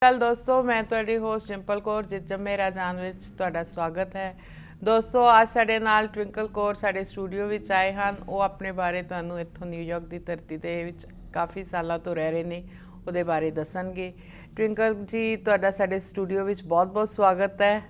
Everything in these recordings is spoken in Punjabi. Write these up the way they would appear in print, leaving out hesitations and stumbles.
ਕੱਲ ਦੋਸਤੋ ਮੈਂ ਤੁਹਾਡੀ ਹੋਸਟ ਡਿੰਪਲ ਕੌਰ ਜੰਮੇ ਰਾਜਾਨ ਵਿੱਚ ਤੁਹਾਡਾ ਸਵਾਗਤ ਹੈ। ਦੋਸਤੋ ਅੱਜ ਸਾਡੇ ਨਾਲ ਟਵਿੰਕਲ ਕੌਰ ਸਾਡੇ ਸਟੂਡੀਓ ਵਿੱਚ ਆਏ ਹਨ। ਉਹ ਆਪਣੇ ਬਾਰੇ ਤੁਹਾਨੂੰ ਇੱਥੋਂ ਨਿਊਯਾਰਕ ਦੀ ਧਰਤੀ ਦੇ ਵਿੱਚ ਕਾਫੀ ਸਾਲਾਂ ਤੋਂ ਰਹਿ ਰਹੇ ਨੇ, ਉਹਦੇ ਬਾਰੇ ਦੱਸਣਗੇ। ਟਵਿੰਕਲ ਜੀ ਤੁਹਾਡਾ ਸਾਡੇ ਸਟੂਡੀਓ ਵਿੱਚ ਬਹੁਤ ਬਹੁਤ ਸਵਾਗਤ ਹੈ।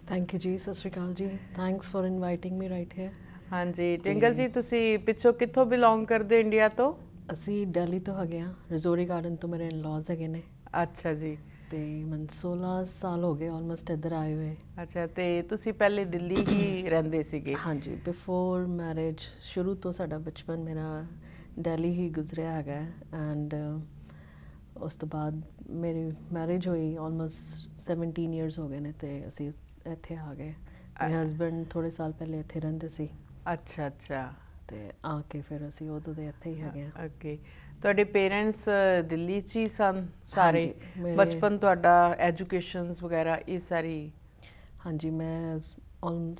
ਥੈਂਕ ਯੂ ਜੀ, ਸਤਿ ਸ਼੍ਰੀ ਅਕਾਲ ਜੀ, thanks for inviting me right hair. ਹਾਂਜੀ ਟਵਿੰਕਲ ਜੀ, ਤੁਸੀਂ ਪਿੱਛੋਂ ਕਿੱਥੋਂ ਬਿਲੋਂਗ ਕਰਦੇ ਹੋ ਇੰਡੀਆ ਤੋਂ? ਅਸੀਂ ਦਿੱਲੀ ਤੋਂ ਹੈਗੇ ਹਾਂ, ਰਜੌਰੀ ਗਾਰਡਨ ਤੋਂ ਮੇਰੇ ਇਨ-ਲॉज ਹੈਗੇ ਨੇ। ਅੱਛਾ ਜੀ। ਤੇ ਮੈਨੂੰ 16 ਸਾਲ ਹੋ ਗਏ ਆਲਮੋਸਟ ਇੱਧਰ ਆਏ ਹੋਏ। ਅੱਛਾ, ਤੇ ਤੁਸੀਂ ਪਹਿਲੇ ਦਿੱਲੀ ਹੀ ਰਹਿੰਦੇ ਸੀਗੇ? ਹਾਂਜੀ, ਬਿਫੋਰ ਮੈਰਿਜ ਸ਼ੁਰੂ ਤੋਂ ਸਾਡਾ ਬਚਪਨ ਮੇਰਾ ਦਿੱਲੀ ਹੀ ਗੁਜ਼ਰਿਆ ਹੈਗਾ। ਐਂਡ ਉਸ ਤੋਂ ਬਾਅਦ ਮੇਰੀ ਮੈਰਿਜ ਹੋਈ, ਆਲਮੋਸਟ 17 ਇਅਰਸ ਹੋ ਗਏ ਨੇ ਤੇ ਅਸੀਂ ਇੱਥੇ ਆ ਗਏ। ਮੇਰੇ ਹਸਬੈਂਡ ਥੋੜ੍ਹੇ ਸਾਲ ਪਹਿਲੇ ਇੱਥੇ ਰਹਿੰਦੇ ਸੀ। ਅੱਛਾ ਅੱਛਾ। ਤੇ ਆ ਕੇ ਫਿਰ ਅਸੀਂ ਉਦੋਂ ਦੇ ਇੱਥੇ ਹੀ ਹੈਗੇ ਹਾਂ। ਓਕੇ, ਤੁਹਾਡੇ ਪੇਰੈਂਟਸ ਦਿੱਲੀ 'ਚ ਹੀ ਸਨ ਸਾਰੇ? ਬਚਪਨ ਤੁਹਾਡਾ, ਐਜੂਕੇਸ਼ਨਸ ਵਗੈਰਾ ਇਹ ਸਾਰੀ? ਹਾਂਜੀ, ਮੈਂ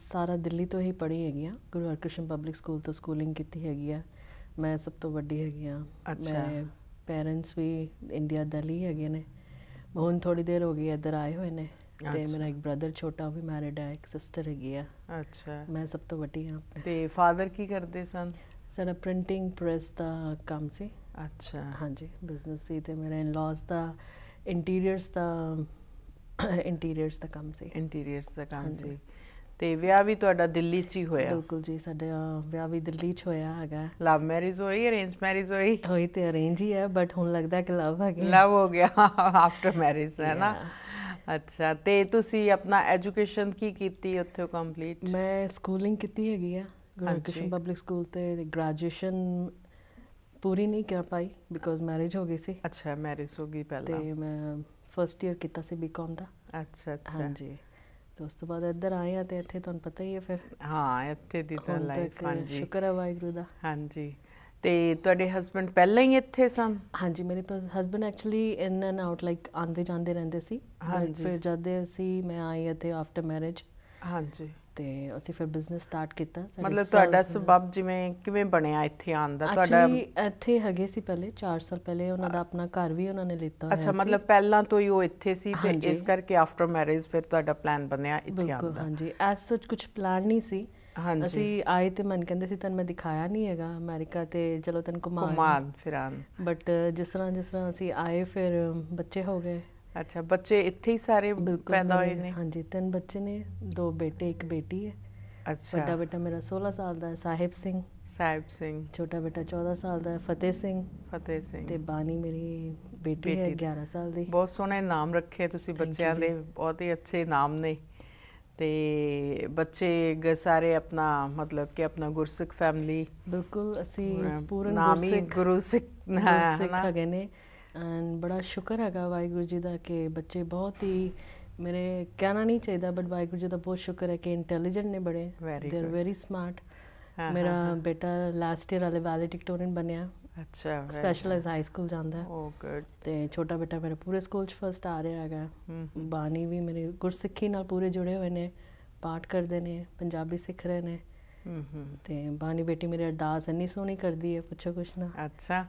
ਸਾਰਾ ਦਿੱਲੀ ਤੋਂ ਹੀ ਪੜ੍ਹੀ ਹੈਗੀ ਹਾਂ। ਗੁਰੂ ਹਰਕ੍ਰਿਸ਼ਨ ਪਬਲਿਕ ਸਕੂਲ ਤੋਂ ਸਕੂਲਿੰਗ ਕੀਤੀ ਹੈਗੀ ਆ। ਮੈਂ ਸਭ ਤੋਂ ਵੱਡੀ ਹੈਗੀ ਹਾਂ। ਮੇਰੇ ਪੇਰੈਂਟਸ ਵੀ ਇੰਡੀਆ ਦਿੱਲੀ ਹੈਗੇ ਨੇ। ਹੁਣ ਥੋੜ੍ਹੀ ਦੇਰ ਹੋ ਗਈ ਇੱਧਰ ਆਏ ਹੋਏ ਨੇ। ਤੇ ਮੇਰਾ ਇੱਕ ਬ੍ਰਦਰ ਛੋਟਾ, ਉਹ ਵੀ ਮੈਰਿਡ ਹੈ, ਇੱਕ ਸਿਸਟਰ ਹੈਗੀ ਆ। ਅੱਛਾ, ਮੈਂ ਸਭ ਤੋਂ ਵੱਡੀ ਹਾਂ। ਤੇ ਫਾਦਰ ਕੀ ਕਰਦੇ ਸਨ? ਸਾਡਾ ਪ੍ਰਿੰਟਿੰਗ ਪ੍ਰੈਸ ਦਾ ਕੰਮ ਸੀ। ਅੱਛਾ, ਹਾਂਜੀ, ਬਿਜ਼ਨਸ ਸੀ। ਤੇ ਮੇਰੇ ਇਨ-ਲॉज ਦਾ ਇੰਟੀਰੀਅਰਸ ਦਾ ਕੰਮ ਸੀ। ਇੰਟੀਰੀਅਰਸ ਦਾ ਕੰਮ ਸੀ। ਤੇ ਵਿਆਹ ਵੀ ਤੁਹਾਡਾ ਦਿੱਲੀ 'ਚ ਹੀ ਹੋਇਆ? ਬਿਲਕੁਲ ਜੀ, ਸਾਡਾ ਵਿਆਹ ਵੀ ਦਿੱਲੀ 'ਚ ਹੋਇਆ ਹੈਗਾ। ਲਵ ਮੈਰਿਜ ਹੋਈ, ਅਰੇਂਜ ਮੈਰਿਜ ਹੋਈ? ਹੋਈ ਤੇ ਅਰੇਂਜ ਹੀ ਹੈ, ਬਟ ਹੁਣ ਲੱਗਦਾ ਕਿ ਲਵ ਹੈਗੇ। ਲਵ ਹੋ ਗਿਆ ਆਫਟਰ ਮੈਰਿਜ, ਹੈ ਨਾ? ਅੱਛਾ, ਤੇ ਤੁਸੀਂ ਆਪਣਾ ਐਜੂਕੇਸ਼ਨ ਕੀ ਕੀਤੀ ਉੱਥੇ ਕੰਪਲੀਟ? ਮੈਂ ਸਕੂਲਿੰਗ ਕੀਤੀ ਹੈਗੀ ਆ ਗੁਰੂ ਹਰਕ੍ਰਿਸ਼ਨ ਪਬਲਿਕ ਸਕੂਲ, ਤੇ ਗ੍ਰੈਜੂਏਸ਼ਨ ਪੂਰੀ ਨਹੀਂ ਕਰ ਪਾਈ ਬਿਕੋਜ਼ ਮੈਰਿਜ ਹੋ ਗਈ ਸੀ। ਅੱਛਾ, ਮੈਰਿਜ ਹੋ ਗਈ ਪਹਿਲਾਂ। ਤੇ ਮੈਂ ਫਸਟ ਈਅਰ ਕੀਤਾ ਸੀ ਬੀਕਾਮ ਦਾ। ਅੱਛਾ ਅੱਛਾ। ਹਾਂਜੀ, ਤੇ ਉਸ ਤੋਂ ਬਾਅਦ ਇੱਧਰ ਆਏ ਆ ਤੇ ਇੱਥੇ ਤੁਹਾਨੂੰ ਪਤਾ ਹੀ ਹੈ ਫਿਰ। ਹਾਂ, ਇੱਥੇ ਦੀ ਤਾਂ ਲਾਈਫ। ਹਾਂਜੀ, ਸ਼ੁਕਰ ਹੈ ਵਾਹਿਗੁਰੂ ਦਾ। ਹਾਂਜੀ, ਤੇ ਤੁਹਾਡੇ ਹਸਬੈਂਡ ਪਹਿਲਾਂ ਹੀ ਇੱਥੇ ਸਨ? ਹਾਂਜੀ, ਮੇਰੇ husband actually in and out like ਆਉਂਦੇ ਜਾਂਦੇ ਰਹਿੰਦੇ ਸੀ। ਫਿਰ ਜਦ ਮੈਂ ਆਈ ਇੱਥੇ ਆਫਟਰ ਮੈਰਿਜ, ਹਾਂਜੀ, ਤੇ ਅਸੀਂ ਫਿਰ ਬਿਜ਼ਨਸ ਸਟਾਰਟ ਕੀਤਾ। ਮਤਲਬ ਤੁਹਾਡਾ ਸਬਬ ਕਿਵੇਂ ਬਣਿਆ ਇੱਥੇ ਆਉਣ ਦਾ? ਤੁਹਾਡਾ ਇੱਥੇ ਹੈਗੇ ਸੀ ਪਹਿਲੇ 4 ਸਾਲ ਪਹਿਲੇ, ਉਹਨਾਂ ਦਾ ਆਪਣਾ ਘਰ ਵੀ ਉਹਨਾਂ ਨੇ ਲਿੱਤਾ ਹੋਇਆ ਸੀ। ਅੱਛਾ, ਮਤਲਬ ਪਹਿਲਾਂ ਤੋਂ ਹੀ ਉਹ ਇੱਥੇ ਸੀ ਤੇ ਇਸ ਕਰਕੇ ਆਫਟਰ ਮੈਰਿਜ ਫਿਰ ਤੁਹਾਡਾ ਪਲਾਨ ਬਣਿਆ ਇੱਥੇ ਆਉਣ ਦਾ? ਹਾਂਜੀ, ਐਜ਼ ਸੱਚ ਕੁਝ ਪਲਾਨ ਨਹੀਂ ਸੀ। ਅਸੀਂ ਆਏ ਤੇ ਮਨ ਕਹਿੰਦੇ ਸੀ ਤੈਨੂੰ ਮੈਂ ਦਿਖਾਇਆ ਨਹੀਂ ਹੈਗਾ ਅਮਰੀਕਾ, ਤੇ ਚਲੋ ਤੈਨੂੰ ਘੁਮਾਉਣ ਫਿਰਾਉਣ। ਬਟ ਜਿਸ ਤਰ੍ਹਾਂ ਅਸੀਂ ਆਏ ਫਿਰ ਬੱਚੇ ਹੋ ਗਏ। ਅੱਛਾ, ਬੱਚੇ ਇੱਥੇ ਹੀ ਸਾਰੇ ਪੈਦਾ ਹੋਏ ਨੇ? ਹਾਂਜੀ, 3 ਬੱਚੇ ਨੇ, 2 ਬੇਟੇ 1 ਬੇਟੀ ਹੈ। ਅੱਛਾ, ਵੱਡਾ ਬੇਟਾ ਮੇਰਾ 16 ਸਾਲ ਦਾ ਹੈ, ਸਾਹਿਬ ਸਿੰਘ। ਛੋਟਾ ਬੇਟਾ 14 ਸਾਲ ਦਾ ਹੈ, ਫਤਿਹ ਸਿੰਘ। ਤੇ ਬਾਨੀ ਮੇਰੀ ਬੇਟੀ ਹੈ, 11 ਸਾਲ ਦੀ। ਬਹੁਤ ਸੋਹਣੇ ਨਾਮ ਰੱਖੇ ਤੁਸੀਂ ਬੱਚਿਆਂ ਦੇ, ਬਹੁਤ ਹੀ ਅੱਛੇ ਨਾਮ ਨੇ। ਤੇ ਬੱਚੇ ਸਾਰੇ ਆਪਣਾ ਮਤਲਬ ਕਿ ਆਪਣਾ ਗੁਰਸਿੱਖ ਫੈਮਿਲੀ? ਬਿਲਕੁਲ, ਅਸੀਂ ਪੂਰਨ ਗੁਰਸਿੱਖ ਹੈਗੇ ਨੇ। ਐਂਡ ਬੜਾ ਸ਼ੁਕਰ ਹੈਗਾ ਵਾਹਿਗੁਰੂ ਜੀ ਦਾ ਕਿ ਬੱਚੇ ਬਹੁਤ ਹੀ, ਮੇਰੇ ਕਹਿਣਾ ਨਹੀਂ ਚਾਹੀਦਾ ਬਟ ਵਾਹਿਗੁਰੂ ਜੀ ਦਾ ਬਹੁਤ ਸ਼ੁਕਰ ਹੈ ਕਿ ਇੰਟੈਲੀਜੈਂਟ ਨੇ ਬੜੇ। ਦੇ ਆਰ ਵੈਰੀ ਸਮਾਰਟ। ਮੇਰਾ ਬੇਟਾ ਲਾਸਟ ਈਅਰ ਵਾਲੇ ਵੈਲੇਡਿਕਟੋਰੀਅਨ ਬਣਿਆ। ਅੱਛਾ, ਸਪੈਸ਼ਲਾਈਜ਼ ਹਾਈ ਸਕੂਲ ਜਾਂਦਾ ਹੈ। ਓ ਗੁੱਡ। ਤੇ ਛੋਟਾ ਬੇਟਾ ਮੇਰਾ ਪੂਰੇ ਸਕੂਲ 'ਚ ਫਸਟ ਆ ਰਿਹਾ ਹੈਗਾ। ਬਾਨੀ ਵੀ ਮੇਰੇ ਗੁਰਸਿੱਖੀ ਨਾਲ ਪੂਰੇ ਜੁੜੇ ਹੋਏ ਨੇ, ਪਾਠ ਕਰਦੇ ਨੇ, ਪੰਜਾਬੀ ਸਿੱਖ ਰਹੇ ਨੇ। ਤੇ ਬਾਨੀ ਬੇਟੀ ਮੇਰੀ ਅਰਦਾਸ ਇੰਨੀ ਸੋਹਣੀ ਕਰਦੀ ਹੈ, ਪੁੱਛੋ ਕੁਛ ਨਾ। ਅੱਛਾ,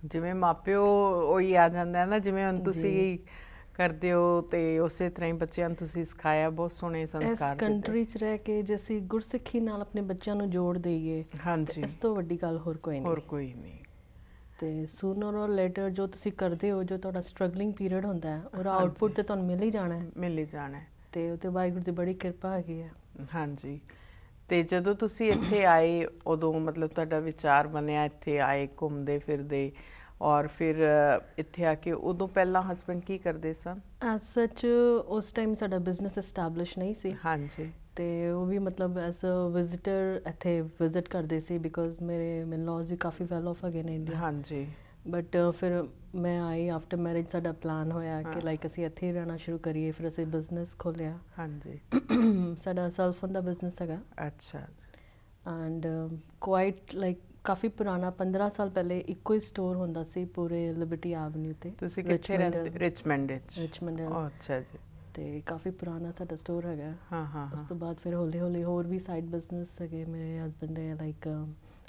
ਜਿਵੇਂ ਮਾਪਿਓ ਉਹੀ ਆ ਜਾਂਦਾ ਨਾ, ਜਿਵੇਂ ਹੁਣ ਤੁਸੀਂ ਕਰਦੇ ਹੋ ਤੇ ਉਸੇ ਤਰ੍ਹਾਂ ਹੀ ਬੱਚਿਆਂ ਨੂੰ ਤੁਸੀਂ ਸਿਖਾਇਆ, ਬਹੁਤ ਸੋਹਣੇ ਸੰਸਕਾਰ ਦਿੱਤੇ। ਇਸ ਕੰਟਰੀ 'ਚ ਰਹਿ ਕੇ ਜੇ ਅਸੀਂ ਗੁਰਸਿੱਖੀ ਨਾਲ ਆਪਣੇ ਬੱਚਿਆਂ ਨੂੰ ਜੋੜ ਦੇਈਏ, ਇਸ ਤੋਂ ਵੱਡੀ ਗੱਲ ਹੋਰ ਕੋਈ ਨਹੀਂ। ਤੇ ਸੂਨਰ ਔਰ ਲੇਟਰ ਜੋ ਤੁਸੀਂ ਕਰਦੇ ਹੋ, ਜੋ ਤੁਹਾਡਾ ਸਟਰਗਲਿੰਗ ਪੀਰੀਅਡ ਹੁੰਦਾ ਹੈ, ਉਹਦਾ ਆਊਟਪੁੱਟ ਤੇ ਤੁਹਾਨੂੰ ਮਿਲ ਹੀ ਜਾਣਾ। ਤੇ ਉਹ ਤੇ ਵਾਹਿਗੁਰੂ ਦੀ ਬੜੀ ਕਿਰਪਾ ਹੈਗੀ ਹੈ। ਹਾਂਜੀ, ਤੇ ਜਦੋਂ ਤੁਸੀਂ ਇੱਥੇ ਆਏ ਉਦੋਂ ਮਤਲਬ ਤੁਹਾਡਾ ਵਿਚਾਰ ਬਣਿਆ ਇੱਥੇ ਆਏ ਘੁੰਮਦੇ ਫਿਰਦੇ, ਔਰ ਫਿਰ ਇੱਥੇ ਆ ਕੇ ਉਦੋਂ ਪਹਿਲਾਂ ਹਸਬੈਂਡ ਕੀ ਕਰਦੇ ਸਨ? ਐਜ਼ ਸੱਚ ਉਸ ਟਾਈਮ ਸਾਡਾ ਬਿਜ਼ਨਸ ਐਸਟੈਬਲਿਸ਼ ਨਹੀਂ ਸੀ। ਹਾਂਜੀ, ਤੇ ਉਹ ਵੀ ਮਤਲਬ ਐਜ਼ ਅ ਵਿਜ਼ਿਟਰ ਇੱਥੇ ਵਿਜ਼ਿਟ ਕਰਦੇ ਸੀ ਬਿਕੋਜ਼ ਮੇਰੇ ਇਨ-ਲॉज ਵੀ ਕਾਫੀ ਵੈਲ ਆਫ ਹੈਗੇ ਨੇ ਇੰਡੀਆ। ਹਾਂਜੀ, ਬਟ ਫਿਰ ਮੈਂ ਆਈ ਆਫਟਰ ਮੈਰਿਜ, ਸਾਡਾ ਪਲਾਨ ਹੋਇਆ ਕਿ ਲਾਈਕ ਅਸੀਂ ਇੱਥੇ ਹੀ ਰਹਿਣਾ ਸ਼ੁਰੂ ਕਰੀਏ। ਫਿਰ ਅਸੀਂ ਬਿਜ਼ਨਸ ਖੋਲ੍ਹਿਆ। ਹਾਂਜੀ, ਸਾਡਾ ਸੈਲਫੋਨ ਦਾ ਬਿਜ਼ਨਸ ਹੈਗਾ। ਅੱਛਾ। ਐਂਡ ਕੁਆਇਟ ਲਾਈਕ ਕਾਫੀ ਪੁਰਾਣਾ, 15 ਸਾਲ ਪਹਿਲੇ ਇੱਕੋ ਹੀ ਸਟੋਰ ਹੁੰਦਾ ਸੀ ਪੂਰੇ ਲਿਬਰਟੀ ਐਵਨਿਊ 'ਤੇ। ਤੁਸੀਂ ਕਿੱਥੇ ਰਹਿੰਦੇ? ਰਿਚਮੰਡ ਵਿੱਚ? ਰਿਚਮੰਡ। ਅੱਛਾ ਜੀ। ਤੇ ਕਾਫੀ ਪੁਰਾਣਾ ਸਾਡਾ ਸਟੋਰ ਹੈਗਾ। ਹਾਂ। ਉਸ ਤੋਂ ਬਾਅਦ ਫਿਰ ਹੌਲੀ ਹੌਲੀ ਹੋਰ ਵੀ ਸਾਈਡ ਬਿਜ਼ਨਸ ਹੈਗੇ ਮੇਰੇ ਹਸਬੈਂਡ ਦੇ, ਲਾਈਕ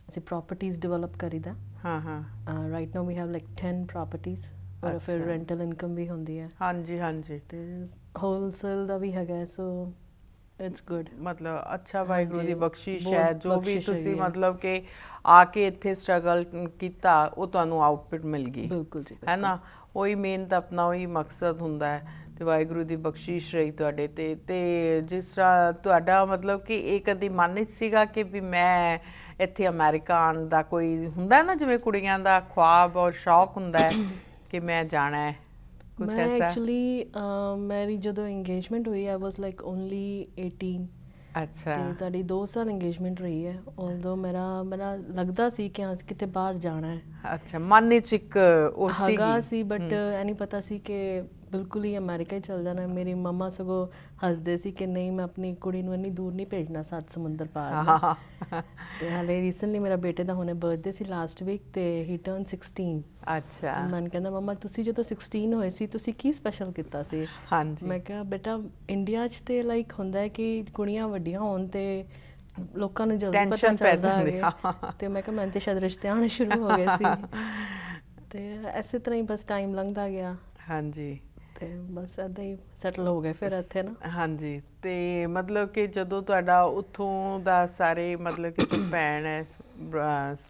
ਅਸੀਂ ਪ੍ਰੋਪਰਟੀਜ਼ ਡਿਵੈਲਪ ਕਰੀਦਾ। Right now we have like 10 properties ਔਰ ਫਿਰ ਰੈਂਟਲ ਇਨਕਮ ਵੀ ਹੁੰਦੀ ਹੈ। ਹਾਂਜੀ ਹਾਂਜੀ। ਤੇ ਹੋਲਸੇਲ ਦਾ ਵੀ ਹੈਗਾ, ਸੋ ਇਟਸ ਗੁੱਡ। ਮਤਲਬ ਅੱਛਾ, ਵਾਹਿਗੁਰੂ ਦੀ ਬਖਸ਼ਿਸ਼ ਹੈ, ਬਹੁਤ ਜੋ ਵੀ ਬਖਸ਼ਿਸ਼ ਤੁਸੀਂ ਹੈਗੀ ਹੈ। ਮਤਲਬ ਕਿ ਆ ਕੇ ਇੱਥੇ ਸਟਰਗਲ ਕੀਤਾ ਉਹ ਤੁਹਾਨੂੰ ਆਊਟਪੁੱਟ ਮਿਲ ਗਈ, ਬਿਲਕੁਲ ਜੀ, ਹੈ ਨਾ। ਉਹੀ ਮਿਹਨਤ ਆਪਣਾ ਉਹੀ ਮਕਸਦ ਹੁੰਦਾ ਹੈ, ਤੇ ਵਾਹਿਗੁਰੂ ਦੀ ਬਖਸ਼ਿਸ਼ ਰਹੀ ਤੁਹਾਡੇ ਤੇ ਜਿਸ ਤਰ੍ਹਾਂ ਤੁਹਾਡਾ ਮਤਲਬ ਕਿ ਇਹ ਕਦੀ ਮਨ ਨਹੀਂ ਸੀਗਾ ਕਿ ਵੀ ਮੈਂ ਇੱਥੇ ਅਮਰੀਕਾ ਆਉਣ ਦਾ, ਕੋਈ ਹੁੰਦਾ ਨਾ ਜਿਵੇਂ ਕੁੜੀਆਂ ਦਾ ਖੁਆਬ ਔਰ ਸ਼ੌਕ ਹੁੰਦਾ ਹੈ ਕਿ ਮੈਂ ਜਾਣਾ ਹੈ, ਕੁਛ ਮੈਂ ਐਸਾ? ਐਕਚੁਅਲੀ ਮੇਰੀ ਜਦੋਂ ਇੰਗੇਜਮੈਂਟ ਹੋਈ ਆਈ ਵਾਸ ਲਾਈਕ ਓਨਲੀ 18। ਅੱਛਾ ਤੇ ਸਾਡੀ 2 ਸਾਲ ਇੰਗੇਜਮੈਂਟ ਰਹੀ ਹੈ। ਉਦੋਂ ਮੇਰਾ ਲੱਗਦਾ ਸੀ ਕਿ ਅਸੀਂ ਕਿਤੇ ਬਾਹਰ ਜਾਣਾ ਹੈ। ਅੱਛਾ, ਮਨ ਵਿੱਚ ਇੱਕ ਉਹ ਹੈਗਾ ਸੀਗੀ। ਸੀ, ਬਟ ਇਹ ਨਹੀਂ ਪਤਾ ਸੀ ਕਿ ਬਿਲਕੁਲ ਹੀ ਅਮਰੀਕਾ ਹੀ ਚੱਲ ਜਾਣਾ। ਮੇਰੀ ਮੰਮਾ ਸਗੋਂ ਹੱਸਦੇ ਸੀ ਕਿ ਨਹੀਂ, ਮੈਂ ਆਪਣੀ ਕੁੜੀ ਨੂੰ ਇੰਨੀ ਦੂਰ ਨਹੀਂ ਭੇਜਣਾ 7 ਸਮੁੰਦਰ ਪਾਰ ਨਾ। ਤੇ ਹਾਲੇ ਰੀਸੈਂਟਲੀ ਮੇਰਾ ਬੇਟੇ ਦਾ ਹੁਣੇ ਬਰਥਡੇ ਸੀ ਲਾਸਟ ਵੀਕ, ਤੇ ਹੀ ਟਰਨ 16। ਅੱਛਾ। ਮਨ ਕਹਿੰਦਾ ਮੰਮਾ ਤੁਸੀਂ ਜਦੋਂ 16 ਹੋਏ ਸੀ ਤੁਸੀਂ ਕੀ ਸਪੈਸ਼ਲ ਕੀਤਾ ਸੀ? ਹਾਂਜੀ। ਮੈਂ ਕਿਹਾ ਬੇਟਾ ਇੰਡੀਆ 'ਚ ਤੇ ਲਾਈਕ ਹੁੰਦਾ ਹੈ ਕਿ ਕੁੜੀਆਂ ਵੱਡੀਆਂ ਹੋਣ ਤੇ ਲੋਕਾਂ ਨੂੰ ਜਲਦੀ ਪਤਾ ਚੱਲਦਾ ਹੈ, ਤੇ ਮੈਂ ਕਿਹਾ ਮੈਨੂੰ ਤੇ ਸ਼ਾਇਦ ਰਿਸ਼ਤੇ ਆਉਣੇ ਸ਼ੁਰੂ ਹੋ ਗਏ ਸੀ। ਤੇ ਐਸੇ ਤਰ੍ਹਾਂ ਹੀ ਬਸ ਟਾਈਮ ਲੰਘਦਾ ਗਿਆ। ਹਾਂਜੀ। ਤੇ ਬਸ ਏਦਾਂ ਹੀ ਸੈਟਲ ਹੋ ਗਏ ਫਿਰ ਇੱਥੇ ਨਾ। ਹਾਂਜੀ। ਤੇ ਮਤਲਬ ਕਿ ਜਦੋਂ ਤੁਹਾਡਾ ਉੱਥੋਂ ਦਾ ਸਾਰੇ ਮਤਲਬ ਕਿ ਜੋ ਭੈਣ ਹੈ,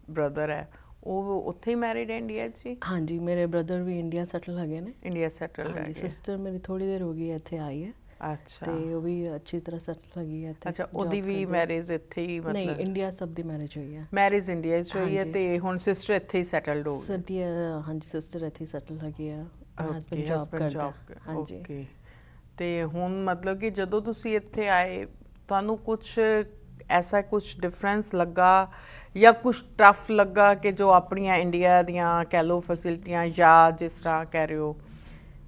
ਬ੍ਰਦਰ ਹੈ, ਉਹ ਉੱਥੇ ਹੀ ਮੈਰਿਡ ਹੈ ਇੰਡੀਆ 'ਚ ਹੀ? ਹਾਂਜੀ, ਮੇਰੇ ਬ੍ਰਦਰ ਵੀ ਇੰਡੀਆ ਸੈਟਲ ਹੈਗੇ ਨੇ। ਇੰਡੀਆ ਸੈਟਲ ਹਾਂਜੀ, ਹੈਗੇ। ਸਿਸਟਰ ਮੇਰੀ ਥੋੜੀ ਦੇਰ ਹੋ ਗਈ ਇੱਥੇ ਆਈ ਹੈ। ਅੱਛਾ। ਤੇ ਉਹ ਵੀ ਅੱਛੀ ਤਰ੍ਹਾਂ ਸੈਟਲ ਹੈਗੀ ਹੈ ਇੱਥੇ। ਅੱਛਾ, ਉਹਦੀ ਵੀ ਮੈਰਿਜ ਇੱਥੇ ਹੀ? ਨਹੀਂ, ਮਤਲਬ ਇੰਡੀਆ ਸਭ ਦੀ ਮੈਰਿਜ ਹੋਈ ਹੈ। ਮੈਰਿਜ ਇੰਡੀਆ 'ਚ ਹੋਈ ਹੈ, ਤੇ ਹੁਣ ਸਿਸਟਰ ਇੱਥੇ ਹੀ ਸੈਟਲਡ ਹੋ ਗਈ? ਹਾਂਜੀ, ਸਿਸਟਰ ਇੱਥੇ ਸੈਟਲ ਹੈਗੀ ਆ। ਓਕੇ, ਜੌਬ ਹਸਬੈਂਡ ਕਰਦਾ। ਜੌਬ। ਹਾਂਜੀ। ਓਕੇ। ਤੇ ਹੁਣ ਮਤਲਬ ਕਿ ਜਦੋਂ ਤੁਸੀਂ ਇੱਥੇ ਆਏ ਤੁਹਾਨੂੰ ਕੁਛ ਐਸਾ ਕੁਛ ਡਿਫਰੈਂਸ ਲੱਗਾ ਜਾਂ ਕੁਛ ਟਫ ਲੱਗਾ ਕਿ ਜੋ ਆਪਣੀਆਂ ਇੰਡੀਆ ਦੀਆਂ ਕਹਿ ਲਓ ਫੈਸਿਲਿਟੀਆਂ, ਜਾਂ ਜਿਸ ਤਰ੍ਹਾਂ ਕਹਿ ਰਹੇ ਹੋ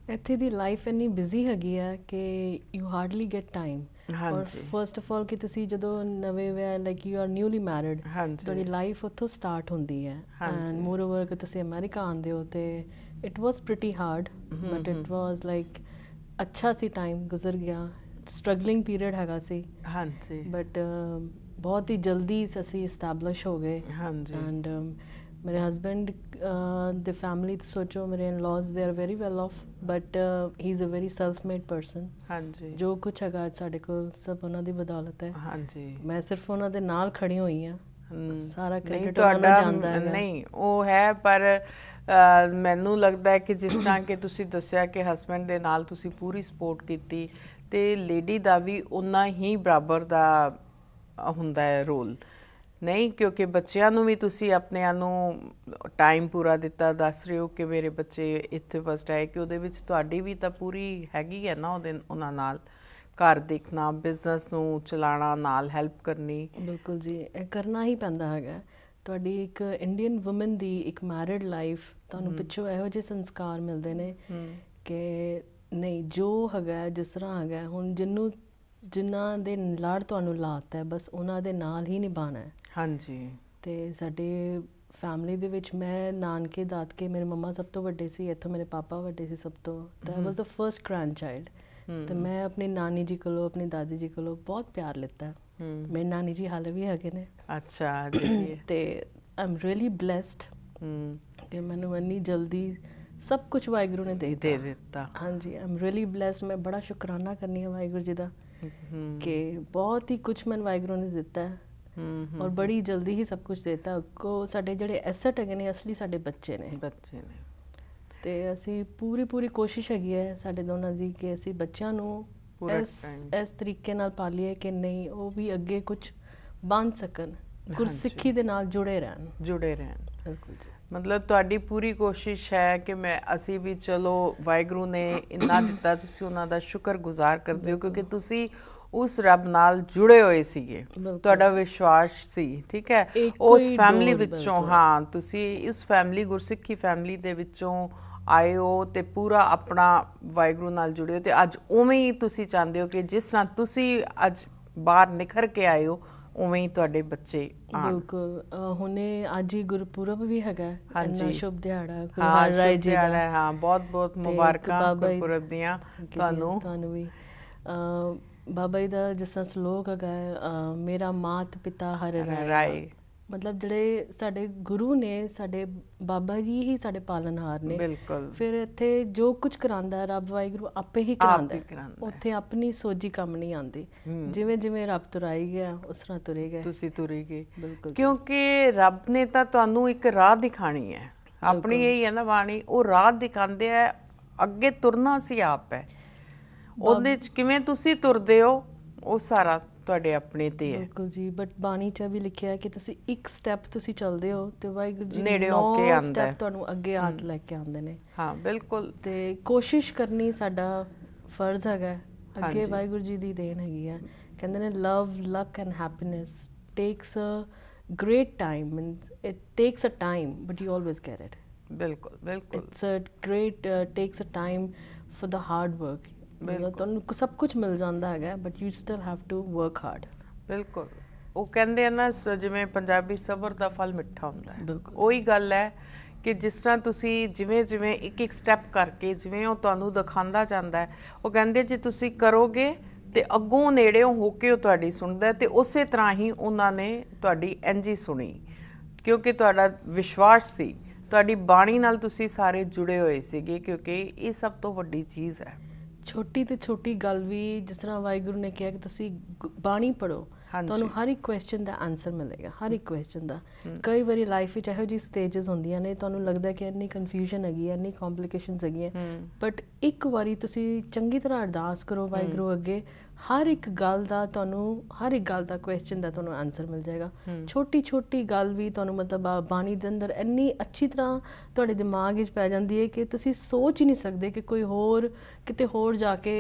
ਇੱਥੇ ਦੀ ਲਾਈਫ ਇੰਨੀ ਬਿਜ਼ੀ ਹੈਗੀ ਆ ਕਿ ਯੂ ਹਾਰਡਲੀ ਗੈਟ ਟਾਈਮ। ਔਰ ਫਸਟ ਆਫ ਆਲ ਕਿ ਤੁਸੀਂ ਜਦੋਂ ਨਵੇਂ ਵਿਆਹ, like you are newly married, ਤੁਹਾਡੀ ਲਾਈਫ ਉੱਥੋਂ ਸਟਾਰਟ ਹੁੰਦੀ ਹੈ। ਐਂਡ ਮੋਰ ਓਵਰ ਕਿ ਤੁਸੀਂ ਅਮਰੀਕਾ ਆਉਂਦੇ ਹੋ ਤੇ it was pretty hard, but it was like ਅੱਛਾ ਸੀ, ਟਾਈਮ ਗੁਜ਼ਰ ਗਿਆ। ਸਟਰਗਲਿੰਗ ਪੀਰੀਅਡ ਹੈਗਾ ਸੀ। ਹਾਂਜੀ। ਬਟ ਬਹੁਤ ਹੀ ਜਲਦੀ ਅਸੀਂ ਇਸਟੈਬਲਿਸ਼ ਹੋ ਗਏ। ਹਾਂਜੀ। ਐਂਡ ਮੇਰੇ ਹਸਬੈਂਡ ਦੇ ਫੈਮਿਲੀ ਸੋਚੋ, ਮੇਰੇ ਇਨ-ਲॉज ਦੇ are very well off, but he is a very self made person. ਹਾਂਜੀ। ਜੋ ਕੁਛ ਹੈਗਾ ਸਾਡੇ ਕੋਲ ਸਭ ਉਹਨਾਂ ਦੀ ਬਦੌਲਤ ਹੈ। ਹਾਂਜੀ। ਮੈਂ ਸਿਰਫ ਉਹਨਾਂ ਦੇ ਨਾਲ ਖੜੀ ਹੋਈ ਹਾਂ। ਸਾਰਾ ਕ੍ਰੈਡਿਟ ਉਹਨਾਂ ਨੂੰ ਜਾਂਦਾ ਹੈ। ਨਹੀਂ, ਉਹ ਹੈ, ਪਰ ਮੈਨੂੰ ਲੱਗਦਾ ਹੈ ਕਿ ਜਿਸ ਤਰ੍ਹਾਂ ਕਿ ਤੁਸੀਂ ਦੱਸਿਆ ਕਿ ਹਸਬੈਂਡ ਦੇ ਨਾਲ ਤੁਸੀਂ ਪੂਰੀ ਸਪੋਰਟ ਕੀਤੀ, ਤੇ ਲੇਡੀ ਦਾ ਵੀ ਉਨਾ ਹੀ ਬਰਾਬਰ ਦਾ ਹੁੰਦਾ ਹੈ ਰੋਲ, ਨਹੀਂ? ਕਿਉਂਕਿ ਬੱਚਿਆਂ ਨੂੰ ਵੀ ਤੁਸੀਂ ਆਪਣਿਆਂ ਨੂੰ ਟਾਈਮ ਪੂਰਾ ਦਿੱਤਾ। ਦੱਸ ਰਹੇ ਹੋ ਕਿ ਮੇਰੇ ਬੱਚੇ ਇੱਥੇ ਫਸਟ ਆਏ, ਕਿ ਉਹਦੇ ਵਿੱਚ ਤੁਹਾਡੀ ਵੀ ਤਾਂ ਪੂਰੀ ਹੈਗੀ ਹੈ ਨਾ ਉਹਨਾਂ ਨਾਲ ਘਰ ਦੇਖਣਾ, ਬਿਜ਼ਨਸ ਨੂੰ ਚਲਾਉਣਾ, ਨਾਲ ਹੈਲਪ ਕਰਨੀ। ਬਿਲਕੁਲ ਜੀ, ਇਹ ਕਰਨਾ ਹੀ ਪੈਂਦਾ ਹੈਗਾ। ਤੁਹਾਡੀ ਇੱਕ ਇੰਡੀਅਨ ਵੂਮਨ ਦੀ ਇੱਕ ਮੈਰਿਡ ਲਾਈਫ, ਤੁਹਾਨੂੰ ਪਿੱਛੋਂ ਇਹੋ ਜਿਹੇ ਸੰਸਕਾਰ ਮਿਲਦੇ ਨੇ ਕਿ ਨਹੀਂ, ਜੋ ਹੈਗਾ ਜਿਸ ਤਰ੍ਹਾਂ ਹੈਗਾ, ਹੁਣ ਜਿਨ੍ਹਾਂ ਦੇ ਲੜ ਤੁਹਾਨੂੰ ਲਾਤਾ, ਬਸ ਉਹਨਾਂ ਦੇ ਨਾਲ ਹੀ ਨਿਭਾਉਣਾ ਹੈ। ਹਾਂਜੀ। ਤੇ ਸਾਡੇ ਫੈਮਿਲੀ ਦੇ ਵਿੱਚ ਮੈਂ ਨਾਨਕੇ ਦਾਦਕੇ, ਮੇਰੇ ਮੰਮਾ ਸਭ ਤੋਂ ਵੱਡੇ ਸੀ, ਇੱਥੋਂ ਮੇਰੇ ਪਾਪਾ ਵੱਡੇ ਸੀ ਸਭ ਤੋਂ। ਤਾਂ ਆਈ ਵਾਸ ਦਾ ਫਸਟ ਗ੍ਰੈਂਡ ਚਾਈਲਡ। ਤੇ ਮੈਂ ਆਪਣੀ ਨਾਨੀ ਜੀ ਕੋਲੋਂ, ਆਪਣੀ ਦਾਦੀ ਜੀ ਕੋਲੋਂ ਬਹੁਤ ਪਿਆਰ ਲਿੱਤਾ। ਮੇਰੇ ਨਾਨੀ ਜੀ ਹਾਲੇ ਵੀ ਹੈਗੇ ਨੇ। ਅੱਛਾ ਜੀ। ਤੇ ਆਈ ਐਮ ਰੀਅਲੀ ਬਲੈਸਡ ਕਿ ਮੈਨੂੰ ਇੰਨੀ ਜਲਦੀ ਸਭ ਕੁਝ ਵਾਹਿਗੁਰੂ ਨੇ ਦੇ ਦਿੱਤਾ। ਹਾਂਜੀ, ਆਈ ਐਮ ਰੀਅਲੀ ਬਲੈਸਡ। ਮੈਂ ਬੜਾ ਸ਼ੁਕਰਾਨਾ ਕਰਨੀ ਹਾਂ ਵਾਹਿਗੁਰੂ ਜੀ ਦਾ ਕਿ ਬਹੁਤ ਹੀ ਕੁਝ ਮੈਨੂੰ ਵਾਹਿਗੁਰੂ ਨੇ ਦਿੱਤਾ ਔਰ ਬੜੀ ਜਲਦੀ ਹੀ ਸਭ ਕੁਝ ਦਿੱਤਾ। ਕੋ ਸਾਡੇ ਜਿਹੜੇ ਐਸਟ ਹੈਗੇ ਨੇ ਅਸਲੀ ਸਾਡੇ ਬੱਚੇ ਨੇ। ਤੇ ਅਸੀਂ ਪੂਰੀ ਕੋਸ਼ਿਸ਼ ਹੈਗੀ ਹੈ ਸਾਡੇ ਦੋਨਾਂ ਦੀ ਕਿ ਅਸੀਂ ਬੱਚਿਆਂ ਨੂੰ ਇਸ ਤਰੀਕੇ ਨਾਲ ਪਾਲੀਏ ਕਿ ਨਹੀਂ, ਉਹ ਵੀ ਅੱਗੇ ਕੁਝ ਬਣ ਸਕਣ, ਗੁਰਸਿੱਖੀ ਦੇ ਨਾਲ ਜੁੜੇ ਰਹਿਣ। ਬਿਲਕੁਲ ਜੀ। ਮਤਲਬ ਤੁਹਾਡੀ ਪੂਰੀ ਕੋਸ਼ਿਸ਼ ਹੈ ਕਿ ਅਸੀਂ ਵੀ, ਚਲੋ ਵਾਹਿਗੁਰੂ ਨੇ ਇੰਨਾ ਦਿੱਤਾ, ਤੁਸੀਂ ਉਹਨਾਂ ਦਾ ਸ਼ੁਕਰਗੁਜ਼ਾਰ ਕਰਦੇ ਹੋ ਕਿਉਂਕਿ ਤੁਸੀਂ ਉਸ ਰੱਬ ਨਾਲ ਜੁੜੇ ਹੋਏ ਸੀਗੇ, ਤੁਹਾਡਾ ਵਿਸ਼ਵਾਸ ਸੀ, ਠੀਕ ਹੈ, ਉਸ ਫੈਮਿਲੀ ਵਿੱਚੋਂ। ਹਾਂ, ਤੁਸੀਂ ਇਸ ਫੈਮਿਲੀ, ਗੁਰਸਿੱਖੀ ਫੈਮਿਲੀ ਦੇ ਵਿੱਚੋਂ ਆਏ ਹੋ ਤੇ ਪੂਰਾ ਆਪਣਾ ਵਾਹਿਗੁਰੂ ਨਾਲ ਜੁੜੇ ਹੋ, ਤੇ ਅੱਜ ਉਵੇਂ ਹੀ ਤੁਸੀਂ ਚਾਹੁੰਦੇ ਹੋ ਕਿ ਜਿਸ ਤਰ੍ਹਾਂ ਤੁਸੀਂ ਅੱਜ ਬਾਹਰ ਨਿਖਰ ਕੇ ਆਏ ਹੋ ਉਵੇਂ ਹੀ ਤੁਹਾਡੇ ਬੱਚੇ ਆਉਣ। ਬਿਲਕੁਲ। ਹੁਣੇ ਅੱਜ ਹੀ ਗੁਰਪੁਰਬ ਵੀ ਹੈਗਾ, ਇੰਨਾ ਸ਼ੁਭ ਦਿਹਾੜਾ ਗੁਰੂ ਹਾਂ, ਹਰ ਰਾਏ ਸ਼ੁਭ ਜੀ ਦਾ। ਦਿਹਾੜਾ। ਹਾਂ, ਬਹੁਤ ਬਹੁਤ ਮੁਬਾਰਕਾਂ ਗੁਰਪੁਰਬ ਦੀਆਂ ਤੁਹਾਨੂੰ ਵੀ। ਬਾਬਾ ਜੀ ਦਾ ਜਿਸ ਤਰ੍ਹਾਂ ਸਲੋਕ ਹੈਗਾ, ਮੇਰਾ ਮਾਤ ਪਿਤਾ ਹਰ ਰਾਏ, ਮਤਲਬ ਜਿਹੜੇ ਸਾਡੇ ਗੁਰੂ ਨੇ, ਸਾਡੇ ਬਾਬਾ ਜੀ ਹੀ ਸਾਡੇ ਪਾਲਨਹਾਰ ਨੇ। ਬਿਲਕੁਲ। ਫਿਰ ਇੱਥੇ ਜੋ ਕੁਝ ਕਰਾਉਂਦਾ ਰੱਬ ਵਾਹਿਗੁਰੂ ਆਪੇ ਹੀ ਕਰਾਉਂਦਾ, ਉੱਥੇ ਆਪਣੀ ਸੋਝੀ ਕੰਮ ਨਹੀਂ ਆਉਂਦੀ। ਜਿਵੇਂ ਜਿਵੇਂ ਰੱਬ ਤੁਰਾਈ ਗਿਆ ਉਸ ਤਰ੍ਹਾਂ ਤੁਰੇ ਗਏ, ਤੁਸੀਂ ਤੁਰੇ ਗਏ। ਬਿਲਕੁਲ, ਕਿਉਂਕਿ ਰੱਬ ਨੇ ਤਾਂ ਤੁਹਾਨੂੰ ਇੱਕ ਰਾਹ ਦਿਖਾਣੀ ਹੈ, ਆਪਣੀ ਇਹੀ ਹੈ ਨਾ ਬਾਣੀ, ਉਹ ਰਾਹ ਦਿਖਾਉਂਦੇ ਆ, ਅੱਗੇ ਤੁਰਨਾ ਸੀ ਆਪ ਹੈ, ਉਹਦੇ ਚ ਕਿਵੇਂ ਤੁਸੀਂ ਤੁਰਦੇ ਹੋ ਉਹ ਸਾਰਾ ਤੁਹਾਡੇ ਆਪਣੇ ਤੇ ਹੈ। ਬਿਲਕੁਲ ਜੀ, ਬਟ ਬਾਣੀ 'ਚ ਵੀ ਲਿਖਿਆ ਕਿ ਤੁਸੀਂ ਇੱਕ ਸਟੈਪ ਤੁਸੀਂ ਚੱਲਦੇ ਹੋ ਤੇ ਵਾਹਿਗੁਰੂ ਜੀ ਨੇੜੇ ਹੋ ਕੇ ਆਉਂਦਾ ਸਟੈਪ ਤੁਹਾਨੂੰ ਅੱਗੇ ਹੱਥ ਲੈ ਕੇ ਆਉਂਦੇ ਨੇ। ਹਾਂ ਬਿਲਕੁਲ। ਤੇ ਕੋਸ਼ਿਸ਼ ਕਰਨੀ ਸਾਡਾ ਫਰਜ਼ ਹੈਗਾ, ਅੱਗੇ ਵਾਹਿਗੁਰੂ ਜੀ ਦੀ ਦੇਣ ਹੈਗੀ ਹੈ। ਕਹਿੰਦੇ ਨੇ love, luck and happiness takes a great time, it takes a time but you always get it. ਬਿਲਕੁਲ ਬਿਲਕੁਲ, it's a great takes a time for the hard work. ਮਤਲਬ ਤੁਹਾਨੂੰ ਸਭ ਕੁਝ ਮਿਲ ਜਾਂਦਾ ਹੈਗਾ but you still have to work hard. ਬਿਲਕੁਲ, ਉਹ ਕਹਿੰਦੇ ਆ ਨਾ ਜਿਵੇਂ ਪੰਜਾਬੀ ਸਬਰ ਦਾ ਫਲ ਮਿੱਠਾ ਹੁੰਦਾ ਹੈ, ਉਹੀ ਗੱਲ ਹੈ ਕਿ ਜਿਸ ਤਰ੍ਹਾਂ ਤੁਸੀਂ ਜਿਵੇਂ ਜਿਵੇਂ ਇੱਕ ਇੱਕ ਸਟੈਪ ਕਰਕੇ ਜਿਵੇਂ ਉਹ ਤੁਹਾਨੂੰ ਦਿਖਾਉਂਦਾ ਜਾਂਦਾ ਹੈ, ਉਹ ਕਹਿੰਦੇ ਜੇ ਤੁਸੀਂ ਕਰੋਗੇ ਤੇ ਅੱਗੋਂ ਨੇੜਿਓਂ ਹੋ ਕੇ ਉਹ ਤੁਹਾਡੀ ਸੁਣਦਾ, ਤੇ ਉਸੇ ਤਰ੍ਹਾਂ ਹੀ ਉਹਨਾਂ ਨੇ ਤੁਹਾਡੀ ਇੰਝ ਸੁਣੀ, ਕਿਉਂਕਿ ਤੁਹਾਡਾ ਵਿਸ਼ਵਾਸ ਸੀ, ਤੁਹਾਡੀ ਬਾਣੀ ਨਾਲ ਤੁਸੀਂ ਸਾਰੇ ਜੁੜੇ ਹੋਏ ਸੀਗੇ, ਕਿਉਂਕਿ ਇਹ ਸਭ ਤੋਂ ਵੱਡੀ ਚੀਜ਼ ਹੈ। ਛੋਟੀ ਤੋਂ ਛੋਟੀ ਗੱਲ ਵੀ, ਜਿਸ ਤਰ੍ਹਾਂ ਵਾਹਿਗੁਰੂ ਨੇ ਕਿਹਾ ਕਿ ਤੁਸੀਂ ਬਾਣੀ ਪੜ੍ਹੋ, ਤੁਹਾਨੂੰ ਹਰ ਇੱਕ ਕੁਐਸਚਨ ਦਾ ਆਨਸਰ ਮਿਲੇਗਾ, ਹਰ ਇੱਕ ਕੁਐਸਚਨ ਦਾ। ਕਈ ਵਾਰੀ ਲਾਈਫ ਵਿੱਚ ਇਹੋ ਜਿਹੀ ਸਟੇਜਸ ਹੁੰਦੀਆਂ ਨੇ, ਤੁਹਾਨੂੰ ਲੱਗਦਾ ਕਿ ਇੰਨੀ ਕਨਫਿਊਜ਼ਨ ਹੈਗੀ ਹੈ, ਇੰਨੀ ਕੰਪਲਿਕੇਸ਼ਨਸ ਹੈਗੀਆਂ, ਬਟ ਇੱਕ ਵਾਰੀ ਤੁਸੀਂ ਚੰਗੀ ਤਰ੍ਹਾਂ ਅਰਦਾਸ ਕਰੋ ਵਾਹਿਗੁਰੂ ਅੱਗੇ, ਹਰ ਇੱਕ ਗੱਲ ਦਾ ਤੁਹਾਨੂੰ, ਹਰ ਇੱਕ ਗੱਲ ਦਾ ਕੁਐਸਚਨ ਦਾ ਤੁਹਾਨੂੰ ਆਨਸਰ ਮਿਲ ਜਾਏਗਾ। ਛੋਟੀ ਛੋਟੀ ਗੱਲ ਵੀ ਤੁਹਾਨੂੰ ਮਤਲਬ ਬਾਣੀ ਦੇ ਅੰਦਰ ਇੰਨੀ ਅੱਛੀ ਤਰ੍ਹਾਂ ਤੁਹਾਡੇ ਦਿਮਾਗ ਵਿੱਚ ਪੈ ਜਾਂਦੀ ਹੈ ਕਿ ਤੁਸੀਂ ਸੋਚ ਹੀ ਨਹੀਂ ਸਕਦੇ ਕਿ ਕੋਈ ਹੋਰ ਕਿਤੇ ਹੋਰ ਜਾ ਕੇ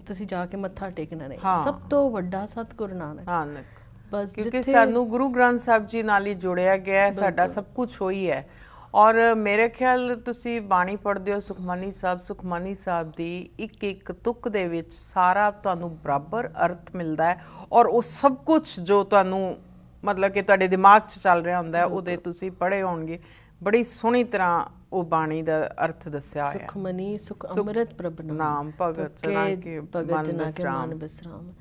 ਤੁਸੀਂ ਜਾ ਕੇ ਮੱਥਾ ਟੇਕਣਾ ਨਹੀਂ। ਸਭ ਤੋਂ ਵੱਡਾ ਸਤਿਗੁਰੂ ਨਾਨਕ, ਬਸ ਕਿਉਂਕਿ ਸਾਨੂੰ ਗੁਰੂ ਗ੍ਰੰਥ ਸਾਹਿਬ ਜੀ ਨਾਲ ਹੀ ਜੁੜਿਆ ਗਿਆ, ਸਾਡਾ ਸਭ ਕੁਝ ਹੋਈ ਹੈ। ਔਰ ਮੇਰੇ ਖਿਆਲ ਤੁਸੀਂ ਬਾਣੀ ਪੜ੍ਹਦੇ ਹੋ ਸੁਖਮਨੀ ਸਾਹਿਬ ਦੀ ਇੱਕ ਇੱਕ ਤੁਕ ਦੇ ਵਿੱਚ ਸਾਰਾ ਤੁਹਾਨੂੰ ਬਰਾਬਰ ਅਰਥ ਮਿਲਦਾ ਹੈ, ਔਰ ਉਹ ਸਭ ਕੁਝ ਜੋ ਤੁਹਾਨੂੰ ਮਤਲਬ ਕਿ ਤੁਹਾਡੇ ਦਿਮਾਗ 'ਚ ਚੱਲ ਰਿਹਾ ਹੁੰਦਾ ਉਹਦੇ ਤੁਸੀਂ ਪੜ੍ਹੇ ਹੋਣਗੇ, ਬੜੀ ਸੋਹਣੀ ਤਰ੍ਹਾਂ ਉਹ ਬਾਣੀ ਦਾ ਅਰਥ ਦੱਸਿਆ ਹੋਇਆ। ਸੁਖਮਨੀ ਸੁਖ ਅੰਮ੍ਰਿਤ ਪ੍ਰਭ ਨਾਮ ਭਗਤ ਜਨਾ ਕੇ ਮਨ ਬਿਸਰਾਮ।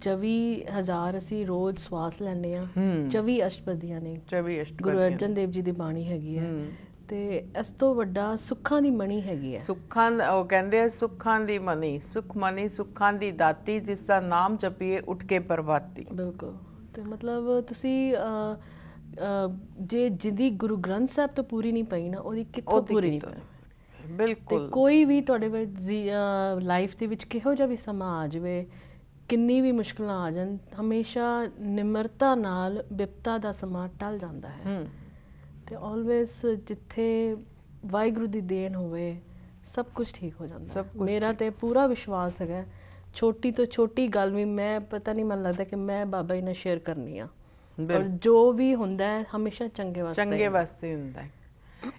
24,000 ਅਸੀਂ ਰੋਜ਼ ਸਵਾਸ ਲੈਂਦੇ ਹਾਂ, 24 ਅਸ਼ਟਪਦੀਆਂ ਨੇ, ਗੁਰੂ ਅਰਜਨ ਦੇਵ ਜੀ ਦੀ ਬਾਣੀ ਹੈਗੀ ਹੈ, ਤੇ ਇਸ ਤੋਂ ਵੱਡਾ ਸੁੱਖਾਂ ਦੀ ਮਣੀ ਹੈਗੀ ਹੈ। ਸੁੱਖਾਂ, ਉਹ ਕਹਿੰਦੇ ਆ ਸੁੱਖਾਂ ਦੀ ਮਣੀ, ਸੁਖਮਨੀ ਸੁੱਖਾਂ ਦੀ ਦਾਤੀ, ਜਿਸ ਦਾ ਨਾਮ ਜਪੀਏ ਉੱਠ ਕੇ ਪ੍ਰਭਾਤੀ। ਬਿਲਕੁਲ, ਤੇ ਮਤਲਬ ਤੁਸੀਂ ਜੇ ਜਿਹਦੀ ਗੁਰੂ ਗ੍ਰੰਥ ਸਾਹਿਬ ਤੋਂ ਪੂਰੀ ਨਹੀਂ ਪਈ ਨਾ, ਉਹਦੀ ਕਿੱਥੋਂ ਪੂਰੀ ਨਹੀਂ ਪਈ। ਬਿਲਕੁਲ, ਤੇ ਕੋਈ ਵੀ ਤੁਹਾਡੇ ਲਾਈਫ ਦੇ ਵਿੱਚ ਕਿਹੋ ਜਿਹਾ ਵੀ ਸਮਾਂ ਆ ਜਾਵੇ, ਕਿੰਨੀ ਵੀ ਮੁਸ਼ਕਿਲਾਂ ਆ ਜਾਣ, ਹਮੇਸ਼ਾ ਨਿਮਰਤਾ ਨਾਲ ਬਿਪਤਾ ਦਾ ਸਮਾਂ ਟਲ ਜਾਂਦਾ ਹੈ। ਤੇ ਆਲਵੇਜ਼ ਜਿੱਥੇ ਵਾਹਿਗੁਰੂ ਦੀ ਦੇਣ ਹੋਵੇ ਸਭ ਕੁਝ ਠੀਕ ਹੋ ਜਾਂਦਾ। ਮੇਰਾ ਤੇ ਪੂਰਾ ਵਿਸ਼ਵਾਸ ਹੈਗਾ, ਛੋਟੀ ਤੋਂ ਛੋਟੀ ਗੱਲ ਵੀ ਮੈਂ ਪਤਾ ਨਹੀਂ, ਮੈਨੂੰ ਲੱਗਦਾ ਕਿ ਮੈਂ ਬਾਬਾ ਜੀ ਨਾਲ ਸ਼ੇਅਰ ਕਰਨੀ ਆ, ਔਰ ਜੋ ਵੀ ਹੁੰਦਾ ਹੈ ਹਮੇਸ਼ਾ ਚੰਗੇ ਵਾਸਤੇ ਹੁੰਦਾ ਹੈ।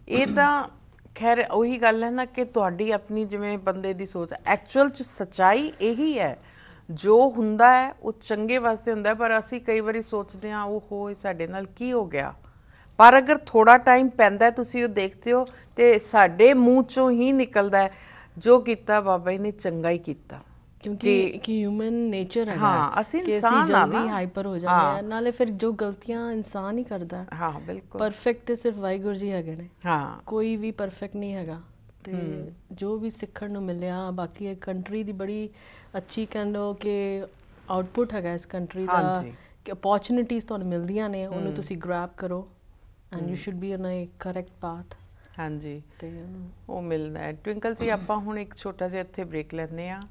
ਇਹ ਤਾਂ ਖੈਰ ਉਹੀ ਗੱਲ ਹੈ ਨਾ ਕਿ ਤੁਹਾਡੀ ਆਪਣੀ ਜਿਵੇਂ ਬੰਦੇ ਦੀ ਸੋਚ, ਐਕਚੁਅਲ 'ਚ ਸੱਚਾਈ ਇਹੀ ਹੈ, ਜੋ ਹੁੰਦਾ ਹੈ ਉਹ ਚੰਗੇ ਵਾਸਤੇ ਹੁੰਦਾ, ਪਰ ਅਸੀਂ ਕਈ ਵਾਰੀ ਸੋਚਦੇ ਹਾਂ ਉਹ ਹੋ ਸਾਡੇ ਨਾਲ ਕੀ ਹੋ ਗਿਆ, ਪਰ ਅਗਰ ਥੋੜਾ ਟਾਈਮ ਪੈਂਦਾ ਤੁਸੀਂ ਉਹ ਦੇਖਦੇ ਹੋ ਤੇ ਸਾਡੇ ਮੂੰਹ ਚੋਂ ਹੀ ਨਿਕਲਦਾ ਹੈ ਜੋ ਕੀਤਾ ਬਾਬਾ ਜੀ ਨੇ ਚੰਗਾ ਹੀ ਕੀਤਾ, ਕਿਉਂਕਿ ਹਿਊਮਨ ਨੇਚਰ ਹੈਗਾ। ਹਾਂ, ਅਸੀਂ ਇਨਸਾਨ ਆ ਨਾ, ਹਾਈਪਰ ਹੋ ਜਾਂਦੇ ਆ, ਨਾਲੇ ਫਿਰ ਜੋ ਗਲਤੀਆਂ ਇਨਸਾਨ ਹੀ ਕਰਦਾ। ਹਾਂ ਬਿਲਕੁਲ, ਪਰਫੈਕਟ ਤੇ ਸਿਰਫ ਵਾਹਿਗੁਰੂ ਜੀ ਹੈਗੇ ਨੇ। ਹਾਂ, ਕੋਈ ਵੀ ਪਰਫੈਕਟ ਨਹੀਂ ਹੈਗਾ। ਤੇ ਜੋ ਵੀ ਸਿੱਖਣ ਨੂੰ ਮਿਲਿਆ, ਬਾਕੀ ਇਹ ਕੰਟਰੀ ਦੀ ਬੜੀ ਅੱਛੀ ਕਹਿ ਲਓ ਕਿ ਆਊਟਪੁੱਟ ਹੈਗਾ ਇਸ ਕੰਟਰੀ ਦਾ, ਕਿ ਅਪੋਰਚੁਨਿਟੀਜ਼ ਤੁਹਾਨੂੰ ਮਿਲਦੀਆਂ ਨੇ, ਉਹਨੂੰ ਤੁਸੀਂ ਗ੍ਰੈਬ ਕਰੋ and you should be on a correct path. ਹਾਂਜੀ, ਤੇ ਉਹ ਮਿਲਦਾ ਹੈ। ਟਵਿੰਕਲ ਜੀ, ਆਪਾਂ ਹੁਣ ਇੱਕ ਛੋਟਾ ਜਿਹਾ ਇੱਥੇ ਬ੍ਰੇਕ ਲੈਂਦੇ ਹਾਂ।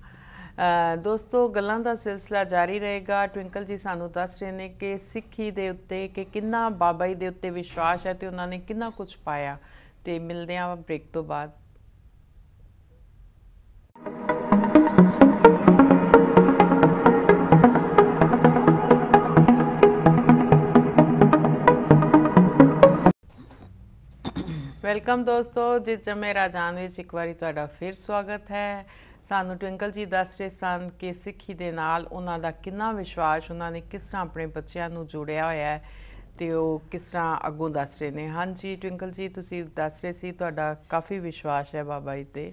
ਦੋਸਤੋ, ਗੱਲਾਂ ਦਾ ਸਿਲਸਿਲਾ ਜਾਰੀ ਰਹੇਗਾ। ਟਵਿੰਕਲ ਜੀ ਸਾਨੂੰ ਦੱਸ ਰਹੇ ਨੇ ਕਿ ਸਿੱਖੀ ਦੇ ਉੱਤੇ ਕਿ ਕਿੰਨਾ ਬਾਬਾ ਜੀ ਦੇ ਉੱਤੇ ਵਿਸ਼ਵਾਸ ਹੈ ਤੇ ਉਹਨਾਂ ਨੇ ਕਿੰਨਾ ਕੁਝ ਪਾਇਆ, ਤੇ ਮਿਲਦੇ ਹਾਂ ਬ੍ਰੇਕ ਤੋਂ ਬਾਅਦ। ਵੈਲਕਮ ਦੋਸਤੋ, ਜਿਸ ਜਮੇ ਰਾਜਾਨ ਵਿੱਚ ਇੱਕ ਵਾਰੀ ਤੁਹਾਡਾ ਫਿਰ ਸਵਾਗਤ ਹੈ। ਸਾਨੂੰ ਟਵਿੰਕਲ ਜੀ ਦੱਸ ਰਹੇ ਸਨ ਕਿ ਸਿੱਖੀ ਦੇ ਨਾਲ ਉਹਨਾਂ ਦਾ ਕਿੰਨਾ ਵਿਸ਼ਵਾਸ, ਉਹਨਾਂ ਨੇ ਕਿਸ ਤਰ੍ਹਾਂ ਆਪਣੇ ਬੱਚਿਆਂ ਨੂੰ ਜੋੜਿਆ ਹੋਇਆ ਹੈ ਤੇ ਉਹ ਕਿਸ ਤਰ੍ਹਾਂ ਅੱਗੋਂ ਦੱਸ ਰਹੇ ਨੇ। ਹਾਂਜੀ ਟਵਿੰਕਲ ਜੀ, ਤੁਸੀਂ ਦੱਸ ਰਹੇ ਸੀ ਤੁਹਾਡਾ ਕਾਫੀ ਵਿਸ਼ਵਾਸ ਹੈ ਬਾਬਾ ਜੀ ਤੇ।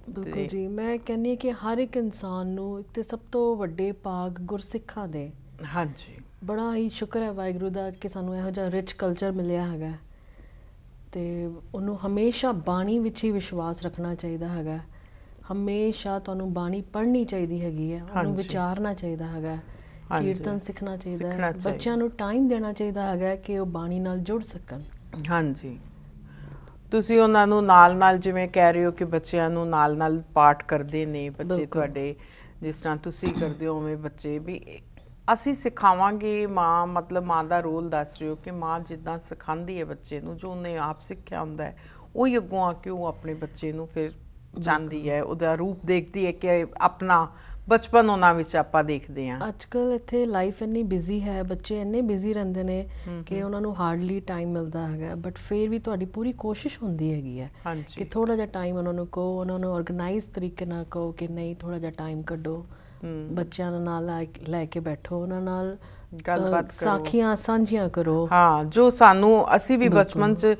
ਬਿਲਕੁਲ ਜੀ, ਮੈਂ ਕਹਿੰਦੀ ਹਾਂ ਕਿ ਹਰ ਇੱਕ ਇਨਸਾਨ ਨੂੰ ਇੱਕ ਤੇ ਸਭ ਤੋਂ ਵੱਡੇ ਭਾਗ ਗੁਰਸਿੱਖਾਂ ਦੇ। ਹਾਂਜੀ, ਬੜਾ ਹੀ ਸ਼ੁਕਰ ਹੈ ਵਾਹਿਗੁਰੂ ਦਾ ਕਿ ਸਾਨੂੰ ਇਹੋ ਜਿਹਾ ਰਿਚ ਕਲਚਰ ਮਿਲਿਆ ਹੈਗਾ, ਤੇ ਉਹਨੂੰ ਹਮੇਸ਼ਾ ਬਾਣੀ ਵਿੱਚ ਹੀ ਵਿਸ਼ਵਾਸ ਰੱਖਣਾ ਚਾਹੀਦਾ ਹੈਗਾ। ਹਮੇਸ਼ਾ ਤੁਹਾਨੂੰ ਬਾਣੀ ਪੜ੍ਹਨੀ ਚਾਹੀਦੀ ਹੈਗੀ ਹੈ, ਉਹਨੂੰ ਵਿਚਾਰਨਾ ਚਾਹੀਦਾ ਹੈਗਾ, ਕੀਰਤਨ ਸਿੱਖਣਾ ਚਾਹੀਦਾ ਹੈ, ਬੱਚਿਆਂ ਨੂੰ ਟਾਈਮ ਦੇਣਾ ਚਾਹੀਦਾ ਹੈਗਾ ਕਿ ਉਹ ਬਾਣੀ ਨਾਲ ਜੁੜ ਸਕਣ। ਹਾਂਜੀ, ਤੁਸੀਂ ਉਹਨਾਂ ਨੂੰ ਨਾਲ ਜਿਵੇਂ ਕਹਿ ਰਹੇ ਹੋ ਕਿ ਬੱਚਿਆਂ ਨੂੰ ਨਾਲ ਪਾਠ ਕਰਦੇ ਨੇ ਬੱਚੇ ਤੁਹਾਡੇ, ਜਿਸ ਤਰ੍ਹਾਂ ਤੁਸੀਂ ਕਰਦੇ ਹੋ ਉਵੇਂ ਬੱਚੇ ਵੀ ਅਸੀਂ ਸਿਖਾਵਾਂਗੇ। ਮਾਂ ਮਤਲਬ ਮਾਂ ਦਾ ਰੋਲ ਦੱਸ ਰਹੇ ਹੋ ਕਿ ਮਾਂ ਜਿੱਦਾਂ ਸਿਖਾਉਂਦੀ ਹੈ ਬੱਚੇ ਨੂੰ, ਜੋ ਉਹਨੇ ਆਪ ਸਿੱਖਿਆ ਹੁੰਦਾ ਹੈ ਉਹੀ ਅੱਗੋਂ ਆ ਕੇ ਉਹ ਆਪਣੇ ਬੱਚੇ ਨੂੰ ਫਿਰ ਚਾਹੁੰਦੀ ਹੈ, ਉਹਦਾ ਰੂਪ ਦੇਖਦੀ ਹੈ ਕਿ ਆਪਣਾ ਬਚਪਨ ਉਹਨਾਂ ਵਿੱਚ ਆਪਾਂ ਦੇਖਦੇ ਹਾਂ। ਅੱਜ ਕੱਲ੍ਹ ਇੱਥੇ ਲਾਈਫ ਇੰਨੀ ਬਿਜ਼ੀ ਹੈ, ਬੱਚੇ ਇੰਨੇ ਬਿਜ਼ੀ ਰਹਿੰਦੇ ਨੇ ਕਿ ਉਹਨਾਂ ਨੂੰ ਹਾਰਡਲੀ ਟਾਈਮ ਮਿਲਦਾ ਹੈਗਾ, ਬਟ ਫਿਰ ਵੀ ਤੁਹਾਡੀ ਪੂਰੀ ਕੋਸ਼ਿਸ਼ ਹੁੰਦੀ ਹੈਗੀ ਹੈ ਕਿ ਥੋੜ੍ਹਾ ਜਿਹਾ ਟਾਈਮ ਉਹਨਾਂ ਨੂੰ ਕਹੋ, ਉਹਨਾਂ ਨੂੰ ਔਰਗਨਾਈਜ਼ ਤਰੀਕੇ ਨਾਲ ਕਹੋ ਕਿ ਨਹੀਂ ਥੋੜ੍ਹਾ ਜਿਹਾ ਟਾਈਮ ਕੱਢੋ, ਬੱਚਿਆਂ ਨਾਲ ਲੈ ਕੇ ਬੈਠੋ, ਉਹਨਾਂ ਨਾਲ ਗੱਲਬਾਤ, ਸਾਖੀਆਂ ਸਾਂਝੀਆਂ ਕਰੋ। ਹਾਂ, ਜੋ ਸਾਨੂੰ ਅਸੀਂ ਵੀ ਬਚਪਨ 'ਚ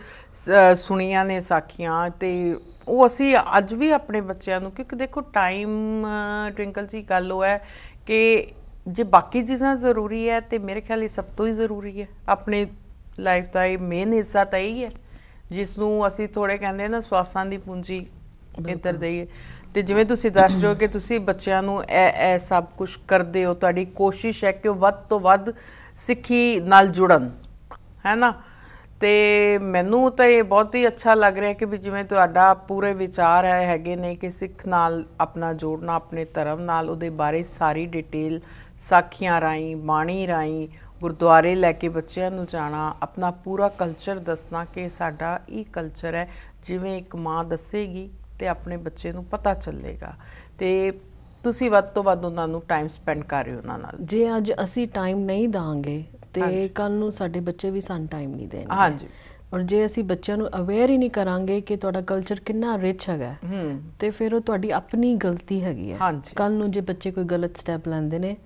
ਸੁਣੀਆਂ ਨੇ ਸਾਖੀਆਂ, ਤੇ ਉਹ ਅਸੀਂ ਅੱਜ ਵੀ ਆਪਣੇ ਬੱਚਿਆਂ ਨੂੰ, ਕਿਉਂਕਿ ਦੇਖੋ ਟਾਈਮ ਟਵਿੰਕਲ ਜੀ ਗੱਲ ਉਹ ਹੈ ਕਿ ਜੇ ਬਾਕੀ ਚੀਜ਼ਾਂ ਜ਼ਰੂਰੀ ਹੈ ਤੇ ਮੇਰੇ ਖਿਆਲ ਇਹ ਸਭ ਤੋਂ ਹੀ ਜ਼ਰੂਰੀ ਹੈ। ਆਪਣੀ ਲਾਈਫ ਦਾ ਇਹ ਮੇਨ ਹਿੱਸਾ ਤਾਂ ਇਹੀ ਹੈ ਜਿਸ ਨੂੰ ਅਸੀਂ ਥੋੜ੍ਹੇ ਕਹਿੰਦੇ ਨਾ ਸਵਾਸਾਂ ਦੀ ਪੂੰਜੀ ਇੱਧਰ ਦੇਈਏ। ਤੇ ਜਿਵੇਂ ਤੁਸੀਂ ਦੱਸ ਰਹੇ ਹੋ ਕਿ ਤੁਸੀਂ ਬੱਚਿਆਂ ਨੂੰ ਇਹ ਸਭ ਕੁਛ ਕਰਦੇ ਹੋ, ਤੁਹਾਡੀ ਕੋਸ਼ਿਸ਼ ਹੈ ਕਿ ਉਹ ਵੱਧ ਤੋਂ ਵੱਧ ਸਿੱਖੀ ਨਾਲ ਜੁੜਨ, ਹੈ ਨਾ। ਤੇ ਮੈਨੂੰ ਤਾਂ ਇਹ ਬਹੁਤ ਹੀ ਅੱਛਾ ਲੱਗ ਰਿਹਾ ਕਿ ਵੀ ਜਿਵੇਂ ਤੁਹਾਡਾ ਪੂਰੇ ਵਿਚਾਰ ਹੈਗੇ ਨੇ ਕਿ ਸਿੱਖ ਨਾਲ ਆਪਣਾ ਜੋੜਨਾ, ਆਪਣੇ ਧਰਮ ਨਾਲ, ਉਹਦੇ ਬਾਰੇ ਸਾਰੀ ਡਿਟੇਲ ਸਾਖੀਆਂ ਰਾਹੀਂ, ਬਾਣੀ ਰਾਹੀਂ, ਗੁਰਦੁਆਰੇ ਲੈ ਕੇ ਬੱਚਿਆਂ ਨੂੰ ਜਾਣਾ, ਆਪਣਾ ਪੂਰਾ ਕਲਚਰ ਦੱਸਣਾ ਕਿ ਸਾਡਾ ਇਹ ਕਲਚਰ ਹੈ। ਜਿਵੇਂ ਇੱਕ ਮਾਂ ਦੱਸੇਗੀ ਤੇ ਆਪਣੇ ਬੱਚੇ ਨੂੰ ਪਤਾ ਚੱਲੇਗਾ, ਤੇ ਤੁਸੀਂ ਵੱਧ ਤੋਂ ਵੱਧ ਉਹਨਾਂ ਨੂੰ ਟਾਈਮ ਸਪੈਂਡ ਕਰ ਰਹੇ ਹੋ ਉਹਨਾਂ ਨਾਲ। ਜੇ ਅੱਜ ਅਸੀਂ ਟਾਈਮ ਨਹੀਂ ਦਾਂਗੇ ਤੇ ਕੱਲ ਨੂੰ ਸਾਡੇ ਬੱਚੇ ਵੀ ਸਾਨੂੰ ਟਾਈਮ ਨਹੀਂ ਦੇਣਗੇ। ਹਾਂਜੀ, ਔਰ ਜੇ ਅਸੀਂ ਬੱਚਿਆਂ ਨੂੰ ਅਵੇਅਰ ਹੀ ਨਹੀਂ ਕਰਾਂਗੇ ਕਿ ਤੁਹਾਡਾ ਕਲਚਰ ਕਿੰਨਾ ਰਿਚ ਹੈਗਾ, ਤੇ ਫਿਰ ਉਹ ਤੁਹਾਡੀ ਆਪਣੀ ਗਲਤੀ ਹੈਗੀ ਹੈ। ਕੱਲ ਨੂੰ ਜੇ ਬੱਚੇ ਕੋਈ ਗਲਤ ਸਟੈਪ ਲੈਂਦੇ ਨੇ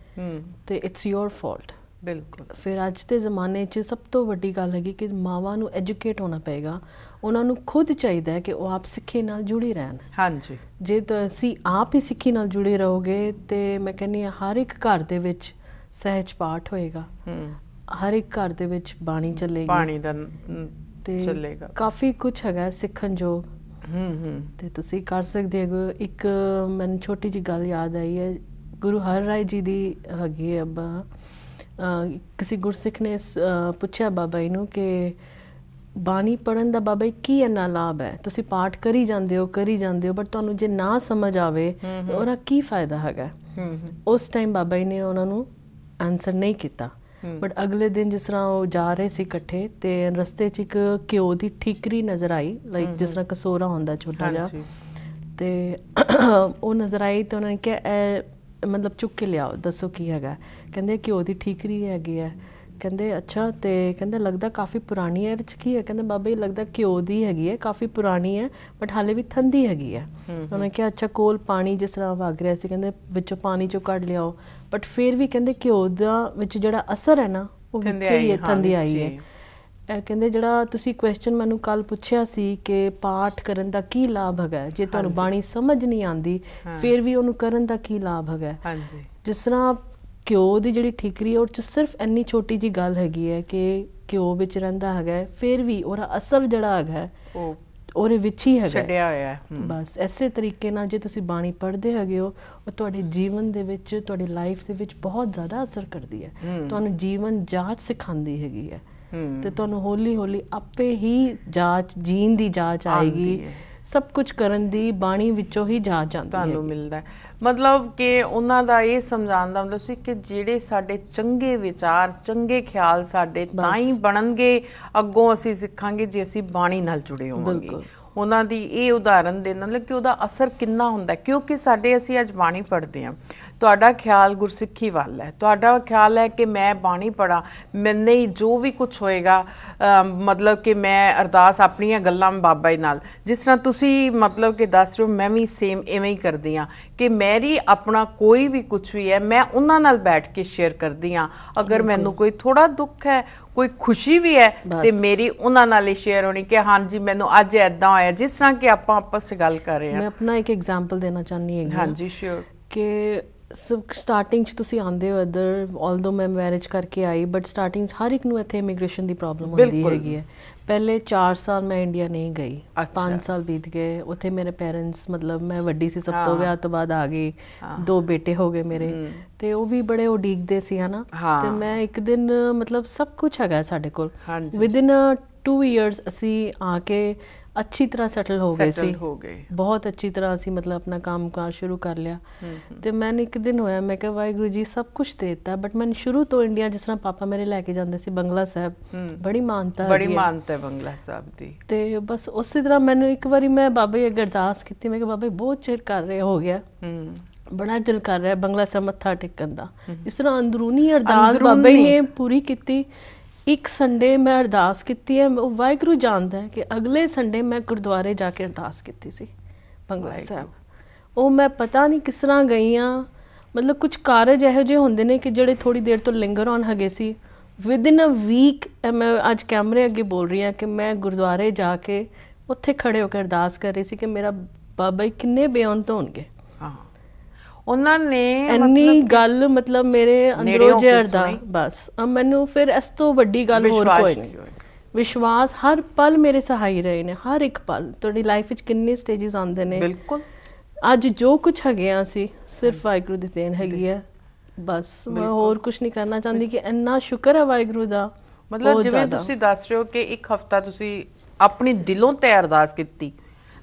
ਤੇ ਇਟਸ ਯੋਰ ਫਾਲਟ। ਬਿਲਕੁਲ। ਫਿਰ ਅੱਜ ਦੇ ਜ਼ਮਾਨੇ 'ਚ ਸਭ ਤੋਂ ਵੱਡੀ ਗੱਲ ਹੈਗੀ ਕਿ ਮਾਵਾਂ ਨੂੰ ਐਜੂਕੇਟ ਹੋਣਾ ਪਏਗਾ, ਉਹਨਾਂ ਨੂੰ ਖੁਦ ਚਾਹੀਦਾ ਹੈ ਕਿ ਉਹ ਆਪ ਸਿੱਖੀ ਨਾਲ ਜੁੜੀ ਰਹਿਣ। ਹਾਂਜੀ, ਜੇ ਤੁਸੀਂ ਆਪ ਹੀ ਸਿੱਖੀ ਨਾਲ ਜੁੜੇ ਰਹੋਗੇ ਤੇ ਮੈਂ ਕਹਿੰਦੀ ਹਾਂ ਹਰ ਇੱਕ ਘਰ ਦੇ ਵਿੱਚ ਸਹਿਜ ਪਾਠ ਹੋਏਗਾ, ਹਰ ਇੱਕ ਘਰ ਦੇ ਵਿੱਚ ਬਾਣੀ ਚੱਲੇਗੀ, ਬਾਣੀ ਦਾ ਚੱਲੇਗਾ, ਕਾਫੀ ਕੁਛ ਹੈਗਾ ਸਿੱਖਣ ਯੋਗ। ਤੇ ਤੁਸੀਂ ਕਰ ਸਕਦੇ ਹੋ। ਇੱਕ ਮੈਨੂੰ ਛੋਟੀ ਜਿਹੀ ਗੱਲ ਯਾਦ ਆਈ ਹੈ, ਗੁਰੂ ਹਰ ਰਾਏ ਜੀ ਦੀ ਹੈਗੀ ਹੈ। ਕਿਸੇ ਗੁਰਸਿੱਖ ਨੇ ਪੁੱਛਿਆ ਬਾਬਾ ਜੀ ਨੂੰ ਕਿ ਬਾਣੀ ਪੜ੍ਹਨ ਦਾ ਬਾਬਾ ਜੀ ਕੀ ਇੰਨਾ ਲਾਭ ਹੈ, ਤੁਸੀਂ ਪਾਠ ਕਰੀ ਜਾਂਦੇ ਹੋ ਬਟ ਤੁਹਾਨੂੰ ਜੇ ਨਾ ਸਮਝ ਆਵੇ ਉਹਦਾ ਕੀ ਫਾਇਦਾ ਹੈਗਾ। ਉਸ ਟਾਈਮ ਬਾਬਾ ਜੀ ਨੇ ਉਹਨਾਂ ਨੂੰ ਆਨਸਰ ਨਹੀਂ ਕੀਤਾ, ਬਟ ਅਗਲੇ ਦਿਨ ਜਿਸ ਤਰ੍ਹਾਂ ਉਹ ਜਾ ਰਹੇ ਸੀ ਇਕੱਠੇ ਤੇ ਰਸਤੇ 'ਚ ਇੱਕ ਘਿਓ ਦੀ ਠੀਕਰੀ ਨਜ਼ਰ ਆਈ, ਲਾਈਕ ਜਿਸ ਤਰ੍ਹਾਂ ਕਸੋਰਾ ਹੁੰਦਾ ਛੋਟਾ ਜਿਹਾ, ਤੇ ਉਹ ਨਜ਼ਰ ਆਈ ਤੇ ਉਹਨਾਂ ਨੇ ਕਿਹਾ ਮਤਲਬ ਚੁੱਕ ਕੇ ਲਿਆਓ, ਦੱਸੋ ਕੀ ਹੈਗਾ। ਕਹਿੰਦੇ ਘਿਓ ਦੀ ਠੀਕਰੀ ਹੈਗੀ ਹੈ। ਕਹਿੰਦੇ ਅੱਛਾ, ਤੇ ਕਹਿੰਦੇ ਲੱਗਦਾ ਕਾਫੀ ਪੁਰਾਣੀ ਹੈ, ਇਹਦੇ 'ਚ ਕੀ ਹੈ। ਕਹਿੰਦੇ ਬਾਬਾ ਜੀ ਲੱਗਦਾ ਘਿਓ ਦੀ ਹੈਗੀ ਹੈ, ਕਾਫੀ ਪੁਰਾਣੀ ਹੈ ਬਟ ਹਾਲੇ ਵੀ ਠੰਡੀ ਹੈਗੀ ਹੈ। ਉਹਨੇ ਕਿਹਾ ਅੱਛਾ, ਕੋਲ ਪਾਣੀ ਜਿਸ ਤਰ੍ਹਾਂ ਵਗ ਰਿਹਾ ਸੀ, ਕਹਿੰਦੇ ਵਿੱਚੋਂ ਪਾਣੀ 'ਚੋਂ ਕੱਢ ਲਿਆਓ, ਬਟ ਫਿਰ ਵੀ ਕਹਿੰਦੇ ਘਿਓ ਦਾ ਵਿੱਚ ਜਿਹੜਾ ਅਸਰ ਹੈ ਨਾ ਉਹ ਵਿੱਚ ਹੀ ਠੰਡੀ ਆਈ ਹੈ। ਕਹਿੰਦੇ ਜਿਹੜਾ ਤੁਸੀਂ ਕੁਐਸਚਨ ਮੈਨੂੰ ਕੱਲ ਪੁੱਛਿਆ ਸੀ ਕਿ ਪਾਠ ਕਰਨ ਦਾ ਕੀ ਲਾਭ ਹੈਗਾ, ਜੇ ਤੁਹਾਨੂੰ ਬਾਣੀ ਸਮਝ ਨਹੀਂ ਆਉਂਦੀ ਫਿਰ ਵੀ ਉਹਨੂੰ ਕਰਨ ਦਾ ਕੀ ਲਾਭ ਹੈਗਾ। ਜਿਸ ਤਰ੍ਹਾਂ ਘਿਓ ਦੀ ਜਿਹੜੀ ਠੀਕਰੀ ਉਹ 'ਚ ਸਿਰਫ ਇੰਨੀ ਛੋਟੀ ਜਿਹੀ ਗੱਲ ਹੈਗੀ ਹੈ ਕਿ ਘਿਓ ਵਿੱਚ ਰਹਿੰਦਾ ਹੈਗਾ, ਫਿਰ ਵੀ ਉਹਦਾ ਅਸਰ ਜਿਹੜਾ ਹੈਗਾ ਉਹਦੇ ਵਿੱਚ ਹੀ ਹੈਗਾ, ਛੱਡਿਆ ਹੋਇਆ। ਬਸ ਇਸੇ ਤਰੀਕੇ ਨਾਲ ਜੇ ਤੁਸੀਂ ਬਾਣੀ ਪੜ੍ਹਦੇ ਹੈਗੇ ਹੋ, ਉਹ ਤੁਹਾਡੇ ਜੀਵਨ ਦੇ ਵਿੱਚ, ਤੁਹਾਡੀ ਲਾਈਫ ਦੇ ਵਿੱਚ ਬਹੁਤ ਜ਼ਿਆਦਾ ਅਸਰ ਕਰਦੀ ਹੈ, ਤੁਹਾਨੂੰ ਜੀਵਨ ਜਾਂਚ ਸਿਖਾਉਂਦੀ ਹੈਗੀ ਹੈ, ਤੇ ਤੁਹਾਨੂੰ ਹੌਲੀ ਹੌਲੀ ਆਪੇ ਹੀ ਜਾਂਚ, ਜੀਣ ਦੀ ਜਾਂਚ ਆਏਗੀ, ਸਭ ਕੁਝ ਕਰਨ ਦੀ ਬਾਣੀ ਵਿੱਚੋਂ ਹੀ ਜਾਂਚ ਆਉਂਦੀ ਤੁਹਾਨੂੰ ਮਿਲਦਾ। ਮਤਲਬ ਕਿ ਉਹਨਾਂ ਦਾ ਇਹ ਸਮਝਾਉਣ ਦਾ ਮਤਲਬ ਸੀ ਕਿ ਜਿਹੜੇ ਸਾਡੇ ਚੰਗੇ ਵਿਚਾਰ, ਚੰਗੇ ਖਿਆਲ ਸਾਡੇ ਤਾਂ ਹੀ ਬਣਨਗੇ, ਅੱਗੋਂ ਅਸੀਂ ਸਿੱਖਾਂਗੇ ਜੇ ਅਸੀਂ ਬਾਣੀ ਨਾਲ ਜੁੜੇ ਹੋਵਾਂਗੇ। ਉਹਨਾਂ ਦੀ ਇਹ ਉਦਾਹਰਨ ਦੇਣ ਨਾਲ ਕਿ ਉਹਦਾ ਅਸਰ ਕਿੰਨਾ ਹੁੰਦਾ, ਕਿਉਂਕਿ ਸਾਡੇ ਅਸੀਂ ਅੱਜ ਬਾਣੀ ਪੜ੍ਹਦੇ ਹਾਂ, ਤੁਹਾਡਾ ਖਿਆਲ ਗੁਰਸਿੱਖੀ ਵੱਲ ਹੈ, ਤੁਹਾਡਾ ਖਿਆਲ ਹੈ ਕਿ ਮੈਂ ਬਾਣੀ ਪੜ੍ਹਾਂ, ਮੈਨੇ ਜੋ ਵੀ ਕੁਛ ਹੋਏਗਾ ਮਤਲਬ ਕਿ ਮੈਂ ਅਰਦਾਸ ਆਪਣੀਆਂ ਗੱਲਾਂ ਬਾਬਾ ਜੀ ਨਾਲ, ਜਿਸ ਤਰ੍ਹਾਂ ਤੁਸੀਂ ਮਤਲਬ ਕਿ ਦੱਸ ਰਹੇ ਹੋ, ਮੈਂ ਵੀ ਸੇਮ ਇਵੇਂ ਹੀ ਕਰਦੀ ਹਾਂ ਕਿ ਮੇਰੀ ਆਪਣਾ ਕੋਈ ਵੀ ਕੁਛ ਵੀ ਹੈ ਮੈਂ ਉਹਨਾਂ ਨਾਲ ਬੈਠ ਕੇ ਸ਼ੇਅਰ ਕਰਦੀ ਹਾਂ। ਅਗਰ ਮੈਨੂੰ ਕੋਈ ਥੋੜਾ ਦੁੱਖ ਹੈ, ਕੋਈ ਖੁਸ਼ੀ ਵੀ ਹੈ, ਤੇ ਮੇਰੀ ਉਹਨਾਂ ਨਾਲ ਹੀ ਸ਼ੇਅਰ ਹੋਣੀ ਕਿ ਹਾਂਜੀ ਮੈਨੂੰ ਅੱਜ ਇੱਦਾਂ ਹੋਇਆ, ਜਿਸ ਤਰ੍ਹਾਂ ਕਿ ਆਪਾਂ ਆਪਸ 'ਚ ਗੱਲ ਕਰ ਰਹੇ ਹਾਂ। ਮੈਂ ਆਪਣਾ ਇੱਕ ਐਗਜ਼ਾਮਪਲ ਦੇਣਾ ਚਾਹੁੰਦੀ ਹਾਂ। ਹਾਂਜੀ, ਸ਼ੋਰ। ਕਿ ਸਟਾਰਟਿੰਗ 'ਚ ਤੁਸੀਂ ਆਉਂਦੇ ਹੋ ਇੱਧਰ, ਆਲਦੋ ਮੈਂ ਮੈਰਿਜ ਕਰਕੇ ਆਈ, ਬਟ ਸਟਾਰਟਿੰਗ 'ਚ ਹਰ ਇੱਕ ਨੂੰ ਇੱਥੇ ਇਮੀਗ੍ਰੇਸ਼ਨ ਦੀ ਪ੍ਰੋਬਲਮ ਹੁੰਦੀ ਹੈਗੀ ਹੈ। ਪਹਿਲੇ 4 ਸਾਲ ਮੈਂ ਇੰਡੀਆ ਨਹੀਂ ਗਈ, 5 ਸਾਲ ਬੀਤ ਗਏ ਉੱਥੇ। ਮੇਰੇ ਪੇਰੈਂਟਸ ਮਤਲਬ ਮੈਂ ਵੱਡੀ ਸੀ ਸਭ ਤੋਂ, ਵਿਆਹ ਤੋਂ ਬਾਅਦ ਆ ਗਈ, 2 ਬੇਟੇ ਹੋ ਗਏ ਮੇਰੇ, ਤੇ ਉਹ ਵੀ ਬੜੇ ਉਡੀਕਦੇ ਸੀ ਹਨਾ। ਤੇ ਮੈਂ ਇੱਕ ਦਿਨ ਮਤਲਬ ਸਭ ਕੁਝ ਹੈਗਾ ਸਾਡੇ ਕੋਲ, ਵਿਦਿਨ 2 ਇਅਰਸ ਅਸੀਂ ਆ ਕੇ ਅੱਛੀ ਤਰ੍ਹਾਂ ਸੈਟਲ ਹੋ ਗਏ ਸੀ, ਬਹੁਤ ਅੱਛੀ ਤਰ੍ਹਾਂ ਅਸੀਂ ਮਤਲਬ ਆਪਣਾ ਕੰਮ ਕਾਰ ਸ਼ੁਰੂ ਕਰ ਲਿਆ। ਤੇ ਮੈਨੂੰ ਇੱਕ ਦਿਨ ਹੋਇਆ, ਮੈਂ ਕਿਹਾ ਵਾਹਿਗੁਰੂ ਜੀ ਸਭ ਕੁਝ ਦੇ ਦਿੱਤਾ, ਬਟ ਮੈਨੂੰ ਸ਼ੁਰੂ ਤੋਂ ਇੰਡੀਆ, ਜਿਸ ਤਰ੍ਹਾਂ ਪਾਪਾ ਮੇਰੇ ਲੈ ਕੇ ਜਾਂਦੇ ਸੀ ਬੰਗਲਾ ਸਾਹਿਬ, ਬੜੀ ਮਾਨਤਾ ਹੈ ਬੰਗਲਾ ਸਾਹਿਬ ਦੀ। ਤੇ ਬਸ ਉਸੇ ਤਰ੍ਹਾਂ ਮੈਨੂੰ ਇੱਕ ਵਾਰੀ ਮੈਂ ਬਾਬਾ ਜੀ ਅੱਗੇ ਅਰਦਾਸ ਕੀਤੀ, ਮੈਂ ਕਿਹਾ ਬਾਬਾ ਬਹੁਤ ਚਿਰ ਕਰ ਰਹੇ ਹੋ ਗਿਆ, ਬੜਾ ਦਿਲ ਕਰ ਰਿਹਾ ਬੰਗਲਾ ਸਾਹਿਬ ਮੱਥਾ ਟੇਕਣ ਦਾ। ਇਸ ਤਰ੍ਹਾਂ ਅੰਦਰੂਨੀ ਅਰਦਾਸ ਬਾਬਾ ਜੀ ਨੇ ਪੂਰੀ ਕੀਤੀ। ਇੱਕ ਸੰਡੇ ਮੈਂ ਅਰਦਾਸ ਕੀਤੀ ਹੈ, ਵਾਹਿਗੁਰੂ ਜਾਣਦਾ ਹੈ ਕਿ ਅਗਲੇ ਸੰਡੇ ਮੈਂ ਗੁਰਦੁਆਰੇ ਜਾ ਕੇ ਅਰਦਾਸ ਕੀਤੀ ਸੀ ਬੰਗਲਾ ਸਾਹਿਬ। ਉਹ ਮੈਂ ਪਤਾ ਨਹੀਂ ਕਿਸ ਤਰ੍ਹਾਂ ਗਈ ਹਾਂ, ਮਤਲਬ ਕੁਝ ਕਾਰਜ ਇਹੋ ਜਿਹੇ ਹੁੰਦੇ ਨੇ ਕਿ ਜਿਹੜੇ ਥੋੜ੍ਹੀ ਦੇਰ ਤੋਂ ਲਿੰਗਰ ਔਨ ਹੈਗੇ ਸੀ। ਵਿਦਿਨ ਅ ਵੀਕ ਮੈਂ ਅੱਜ ਕੈਮਰੇ ਅੱਗੇ ਬੋਲ ਰਹੀ ਹਾਂ ਕਿ ਮੈਂ ਗੁਰਦੁਆਰੇ ਜਾ ਕੇ ਉੱਥੇ ਖੜੇ ਹੋ ਕੇ ਅਰਦਾਸ ਕਰ ਰਹੀ ਸੀ ਕਿ ਮੇਰਾ ਬਾਬਾ ਜੀ ਕਿੰਨੇ ਬੇਅੰਤ ਹੋਣਗੇ। ਉਹਨਾਂ ਨੇ ਇੰਨੀ ਗੱਲ ਮਤਲਬ ਮੇਰੇ ਅੰਦਰੋਂ ਜੇ ਅਰਦਾਸ, ਬਸ ਮੈਨੂੰ ਫਿਰ ਇਸ ਤੋਂ ਵੱਡੀ ਗੱਲ ਹੋਰ ਕੋਈ ਨਹੀਂ। ਵਿਸ਼ਵਾਸ ਹਰ ਪਲ ਮੇਰੇ ਸਹਾਈ ਰਹੇ ਨੇ, ਹਰ ਇੱਕ ਪਲ। ਤੁਹਾਡੀ ਲਾਈਫ ਵਿੱਚ ਕਿੰਨੇ ਸਟੇਜਸ ਆਉਂਦੇ ਨੇ, ਬਿਲਕੁਲ ਅੱਜ ਜੋ ਕੁਝ ਹੈਗੇ ਆ ਅਸੀਂ ਸਿਰਫ ਵਾਹਿਗੁਰੂ ਦੀ ਦੇਣ ਹੈਗੀ ਹੈ। ਬਸ ਮੈਂ ਹੋਰ ਕੁਝ ਨਹੀਂ ਕਰਨਾ ਚਾਹੁੰਦੀ ਕਿ ਇੰਨਾ ਸ਼ੁਕਰ ਹੈ ਵਾਹਿਗੁਰੂ ਦਾ। ਮਤਲਬ ਜਿਵੇਂ ਤੁਸੀਂ ਦੱਸ ਰਹੇ ਹੋ ਕਿ ਇੱਕ ਹਫ਼ਤਾ ਤੁਸੀਂ ਆਪਣੀ ਦਿਲੋਂ ਤੇ ਅਰਦਾਸ ਕੀਤੀ।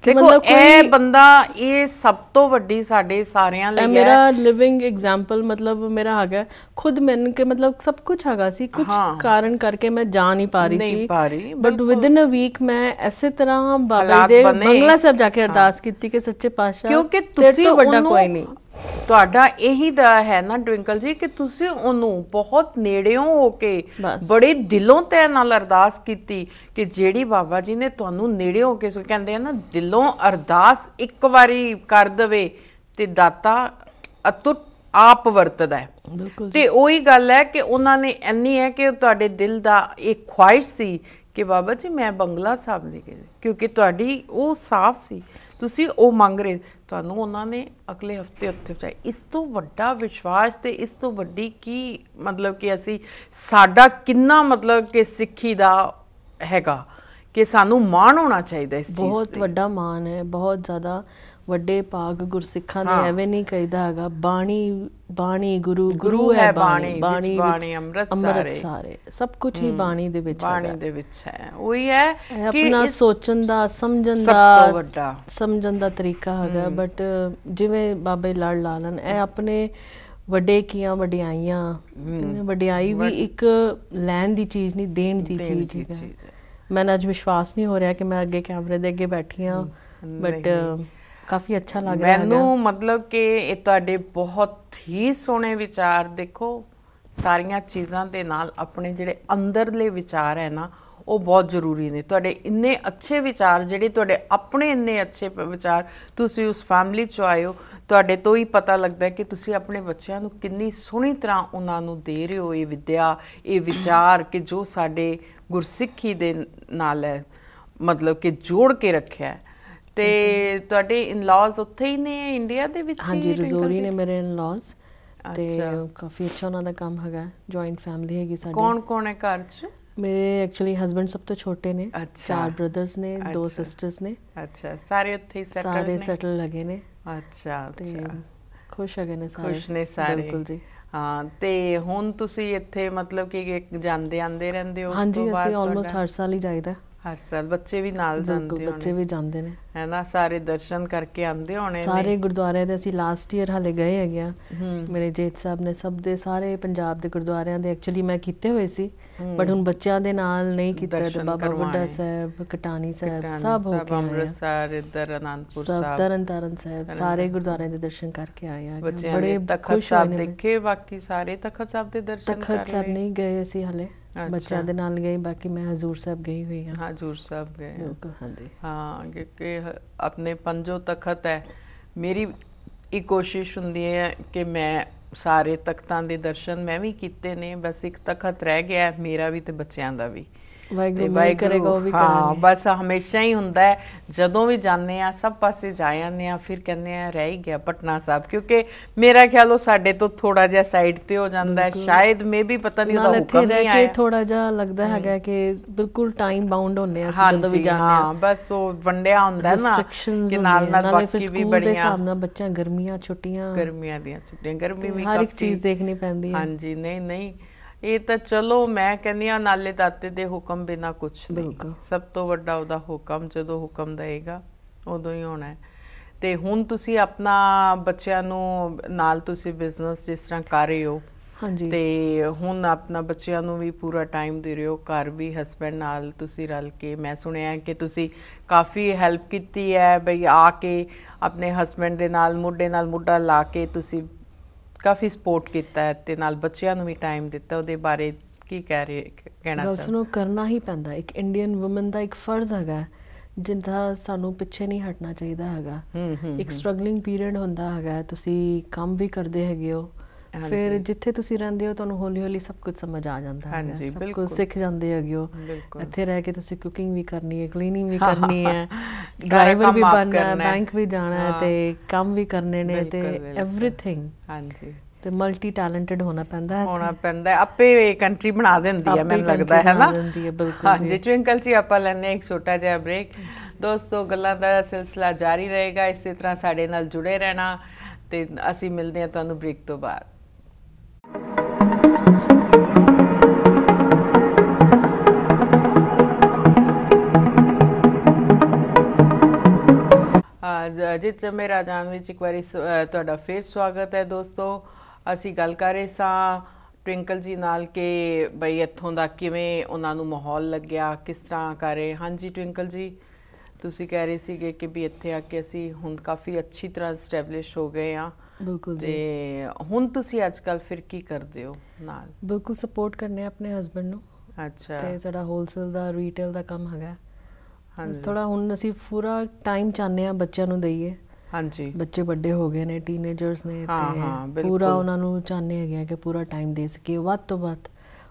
ਦੇਖੋ ਇਹ ਬੰਦਾ, ਇਹ ਸਭ ਤੋਂ ਵੱਡੀ ਸਾਡੇ ਸਾਰਿਆਂ ਲਈ ਹੈ, ਮੇਰਾ ਲਿਵਿੰਗ ਐਗਜ਼ਾਮਪਲ। ਮਤਲਬ ਮੇਰਾ ਹੈਗਾ ਖੁਦ ਮੈਨੂੰ ਕਿ ਮਤਲਬ ਸਭ ਕੁਝ ਹੈਗਾ ਸੀ, ਕੁਝ ਕਾਰਨ ਕਰਕੇ ਮੈਂ ਜਾ ਨਹੀਂ ਪਾ ਰਹੀ ਸੀ, ਬਟ ਵਿਦਿਨ ਅ ਵੀਕ ਮੈਂ ਐਸੇ ਤਰ੍ਹਾਂ ਬਾਬਾ ਦੇ ਬੰਗਲਾ ਸਾਹਿਬ ਜਾ ਕੇ ਅਰਦਾਸ ਕੀਤੀ ਕਿ ਸੱਚੇ ਪਾਤਸ਼ਾਹ, ਕਿਉਂਕਿ ਤੁਸੀਂ ਵੱਡਾ ਕੋਈ ਨਹੀਂ। ਤੁਹਾਡਾ ਇਹੀ ਦਾ ਹੈ ਨਾ ਟਵਿੰਕਲ ਜੀ ਕਿ ਤੁਸੀਂ ਉਹਨੂੰ ਬਹੁਤ ਨੇੜਿਓਂ ਹੋ ਕੇ ਬੜੇ ਦਿਲੋਂ ਤੇ ਨਾਲ ਅਰਦਾਸ ਕੀਤੀ ਕਿ ਜਿਹੜੀ ਬਾਬਾ ਜੀ ਨੇ ਤੁਹਾਨੂੰ ਨੇੜੇ ਹੋ ਕੇ, ਕਹਿੰਦੇ ਆ ਨਾ ਦਿਲੋਂ ਅਰਦਾਸ ਇੱਕ ਵਾਰੀ ਕਰ ਦਵੇ ਤੇ ਦਾਤਾ ਅਤੁੱਟ ਆਪ ਵਰਤਦਾ ਹੈ। ਤੇ ਉਹੀ ਗੱਲ ਹੈ ਕਿ ਉਹਨਾਂ ਨੇ ਇੰਨੀ ਹੈ ਕਿ ਤੁਹਾਡੇ ਦਿਲ ਦਾ ਇੱਕ ਖੁਆਇਸ਼ ਸੀ ਕਿ ਬਾਬਾ ਜੀ ਮੈਂ ਬੰਗਲਾ ਸਾਹਿਬ ਨਹੀਂ ਗਈ, ਕਿਉਂਕਿ ਤੁਹਾਡੀ ਉਹ ਸਾਫ਼ ਸੀ, ਤੁਸੀਂ ਉਹ ਮੰਗ ਰਹੇ, ਤੁਹਾਨੂੰ ਉਹਨਾਂ ਨੇ ਅਗਲੇ ਹਫ਼ਤੇ ਉੱਥੇ ਪਹੁੰਚਾਇਆ। ਇਸ ਤੋਂ ਵੱਡਾ ਵਿਸ਼ਵਾਸ ਤੇ ਇਸ ਤੋਂ ਵੱਡੀ ਕੀ ਮਤਲਬ ਕਿ ਅਸੀਂ ਸਾਡਾ ਕਿੰਨਾ ਮਤਲਬ ਕਿ ਸਿੱਖੀ ਦਾ ਹੈਗਾ ਕਿ ਸਾਨੂੰ ਮਾਣ ਹੋਣਾ ਚਾਹੀਦਾ ਇਸ ਚੀਜ਼ ਤੇ। ਬਹੁਤ ਵੱਡਾ ਮਾਣ ਹੈ, ਬਹੁਤ ਜ਼ਿਆਦਾ ਵੱਡੇ ਭਾਗ ਗੁਰਸਿੱਖਾਂ ਦੇ। ਐਵੇਂ ਨਹੀਂ ਕਹੀਦਾ ਹੈਗਾ ਬਾਣੀ ਗੁਰੂ ਹੈ, ਬਾਣੀ ਅੰਮ੍ਰਿਤ ਸਾਰੇ, ਸਭ ਕੁਝ ਹੀ ਬਾਣੀ ਦੇ ਵਿੱਚ ਹੈ। ਉਹੀ ਹੈ ਕਿ ਆਪਣਾ ਸੋਚਣ ਦਾ, ਸਮਝਣ ਦਾ ਤਰੀਕਾ ਹੈਗਾ। ਬਟ ਜਿਵੇਂ ਬਾਬੇ ਲੜ ਲਾਲਨ, ਇਹ ਆਪਣੇ ਵੱਡੇ ਕੀਆਂ ਵਡਿਆਈਆਂ, ਵਡਿਆਈ ਵੀ ਇੱਕ ਲੈਣ ਦੀ ਚੀਜ਼ ਨਹੀਂ, ਦੇਣ ਦੀ ਚੀਜ਼ ਹੈ। ਮੈਨੂੰ ਅੱਜ ਵਿਸ਼ਵਾਸ ਨਹੀਂ ਹੋ ਰਿਹਾ ਕਿ ਮੈਂ ਅੱਗੇ ਕੈਮਰੇ ਦੇ ਅੱਗੇ ਬੈਠੀ ਹਾਂ, ਬਟ ਕਾਫੀ ਅੱਛਾ ਲੱਗ ਰਿਹਾ ਮੈਨੂੰ। ਮਤਲਬ ਕਿ ਇਹ ਤੁਹਾਡੇ ਬਹੁਤ ਹੀ ਸੋਹਣੇ ਵਿਚਾਰ, ਦੇਖੋ ਸਾਰੀਆਂ ਚੀਜ਼ਾਂ ਦੇ ਨਾਲ ਆਪਣੇ ਜਿਹੜੇ ਅੰਦਰਲੇ ਵਿਚਾਰ ਹੈ ਨਾ ਉਹ ਬਹੁਤ ਜ਼ਰੂਰੀ ਨੇ। ਤੁਹਾਡੇ ਇੰਨੇ ਅੱਛੇ ਵਿਚਾਰ, ਜਿਹੜੇ ਤੁਹਾਡੇ ਆਪਣੇ ਇੰਨੇ ਅੱਛੇ ਵਿਚਾਰ, ਤੁਸੀਂ ਉਸ ਫੈਮਿਲੀ 'ਚੋਂ ਆਏ ਹੋ, ਤੁਹਾਡੇ ਤੋਂ ਹੀ ਪਤਾ ਲੱਗਦਾ ਕਿ ਤੁਸੀਂ ਆਪਣੇ ਬੱਚਿਆਂ ਨੂੰ ਕਿੰਨੀ ਸੋਹਣੀ ਤਰ੍ਹਾਂ ਉਹਨਾਂ ਨੂੰ ਦੇ ਰਹੇ ਹੋ ਇਹ ਵਿਦਿਆ, ਇਹ ਵਿਚਾਰ ਕਿ ਜੋ ਸਾਡੇ ਗੁਰਸਿੱਖੀ ਦੇ ਨਾਲ ਹੈ ਮਤਲਬ ਕਿ ਜੋੜ ਕੇ ਰੱਖਿਆ। ਤੇ ਤੁਹਾਡੇ ਇਨ-ਲਾਜ਼ ਉੱਥੇ ਹੀ ਨੇ ਇੰਡੀਆ ਦੇ ਵਿੱਚ? ਹਾਂਜੀ, ਰਜ਼ੌਰੀ ਨੇ ਮੇਰੇ ਇਨ-ਲਾਜ਼, ਤੇ ਕਾਫੀ ਅੱਛਾ ਉਹਨਾਂ ਦਾ ਕੰਮ ਹੈਗਾ। ਜੁਆਇੰਟ ਫੈਮਿਲੀ ਹੈਗੀ ਸਾਡੀ। ਕੌਣ ਹੈ ਘਰ 'ਚ? ਮੇਰੇ ਐਕਚੁਅਲੀ ਹਸਬੈਂਡ ਸਭ ਤੋਂ ਛੋਟੇ ਨੇ, 4 ਬ੍ਰਦਰਸ ਨੇ, 2 ਸਿਸਟਰਸ ਨੇ। ਅੱਛਾ, ਸਾਰੇ ਉੱਥੇ ਹੀ ਸੈਟਲ ਲੱਗੇ ਨੇ। ਅੱਛਾ, ਤੇ ਖੁਸ਼ ਹੈਗੇ ਨੇ ਸਾਰੇ। ਖੁਸ਼ ਨੇ ਸਾਰੇ, ਬਿਲਕੁਲ ਜੀ। ਹਾਂ, ਤੇ ਹੁਣ ਤੁਸੀਂ ਇੱਥੇ ਮਤਲਬ ਕਿ ਜਾਂਦੇ ਆਂਦੇ ਰਹਿੰਦੇ ਹੋ? ਹਾਂਜੀ, ਅਸੀਂ ਆਲਮੋਸਟ ਹਰ ਸਾਲ ਹੀ ਜਾਈਦਾ। ਹਰ ਸਾਲ ਬੱਚੇ ਵੀ ਨਾਲ ਜਾਂਦੇ ਹੋਣੇ? ਬੱਚੇ ਵੀ ਜਾਂਦੇ ਨੇ, ਹੈ ਨਾ, ਸਾਰੇ ਦਰਸ਼ਨ ਕਰਕੇ ਆਉਂਦੇ ਹੋਣੇ ਸਾਰੇ ਗੁਰਦੁਆਰਿਆਂ ਦੇ। ਅਸੀਂ ਲਾਸਟ ਈਅਰ ਹਾਲੇ ਗਏ ਹੈਗੇ ਆ, ਮੇਰੇ ਜੇਠ ਸਾਹਿਬ ਨੇ ਸਭ ਦੇ ਸਾਰੇ ਪੰਜਾਬ ਦੇ ਗੁਰਦੁਆਰਿਆਂ ਦੇ ਐਕਚੁਅਲੀ ਮੈਂ ਕੀਤੇ ਹੋਏ ਸੀ, ਬਟ ਹੁਣ ਬੱਚਿਆਂ ਦੇ ਨਾਲ ਨਹੀਂ ਕੀਤਾ। ਬਾਬਾ ਬੁੱਢਾ ਸਾਹਿਬ, ਕਟਾਣੀ ਸਾਹਿਬ ਸਭ ਹੋ ਕੇ, ਅੰਮ੍ਰਿਤਸਰ, ਇੱਧਰ ਅਨੰਦਪੁਰ ਸਾਹਿਬ, ਤਰਨਤਾਰਨ ਸਾਹਿਬ, ਸਾਰੇ ਗੁਰਦੁਆਰਿਆਂ ਦੇ ਦਰਸ਼ਨ ਕਰਕੇ ਆਏ ਆ। ਬੜੇ ਤਖਤ ਸਾਹਿਬ ਦੇਖੇ, ਬਾਕੀ ਸਾਰੇ ਤਖਤ ਸਾਹਿਬ ਦੇ ਦਰਸ਼ਨ ਕਰ ਲਏ? ਤਖਤ ਸਾਹਿਬ ਨਹੀਂ ਗਏ ਅਸੀਂ ਹਾਲੇ, ਬੱਚਿਆਂ ਦੇ ਨਾਲ ਗਏ। ਬਾਕੀ ਮੈਂ ਹਜ਼ੂਰ ਸਾਹਿਬ ਗਈ ਹੋਈ ਹਾਂ। ਹਜ਼ੂਰ ਸਾਹਿਬ ਗਏ? ਹਾਂਜੀ, ਹਾਂ, ਕਿਉਂਕਿ ਆਪਣੇ 5 ਤਖਤ ਹੈ। ਮੇਰੀ ਇਹ ਕੋਸ਼ਿਸ਼ ਹੁੰਦੀ ਹੈ ਕਿ ਮੈਂ ਸਾਰੇ ਤਖਤਾਂ ਦੇ ਦਰਸ਼ਨ ਮੈਂ ਵੀ ਕੀਤੇ ਨੇ, ਬਸ ਇੱਕ ਤਖਤ ਰਹਿ ਗਿਆ ਮੇਰਾ ਵੀ ਤੇ ਬੱਚਿਆਂ ਦਾ ਵੀ। ਵਾਹਿਗੁਰੂ ਕਰੇਗਾ ਉਹ ਵੀ ਹਾਂ ਕਰਾਂਗੇ। ਬਸ ਹਮੇਸ਼ਾ ਹੀ ਹੁੰਦਾ ਹੈ, ਜਦੋਂ ਵੀ ਜਾਂਦੇ ਆ ਸਭ ਪਾਸੇ ਜਾ ਆਉਂਦੇ ਆ, ਫਿਰ ਕਹਿੰਦੇ ਆ ਰਹਿ ਹੀ ਗਿਆ ਪਟਨਾ ਸਾਹਿਬ, ਕਿਉਂਕਿ ਮੇਰਾ ਖਿਆਲ ਉਹ ਸਾਡੇ ਤੋਂ ਥੋੜਾ ਜਿਹਾ ਸਾਈਡ ਤੇ ਹੋ ਜਾਂਦਾ ਹੈ, ਸ਼ਾਇਦ ਮੇ ਵੀ ਪਤਾ ਨਹੀਂ ਉਹਦਾ ਹੁਕਮ ਨਹੀਂ ਆਇਆ। ਥੋੜਾ ਜਿਹਾ ਲੱਗਦਾ ਹੈਗਾ ਕਿ ਬਿਲਕੁਲ ਟਾਈਮ ਬਾਉਂਡ ਹੁੰਦੇ ਆ ਜਦੋਂ ਵੀ ਜਾਂਦੇ ਆ। ਹਾਂ ਬਸ ਉਹ ਵੰਡਿਆ ਹੁੰਦਾ ਨਾ ਕਿ ਨਾਲ ਨਾਲ ਬਾਕੀ ਵੀ ਬੜੀਆਂ ਦੇ ਹਿਸਾਬ ਨਾਲ ਬੱਚਿਆਂ ਗਰਮੀਆਂ ਛੁੱਟੀਆਂ, ਗਰਮੀਆਂ ਦੀਆਂ ਛੁੱਟੀਆਂ, ਗਰਮੀ ਵੀ ਹਰ ਇੱਕ ਚੀਜ਼ ਦੇਖਣੀ ਪੈਂਦੀ ਹੈ। ਹਾਂਜੀ ਨਹੀਂ ਨਹੀਂ ਇਹ ਤਾਂ ਚਲੋ ਮੈਂ ਕਹਿੰਦੀ ਆ ਨਾਲੇ ਦਾਤੇ ਦੇ ਹੁਕਮ ਬਿਨਾ ਕੁਛ ਨਹੀਂ, ਸਭ ਤੋਂ ਵੱਡਾ ਉਹਦਾ ਹੁਕਮ, ਜਦੋਂ ਹੁਕਮ ਦੇਗਾ ਉਦੋਂ ਹੀ ਹੋਣਾ ਹੈ। ਤੇ ਹੁਣ ਤੁਸੀਂ ਆਪਣਾ ਬੱਚਿਆਂ ਨੂੰ ਨਾਲ ਤੁਸੀਂ ਬਿਜ਼ਨਸ ਜਿਸ ਤਰ੍ਹਾਂ ਕਰ ਰਹੇ ਹੋ, ਹਾਂਜੀ, ਤੇ ਹੁਣ ਆਪਣਾ ਬੱਚਿਆਂ ਨੂੰ ਵੀ ਪੂਰਾ ਟਾਈਮ ਦੇ ਰਹੇ ਹੋ, ਘਰ ਵੀ ਹਸਬੈਂਡ ਨਾਲ ਤੁਸੀਂ ਰਲ ਕੇ, ਮੈਂ ਸੁਣਿਆ ਕਿ ਤੁਸੀਂ ਕਾਫੀ ਹੈਲਪ ਕੀਤੀ ਹੈ ਬਈ ਆ ਕੇ ਆਪਣੇ ਹਸਬੈਂਡ ਦੇ ਨਾਲ ਮੁੱਢਾ ਲਾ ਕੇ ਤੁਸੀਂ ਕਾਫੀ ਸਪੋਰਟ ਕੀਤਾ ਹੈ ਤੇ ਨਾਲ ਬੱਚਿਆਂ ਨੂੰ ਵੀ ਟਾਈਮ ਦਿੱਤਾ, ਉਹਦੇ ਬਾਰੇ ਕੀ ਕਹਿਣਾ ਚਾਹੁੰਦੇ? ਨੂੰ ਕਰਨਾ ਹੀ ਪੈਂਦਾ, ਇੱਕ ਇੰਡੀਅਨ ਵੂਮਨ ਦਾ ਇੱਕ ਫਰਜ਼ ਹੈਗਾ ਜਿੰਦਾ ਸਾਨੂੰ ਪਿੱਛੇ ਨਹੀਂ ਹਟਣਾ ਚਾਹੀਦਾ ਹੈਗਾ। ਇੱਕ ਸਟਰਗਲਿੰਗ ਪੀਰੀਅਡ ਹੁੰਦਾ ਹੈਗਾ, ਤੁਸੀਂ ਕੰਮ ਵੀ ਕਰਦੇ ਹੈਗੇ ਹੋ, ਫਿਰ ਜਿੱਥੇ ਤੁਸੀਂ ਰਹਿੰਦੇ ਹੋ ਤੁਹਾਨੂੰ ਹੌਲੀ ਹੌਲੀ ਸਭ ਕੁਝ ਸਮਝ ਆ ਜਾਂਦਾ ਹੈ, ਸਭ ਕੁਝ ਸਿੱਖ ਜਾਂਦੇ ਹੈਗੇ ਹੋ। ਇੱਥੇ ਰਹਿ ਕੇ ਤੁਸੀਂ ਕੁਕਿੰਗ ਵੀ ਕਰਨੀ ਹੈ, ਕਲੀਨਿੰਗ ਵੀ ਕਰਨੀ ਹੈ, ਡਰਾਈਵਰ ਵੀ ਬਣਨਾ ਹੈ, ਬੈਂਕ ਵੀ ਜਾਣਾ ਹੈ, ਤੇ ਕੰਮ ਵੀ ਕਰਨੇ ਨੇ, ਤੇ ਐਵਰੀਥਿੰਗ। ਹਾਂਜੀ, ਤੇ ਮਲਟੀ ਟੈਲੈਂਟਡ ਹੋਣਾ ਪੈਂਦਾ ਆਪੇ ਕੰਟਰੀ ਬਣਾ ਦਿੰਦੀ ਹੈ, ਮੈਨੂੰ ਲੱਗਦਾ ਹੈ ਨਾ। ਹਾਂਜੀ ਟਵਿੰਕਲ ਜੀ, ਆਪਾਂ ਲੈਂਦੇ ਇੱਕ ਛੋਟਾ ਜਿਹਾ ਬ੍ਰੇਕ। ਦੋਸਤੋ ਗੱਲਾਂ ਦਾ ਸਿਲਸਿਲਾ ਜਾਰੀ ਰਹੇਗਾ, ਇਸੇ ਤਰ੍ਹਾਂ ਸਾਡੇ ਨਾਲ ਜੁੜੇ ਰਹਿਣਾ, ਤੇ ਅਸੀਂ ਮਿਲਦੇ ਹਾਂ ਤੁਹਾਨੂੰ ਬ੍ਰੇਕ ਤੋਂ ਬਾਅਦ। ਜਿੱਤ ਮੇਰਾ ਜਾਨ ਵਿੱਚ ਇੱਕ ਵਾਰੀ ਤੁਹਾਡਾ ਫਿਰ ਸਵਾਗਤ ਹੈ। ਦੋਸਤੋ ਅਸੀਂ ਗੱਲ ਕਰ ਰਹੇ ਸਾਂ ਟਵਿੰਕਲ ਜੀ ਨਾਲ ਕਿ ਬਈ ਇੱਥੋਂ ਦਾ ਕਿਵੇਂ ਉਹਨਾਂ ਨੂੰ ਮਾਹੌਲ ਲੱਗਿਆ, ਕਿਸ ਤਰ੍ਹਾਂ ਕਰੇ। ਹਾਂਜੀ ਟਵਿੰਕਲ ਜੀ, ਤੁਸੀਂ ਕਹਿ ਰਹੇ ਸੀਗੇ ਕਿ ਵੀ ਇੱਥੇ ਆ ਕੇ ਅਸੀਂ ਹੁਣ ਕਾਫੀ ਅੱਛੀ ਤਰ੍ਹਾਂ ਸਟੈਬਲਿਸ਼ ਹੋ ਗਏ ਹਾਂ। ਬਿਲਕੁਲ ਜੀ। ਤੇ ਹੁਣ ਤੁਸੀਂ ਅੱਜ ਕੱਲ ਫਿਰ ਕੀ ਕਰਦੇ ਹੋ ਨਾਲ? ਬਿਲਕੁਲ ਸਪੋਰਟ ਕਰਨੇ ਆਪਣੇ ਹਸਬੈਂਡ ਨੂੰ। ਅੱਛਾ। ਤੇ ਸਾਡਾ ਹੋਲਸੇਲ ਦਾ ਰੀਟੇਲ ਦਾ ਕੰਮ ਹੈਗਾ। ਹਾਂਜੀ, ਥੋੜਾ ਹੁਣ ਅਸੀਂ ਪੂਰਾ ਟਾਈਮ ਚਾਹੁੰਦੇ ਹਾਂ ਬੱਚਿਆਂ ਨੂੰ ਦਈਏ। ਹਾਂਜੀ, ਬੱਚੇ ਵੱਡੇ ਹੋ ਗਏ ਨੇ, ਟੀਨੇਜਰਸ ਨੇ, ਤੇ ਪੂਰਾ ਉਹਨਾਂ ਨੂੰ ਚਾਹੁੰਦੇ ਹੈਗੇ ਆ ਕਿ ਪੂਰਾ ਟਾਈਮ ਦੇ ਸਕੀਏ, ਵੱਧ ਤੋਂ ਵੱਧ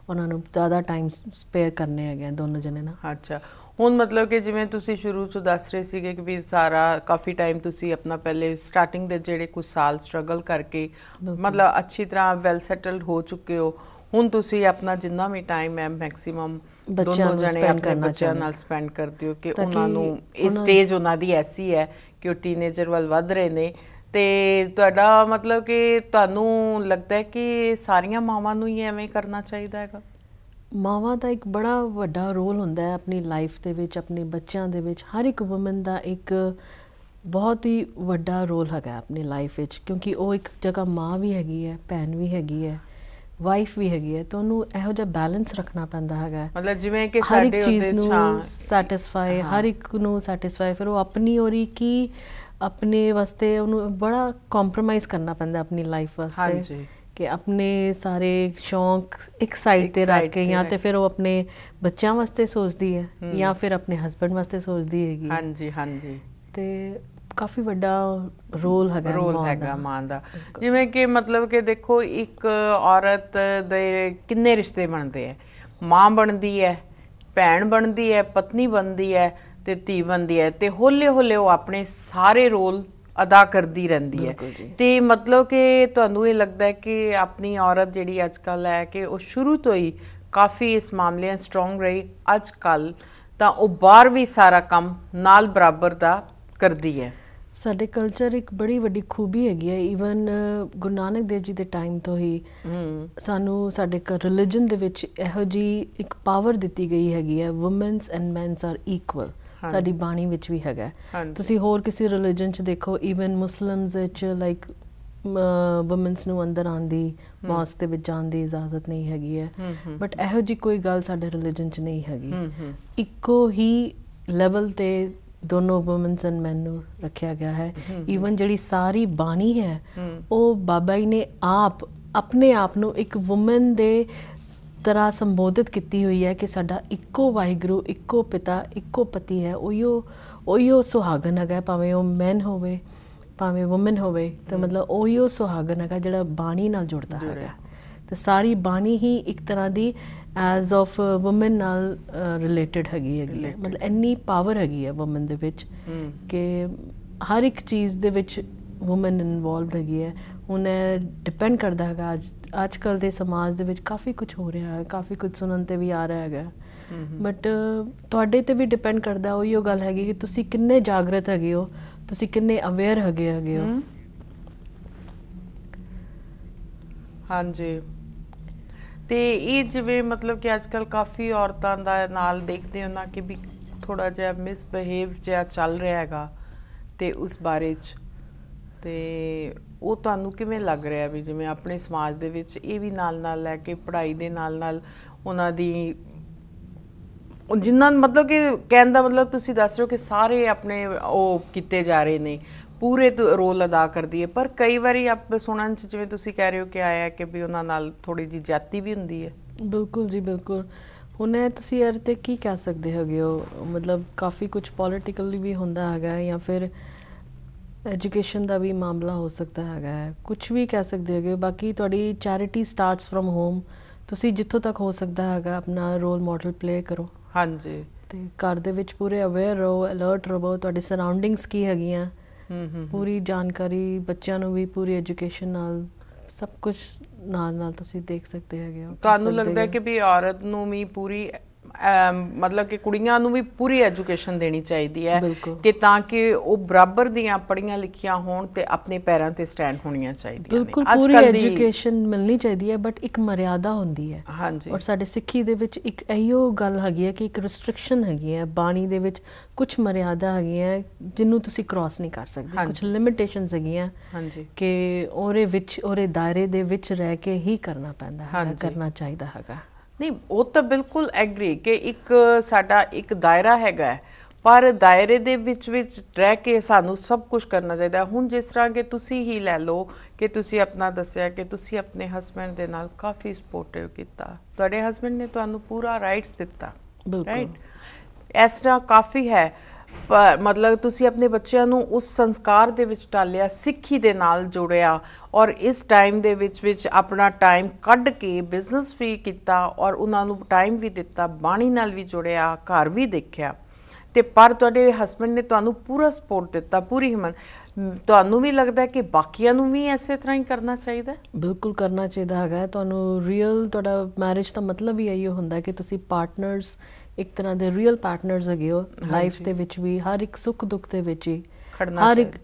ਉਹਨਾਂ ਨੂੰ ਜ਼ਿਆਦਾ ਟਾਈਮ ਸਪੇਅਰ ਕਰਨੇ ਹੈਗੇ ਆ ਦੋਨੋਂ ਜਣੇ ਨਾ। ਅੱਛਾ, ਹੁਣ ਮਤਲਬ ਕਿ ਜਿਵੇਂ ਤੁਸੀਂ ਸ਼ੁਰੂ ਤੋਂ ਦੱਸ ਰਹੇ ਸੀਗੇ ਕਿ ਵੀ ਸਾਰਾ ਕਾਫੀ ਟਾਈਮ ਤੁਸੀਂ ਆਪਣਾ ਪਹਿਲੇ ਸਟਾਰਟਿੰਗ ਦੇ ਜਿਹੜੇ ਕੁਝ ਸਾਲ ਸਟਰਗਲ ਕਰਕੇ ਮਤਲਬ ਅੱਛੀ ਤਰ੍ਹਾਂ ਵੈਲ ਸੈਟਲਡ ਹੋ ਚੁੱਕੇ ਹੋ, ਹੁਣ ਤੁਸੀਂ ਆਪਣਾ ਜਿੰਨਾ ਵੀ ਟਾਈਮ ਹੈ ਮੈਕਸਿਮਮ ਦੋਨੋਂ ਜਣੇ ਆਪਣੇ ਬੱਚਿਆਂ ਨਾਲ ਸਪੈਂਡ ਕਰਦੇ ਹੋ ਕਿ ਉਹਨਾਂ ਨੂੰ ਇਹ ਸਟੇਜ ਉਹਨਾਂ ਦੀ ਐਸੀ ਹੈ ਕਿ ਉਹ ਟੀਨੇਜਰ ਵੱਲ ਵੱਧ ਰਹੇ ਨੇ। ਤੇ ਤੁਹਾਡਾ ਮਤਲਬ ਕਿ ਤੁਹਾਨੂੰ ਲੱਗਦਾ ਹੈ ਕਿ ਸਾਰੀਆਂ ਮਾਵਾਂ ਨੂੰ ਹੀ ਐਵੇਂ ਕਰਨਾ ਚਾਹੀਦਾ ਹੈਗਾ? ਮਾਵਾਂ ਦਾ ਇੱਕ ਬੜਾ ਵੱਡਾ ਰੋਲ ਹੁੰਦਾ ਹੈ ਆਪਣੀ ਲਾਈਫ ਦੇ ਵਿੱਚ, ਆਪਣੇ ਬੱਚਿਆਂ ਦੇ ਵਿੱਚ। ਹਰ ਇੱਕ ਵੂਮਨ ਦਾ ਇੱਕ ਬਹੁਤ ਹੀ ਵੱਡਾ ਰੋਲ ਹੈਗਾ ਆਪਣੀ ਲਾਈਫ ਵਿੱਚ, ਕਿਉਂਕਿ ਉਹ ਇੱਕ ਜਗ੍ਹਾ ਮਾਂ ਵੀ ਹੈਗੀ ਹੈ, ਭੈਣ ਵੀ ਹੈਗੀ ਹੈ, ਵਾਈਫ ਵੀ ਹੈਗੀ ਹੈ। ਤਾਂ ਉਹਨੂੰ ਇਹੋ ਜਿਹਾ ਬੈਲੈਂਸ ਰੱਖਣਾ ਪੈਂਦਾ ਹੈਗਾ, ਮਤਲਬ ਜਿਵੇਂ ਕਿ ਹਰ ਇੱਕ ਚੀਜ਼ ਨੂੰ ਸੈਟਿਸਫਾਈ, ਹਰ ਇੱਕ ਨੂੰ ਸੈਟਿਸਫਾਈ। ਫਿਰ ਉਹ ਆਪਣੀ ਔਰੀ ਕੀ ਆਪਣੇ ਵਾਸਤੇ ਉਹਨੂੰ ਬੜਾ ਕੰਪਰੋਮਾਈਜ਼ ਕਰਨਾ ਪੈਂਦਾ ਆਪਣੀ ਲਾਈਫ ਵਾਸਤੇ, ਕਿ ਆਪਣੇ ਸਾਰੇ ਸ਼ੌਂਕ ਇੱਕ ਸਾਈਡ ਤੇ ਰੱਖ ਕੇ, ਜਾਂ ਤੇ ਫਿਰ ਉਹ ਆਪਣੇ ਬੱਚਿਆਂ ਵਾਸਤੇ ਸੋਚਦੀ ਹੈ ਜਾਂ ਫਿਰ ਆਪਣੇ ਹਸਬੈਂਡ ਵਾਸਤੇ ਸੋਚਦੀ ਹੈਗੀ। ਹਾਂਜੀ ਹਾਂਜੀ, ਤੇ ਕਾਫੀ ਵੱਡਾ ਰੋਲ ਹੈਗਾ ਮਾਂ ਦਾ। ਜਿਵੇਂ ਕਿ ਮਤਲਬ ਕਿ ਦੇਖੋ ਇੱਕ ਔਰਤ ਦੇ ਕਿੰਨੇ ਰਿਸ਼ਤੇ ਬਣਦੇ ਹੈ, ਮਾਂ ਬਣਦੀ ਹੈ, ਭੈਣ ਬਣਦੀ ਹੈ, ਪਤਨੀ ਬਣਦੀ ਹੈ, ਤੇ ਧੀ ਬਣਦੀ ਹੈ, ਤੇ ਹੌਲੇ ਹੌਲੇ ਉਹ ਆਪਣੇ ਸਾਰੇ ਰੋਲ ਅਦਾ ਕਰਦੀ ਰਹਿੰਦੀ ਹੈ। ਤੇ ਮਤਲਬ ਕਿ ਤੁਹਾਨੂੰ ਇਹ ਲੱਗਦਾ ਹੈ ਕਿ ਆਪਣੀ ਔਰਤ ਜਿਹੜੀ ਅੱਜ ਕੱਲ੍ਹ ਹੈ ਕਿ ਉਹ ਸ਼ੁਰੂ ਤੋਂ ਹੀ ਕਾਫੀ ਇਸ ਮਾਮਲੇ ਸਟਰੋਂਗ ਰਹੀ, ਅੱਜ ਕੱਲ੍ਹ ਤਾਂ ਉਹ ਬਾਹਰ ਵੀ ਸਾਰਾ ਕੰਮ ਨਾਲ ਬਰਾਬਰ ਦਾ ਕਰਦੀ ਹੈ। ਸਾਡੇ ਕਲਚਰ ਇੱਕ ਬੜੀ ਵੱਡੀ ਖੂਬੀ ਹੈਗੀ ਹੈ। ਈਵਨ ਗੁਰੂ ਨਾਨਕ ਦੇਵ ਜੀ ਦੇ ਟਾਈਮ ਤੋਂ ਹੀ ਸਾਨੂੰ ਸਾਡੇ ਰਿਲੀਜਨ ਦੇ ਵਿੱਚ ਇਹੋ ਜਿਹੀ ਇੱਕ ਪਾਵਰ ਦਿੱਤੀ ਗਈ ਹੈਗੀ ਹੈ, womans and mans are equal. ਸਾਡੀ ਬਾਣੀ ਵਿੱਚ ਵੀ ਹੈਗਾ। ਤੁਸੀਂ ਹੋਰ ਕਿਸੇ ਰਿਲੀਜਨ 'ਚ ਦੇਖੋ, ਈਵਨ ਮੁਸਲਿਮਸ ਵਿੱਚ ਲਾਈਕ ਵੂਮਨਸ ਨੂੰ ਅੰਦਰ ਆਉਣ ਦੀ, ਮੌਸਕ ਦੇ ਵਿੱਚ ਜਾਣ ਦੀ ਇਜਾਜ਼ਤ ਨਹੀਂ ਹੈਗੀ ਹੈ। ਬਟ ਇਹੋ ਜਿਹੀ ਕੋਈ ਗੱਲ ਸਾਡੇ ਰਿਲੀਜਨ 'ਚ ਨਹੀਂ ਹੈਗੀ। ਇੱਕੋ ਹੀ ਲੈਵਲ ਤੇ ਦੋਨੋਂ ਵੂਮਨਸ ਐਂਡ ਮੈਨ ਨੂੰ ਰੱਖਿਆ ਗਿਆ ਹੈ। ਈਵਨ ਜਿਹੜੀ ਸਾਰੀ ਬਾਣੀ ਹੈ ਉਹ ਬਾਬਾ ਜੀ ਨੇ ਆਪ ਆਪਣੇ ਆਪ ਨੂੰ ਇੱਕ ਵੂਮਨ ਦੇ ਤਰ੍ਹਾਂ ਸੰਬੋਧਿਤ ਕੀਤੀ ਹੋਈ ਹੈ ਕਿ ਸਾਡਾ ਇੱਕੋ ਵਾਹਿਗੁਰੂ, ਇੱਕੋ ਪਿਤਾ, ਇੱਕੋ ਪਤੀ ਹੈ, ਉਹੀਓ ਸੁਹਾਗਨ ਹੈਗਾ, ਭਾਵੇਂ ਉਹ ਮੈਨ ਹੋਵੇ ਭਾਵੇਂ ਵੂਮਨ ਹੋਵੇ। ਤਾਂ ਮਤਲਬ ਉਹੀਓ ਸੁਹਾਗਨ ਹੈਗਾ ਜਿਹੜਾ ਬਾਣੀ ਨਾਲ ਜੁੜਦਾ ਹੈਗਾ। ਤੇ ਸਾਰੀ ਬਾਣੀ ਹੀ ਇੱਕ ਤਰ੍ਹਾਂ ਦੀ ਐਜ਼ ਆਫ ਵੂਮਨ ਨਾਲ ਰਿਲੇਟਡ ਹੈਗੀ ਹੈ। ਮਤਲਬ ਇੰਨੀ ਪਾਵਰ ਹੈਗੀ ਹੈ ਵੂਮਨ ਦੇ ਵਿੱਚ ਕਿ ਹਰ ਇੱਕ ਚੀਜ਼ ਦੇ ਵਿੱਚ ਵੂਮਨ ਇਨਵੋਲਵਡ ਹੈਗੀ ਹੈ। ਹੁਣ ਡਿਪੈਂਡ ਕਰਦਾ ਹੈਗਾ ਅੱਜ ਕੱਲ੍ਹ ਦੇ ਸਮਾਜ ਦੇ ਵਿੱਚ ਕਾਫੀ ਕੁਝ ਹੋ ਰਿਹਾ ਹੈ, ਕਾਫੀ ਕੁਝ ਸੁਣਨ 'ਤੇ ਵੀ ਆ ਰਿਹਾ ਹੈਗਾ, ਬਟ ਤੁਹਾਡੇ 'ਤੇ ਵੀ ਡਿਪੈਂਡ ਕਰਦਾ। ਉਹੀ ਉਹ ਗੱਲ ਹੈਗੀ ਕਿ ਤੁਸੀਂ ਕਿੰਨੇ ਜਾਗਰਤ ਹੈਗੇ ਹੋ, ਤੁਸੀਂ ਕਿੰਨੇ ਅਵੇਅਰ ਹੈਗੇ ਹੋ। ਹਾਂਜੀ, ਤੇ ਇਹ ਜਿਵੇਂ ਮਤਲਬ ਕਿ ਅੱਜ ਕੱਲ੍ਹ ਕਾਫੀ ਔਰਤਾਂ ਦਾ ਨਾਲ ਦੇਖਦੇ ਹੋ ਨਾ ਕਿ ਵੀ ਥੋੜ੍ਹਾ ਜਿਹਾ ਮਿਸਬਿਹੇਵ ਜਿਹਾ ਚੱਲ ਰਿਹਾ ਹੈਗਾ, ਤੇ ਉਸ ਬਾਰੇ 'ਚ ਤੇ ਉਹ ਤੁਹਾਨੂੰ ਕਿਵੇਂ ਲੱਗ ਰਿਹਾ ਵੀ ਜਿਵੇਂ ਆਪਣੇ ਸਮਾਜ ਦੇ ਵਿੱਚ ਇਹ ਵੀ ਨਾਲ ਲੈ ਕੇ ਪੜ੍ਹਾਈ ਦੇ ਨਾਲ ਉਹਨਾਂ ਦੀ ਜਿੰਨਾ ਮਤਲਬ ਕਿ ਕਹਿਣ ਦਾ ਮਤਲਬ ਤੁਸੀਂ ਦੱਸ ਰਹੇ ਹੋ ਕਿ ਸਾਰੇ ਆਪਣੇ ਉਹ ਕੀਤੇ ਜਾ ਰਹੇ ਨੇ, ਪੂਰੇ ਰੋਲ ਅਦਾ ਕਰਦੀ ਹੈ, ਪਰ ਕਈ ਵਾਰੀ ਆਪ ਸੁਣਨ 'ਚ ਜਿਵੇਂ ਤੁਸੀਂ ਕਹਿ ਰਹੇ ਹੋ ਕਿ ਆਇਆ ਕਿ ਵੀ ਉਹਨਾਂ ਨਾਲ ਥੋੜ੍ਹੀ ਜਿਹੀ ਜ਼ਿਆਦਤੀ ਵੀ ਹੁੰਦੀ ਹੈ। ਬਿਲਕੁਲ ਜੀ, ਬਿਲਕੁਲ। ਹੁਣ ਤੁਸੀਂ ਯਾਰ 'ਤੇ ਕੀ ਕਹਿ ਸਕਦੇ ਹੈਗੇ ਹੋ, ਮਤਲਬ ਕਾਫੀ ਕੁਝ ਪੋਲੀਟੀਕਲੀ ਵੀ ਹੁੰਦਾ ਹੈਗਾ, ਜਾਂ ਫਿਰ ਐਜੂਕੇਸ਼ਨ ਦਾ ਵੀ ਮਾਮਲਾ ਹੋ ਸਕਦਾ ਹੈਗਾ, ਕੁਛ ਵੀ ਕਹਿ ਸਕਦੇ ਹੈਗੇ। ਬਾਕੀ ਤੁਹਾਡੀ ਚੈਰਿਟੀ ਸਟਾਰਟਸ ਫਰੋਮ ਹੋਮ। ਤੁਸੀਂ ਜਿੱਥੋਂ ਤੱਕ ਹੋ ਸਕਦਾ ਹੈਗਾ ਆਪਣਾ ਰੋਲ ਮਾਡਲ ਪਲੇ ਕਰੋ। ਹਾਂਜੀ, ਤੇ ਘਰ ਦੇ ਵਿੱਚ ਪੂਰੇ ਅਵੇਅਰ ਰਹੋ, ਅਲਰਟ ਰਹੋ, ਤੁਹਾਡੀ ਸਰਾਊਂਡਿੰਗਸ ਕੀ ਹੈਗੀਆਂ, ਪੂਰੀ ਜਾਣਕਾਰੀ, ਬੱਚਿਆਂ ਨੂੰ ਵੀ ਪੂਰੀ ਐਜੂਕੇਸ਼ਨ ਨਾਲ ਸਭ ਕੁਝ ਨਾਲ ਤੁਸੀਂ ਦੇਖ ਸਕਦੇ ਹੈਗੇ ਹੋ। ਤੁਹਾਨੂੰ ਲੱਗਦਾ ਕਿ ਵੀ ਔਰਤ ਨੂੰ ਵੀ ਪੂਰੀ ਮਤਲਬ ਕਿ ਕੁੜੀਆਂ ਨੂੰ ਵੀ ਪੂਰੀ ਐਜੂਕੇਸ਼ਨ ਦੇਣੀ ਚਾਹੀਦੀ ਹੈ ਕਿ ਤਾਂ ਕਿ ਉਹ ਬਰਾਬਰ ਦੀਆਂ ਪੜ੍ਹੀਆਂ ਲਿਖੀਆਂ ਹੋਣ ਤੇ ਆਪਣੇ ਪੈਰਾਂ ਤੇ ਸਟੈਂਡ ਹੋਣੀਆਂ ਚਾਹੀਦੀਆਂ ਨੇ। ਬਿਲਕੁਲ ਪੂਰੀ ਐਜੂਕੇਸ਼ਨ ਮਿਲਣੀ ਚਾਹੀਦੀ ਹੈ, ਬਟ ਇੱਕ ਮਰਿਆਦਾ ਹੁੰਦੀ ਹੈ। ਹਾਂਜੀ, ਔਰ ਸਾਡੇ ਸਿੱਖੀ ਦੇ ਵਿੱਚ ਇੱਕ ਇਹੋ ਗੱਲ ਹੈਗੀ ਹੈ ਕਿ ਇੱਕ ਰਿਸਟ੍ਰਿਕਸ਼ਨ ਹੈਗੀ ਹੈ, ਬਾਣੀ ਦੇ ਵਿੱਚ ਕੁਝ ਮਰਿਆਦਾ ਹੈਗੀਆਂ ਜਿਹਨੂੰ ਤੁਸੀਂ ਕ੍ਰਾਸ ਨਹੀਂ ਕਰ ਸਕਦੇ, ਕੁਝ ਲਿਮਿਟੇਸ਼ਨਸ ਹੈਗੀਆਂ ਕਿ ਉਹਦੇ ਦਾਇਰੇ ਦੇ ਵਿੱਚ ਰਹਿ ਕੇ ਹੀ ਕਰਨਾ ਪੈਂਦਾ ਹੈ, ਕਰਨਾ ਚਾਹੀਦਾ ਹੈਗਾ। ਨਹੀਂ, ਉਹ ਤਾਂ ਬਿਲਕੁਲ ਐਗਰੀ ਕਿ ਇੱਕ ਸਾਡਾ ਇੱਕ ਦਾਇਰਾ ਹੈਗਾ, ਪਰ ਦਾਇਰੇ ਦੇ ਵਿੱਚ ਰਹਿ ਕੇ ਸਾਨੂੰ ਸਭ ਕੁਝ ਕਰਨਾ ਚਾਹੀਦਾ। ਹੁਣ ਜਿਸ ਤਰ੍ਹਾਂ ਕਿ ਤੁਸੀਂ ਹੀ ਲੈ ਲਓ ਕਿ ਤੁਸੀਂ ਆਪਣਾ ਦੱਸਿਆ ਕਿ ਤੁਸੀਂ ਆਪਣੇ ਹਸਬੈਂਡ ਦੇ ਨਾਲ ਕਾਫੀ ਸਪੋਰਟਿਵ ਕੀਤਾ, ਤੁਹਾਡੇ ਹਸਬੈਂਡ ਨੇ ਤੁਹਾਨੂੰ ਪੂਰਾ ਰਾਈਟਸ ਦਿੱਤਾ, ਰਾਈਟ? ਇਸ ਤਰ੍ਹਾਂ ਕਾਫੀ ਹੈ, ਪਰ ਮਤਲਬ ਤੁਸੀਂ ਆਪਣੇ ਬੱਚਿਆਂ ਨੂੰ ਉਸ ਸੰਸਕਾਰ ਦੇ ਵਿੱਚ ਢਾਲਿਆ, ਸਿੱਖੀ ਦੇ ਨਾਲ ਜੋੜਿਆ, ਔਰ ਇਸ ਟਾਈਮ ਦੇ ਵਿੱਚ ਆਪਣਾ ਟਾਈਮ ਕੱਢ ਕੇ ਬਿਜ਼ਨਸ ਵੀ ਕੀਤਾ ਔਰ ਉਹਨਾਂ ਨੂੰ ਟਾਈਮ ਵੀ ਦਿੱਤਾ, ਬਾਣੀ ਨਾਲ ਵੀ ਜੁੜਿਆ, ਘਰ ਵੀ ਦੇਖਿਆ, ਤੇ ਪਰ ਤੁਹਾਡੇ ਹਸਬੈਂਡ ਨੇ ਤੁਹਾਨੂੰ ਪੂਰਾ ਸਪੋਰਟ ਦਿੱਤਾ, ਪੂਰੀ ਹਿੰਮਤ। ਤੁਹਾਨੂੰ ਵੀ ਲੱਗਦਾ ਕਿ ਬਾਕੀਆਂ ਨੂੰ ਵੀ ਇਸੇ ਤਰ੍ਹਾਂ ਹੀ ਕਰਨਾ ਚਾਹੀਦਾ? ਬਿਲਕੁਲ ਕਰਨਾ ਚਾਹੀਦਾ ਹੈਗਾ। ਤੁਹਾਨੂੰ ਰੀਅਲ ਤੁਹਾਡਾ ਮੈਰਿਜ ਦਾ ਮਤਲਬ ਹੀ ਇਹੀ ਹੁੰਦਾ ਕਿ ਤੁਸੀਂ ਪਾਰਟਨਰਸ, ਇੱਕ ਤਰ੍ਹਾਂ ਦੇ ਰੀਅਲ ਪਾਰਟਨਰਸ ਹੈਗੇ ਹੋ ਲਾਈਫ ਦੇ ਵਿੱਚ ਵੀ, ਹਰ ਇੱਕ ਸੁੱਖ ਦੁੱਖ ਦੇ ਵਿੱਚ ਹੀ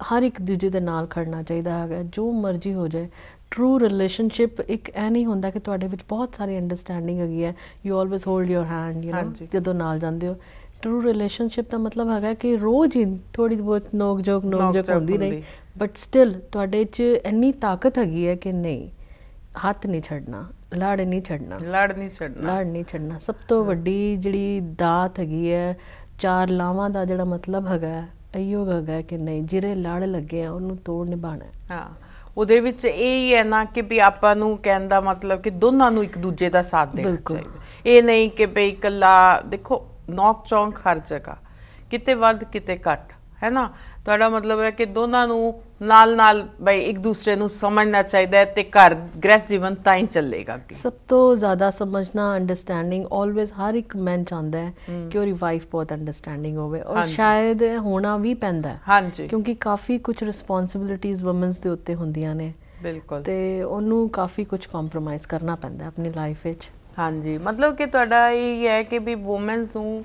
ਹਰ ਇੱਕ ਦੂਜੇ ਦੇ ਨਾਲ ਖੜਨਾ ਚਾਹੀਦਾ ਹੈਗਾ, ਜੋ ਮਰਜ਼ੀ ਹੋ ਜਾਏ। ਟਰੂ ਰਿਲੇਸ਼ਨਸ਼ਿਪ ਇੱਕ ਇਹ ਨਹੀਂ ਹੁੰਦਾ ਕਿ ਤੁਹਾਡੇ ਵਿੱਚ ਬਹੁਤ ਸਾਰੀ ਅੰਡਰਸਟੈਂਡਿੰਗ ਹੈਗੀ ਹੈ, you always hold your hand, you know, ਜਦੋਂ ਨਾਲ ਜਾਂਦੇ ਹੋ। ਟਰੂ ਰਿਲੇਸ਼ਨਸ਼ਿਪ ਦਾ ਮਤਲਬ ਹੈਗਾ ਕਿ ਰੋਜ਼ ਹੀ ਥੋੜ੍ਹੀ ਬਹੁਤ ਨੋਕ ਝੋਕ ਹੁੰਦੀ ਰਹੀ, ਬਟ ਸਟਿਲ ਤੁਹਾਡੇ 'ਚ ਇੰਨੀ ਤਾਕਤ ਹੈਗੀ ਹੈ ਕਿ ਨਹੀਂ, ਹੱਥ ਨਹੀਂ ਛੱਡਣਾ, ਲੜ ਨਹੀਂ ਛੱਡਣਾ। ਸਭ ਤੋਂ ਵੱਡੀ ਜਿਹੜੀ ਦਾਤ ਹੈਗੀ ਹੈ, 4 ਲਾਵਾਂ ਦਾ ਜਿਹੜਾ ਮਤਲਬ ਹੈਗਾ ਇਹੋ ਹੈਗਾ ਕਿ ਨਹੀਂ, ਜਿਹੜੇ ਲੜ ਲੱਗੇ ਆ ਉਹਨੂੰ ਤੋੜ ਨਿਭਾਉਣਾ। ਹਾਂ, ਉਹਦੇ ਵਿੱਚ ਇਹ ਹੀ ਹੈ ਨਾ ਕਿ ਵੀ ਆਪਾਂ ਨੂੰ ਕਹਿਣ ਦਾ ਮਤਲਬ ਕਿ ਦੋਨਾਂ ਨੂੰ ਇੱਕ ਦੂਜੇ ਦਾ ਸਾਥ ਦੇਣਾ ਚਾਹੀਦਾ। ਇਹ ਨਹੀਂ ਕਿ ਬਈ ਇਕੱਲਾ, ਦੇਖੋ ਨੌਕ ਚੌਂਕ ਹਰ ਜਗ੍ਹਾ, ਕਿਤੇ ਵੱਧ ਕਿਤੇ ਘੱਟ, ਹੈ ਨਾ? ਤੁਹਾਡਾ ਮਤਲਬ ਹੈ ਕਿ ਦੋਨਾਂ ਨੂੰ ਨਾਲ ਬਈ ਇੱਕ ਦੂਸਰੇ ਨੂੰ ਸਮਝਣਾ ਚਾਹੀਦਾ ਹੈ ਤੇ ਘਰ ਗ੍ਰਹਿਸਥ ਜੀਵਨ ਤਾਂ ਹੀ ਚੱਲੇਗਾ। ਸਭ ਤੋਂ ਜ਼ਿਆਦਾ ਸਮਝਣਾ, ਅੰਡਰਸਟੈਂਡਿੰਗ ਆਲਵੇਜ਼ ਹਰ ਇੱਕ ਮੈਨ ਚਾਹੁੰਦਾ ਹੈ ਕਿ ਉਹਦੀ ਵਾਈਫ ਬਹੁਤ ਅੰਡਰਸਟੈਂਡਿੰਗ ਹੋਵੇ, ਔਰ ਸ਼ਾਇਦ ਹੋਣਾ ਵੀ ਪੈਂਦਾ ਹੈ ਕਿਉਂਕਿ ਕਾਫੀ ਕੁਝ ਰਿਸਪੌਂਸਿਬਿਲਿਟੀਜ਼ ਵੂਮਨਸ ਦੇ ਉੱਤੇ ਹੁੰਦੀਆਂ ਨੇ। ਬਿਲਕੁਲ, ਤੇ ਉਹਨੂੰ ਕਾਫੀ ਕੁਝ ਕੰਪਰੋਮਾਈਜ਼ ਕਰਨਾ ਪੈਂਦਾ ਆਪਣੀ ਲਾਈਫ ਵਿੱਚ। ਹਾਂਜੀ, ਮਤਲਬ ਕਿ ਤੁਹਾਡਾ ਇਹ ਹੈ ਕਿ ਵੀ ਵੂਮਨਸ ਨੂੰ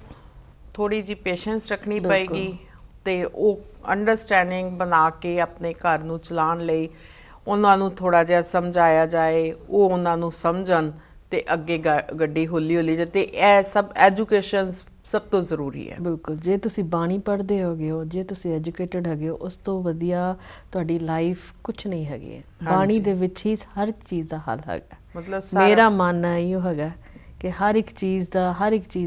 ਥੋੜ੍ਹੀ ਜਿਹੀ ਪੇਸ਼ੈਂਸ ਰੱਖਣੀ ਪਏਗੀ ਤੇ ਉਹ ਅੰਡਰਸਟੈਂਡਿੰਗ ਬਣਾ ਕੇ ਆਪਣੇ ਘਰ ਨੂੰ ਚਲਾਉਣ ਲਈ ਉਹਨਾਂ ਨੂੰ ਥੋੜ੍ਹਾ ਜਿਹਾ ਸਮਝਾਇਆ ਜਾਏ, ਉਹ ਉਹਨਾਂ ਨੂੰ ਸਮਝਣ ਤੇ ਅੱਗੇ ਗੱਡੀ ਹੌਲੀ ਹੌਲੀ, ਤੇ ਇਹ ਸਭ ਐਜੂਕੇਸ਼ਨ ਸਭ ਤੋਂ ਜ਼ਰੂਰੀ ਹੈ। ਬਿਲਕੁਲ, ਜੇ ਤੁਸੀਂ ਬਾਣੀ ਪੜ੍ਹਦੇ ਹੋਗੇ ਹੋ, ਜੇ ਤੁਸੀਂ ਐਜੂਕੇਟਡ ਹੈਗੇ ਹੋ, ਉਸ ਤੋਂ ਵਧੀਆ ਤੁਹਾਡੀ ਲਾਈਫ ਕੁਛ ਨਹੀਂ ਹੈਗੀ ਹੈ। ਬਾਣੀ ਦੇ ਵਿੱਚ ਹੀ ਹਰ ਚੀਜ਼ ਦਾ ਹੱਲ ਹੈਗਾ। ਮਤਲਬ ਮੇਰਾ ਮੰਨਣਾ ਇਹੋ ਹੈਗਾ ਕਿ ਹਰ ਇੱਕ ਚੀਜ਼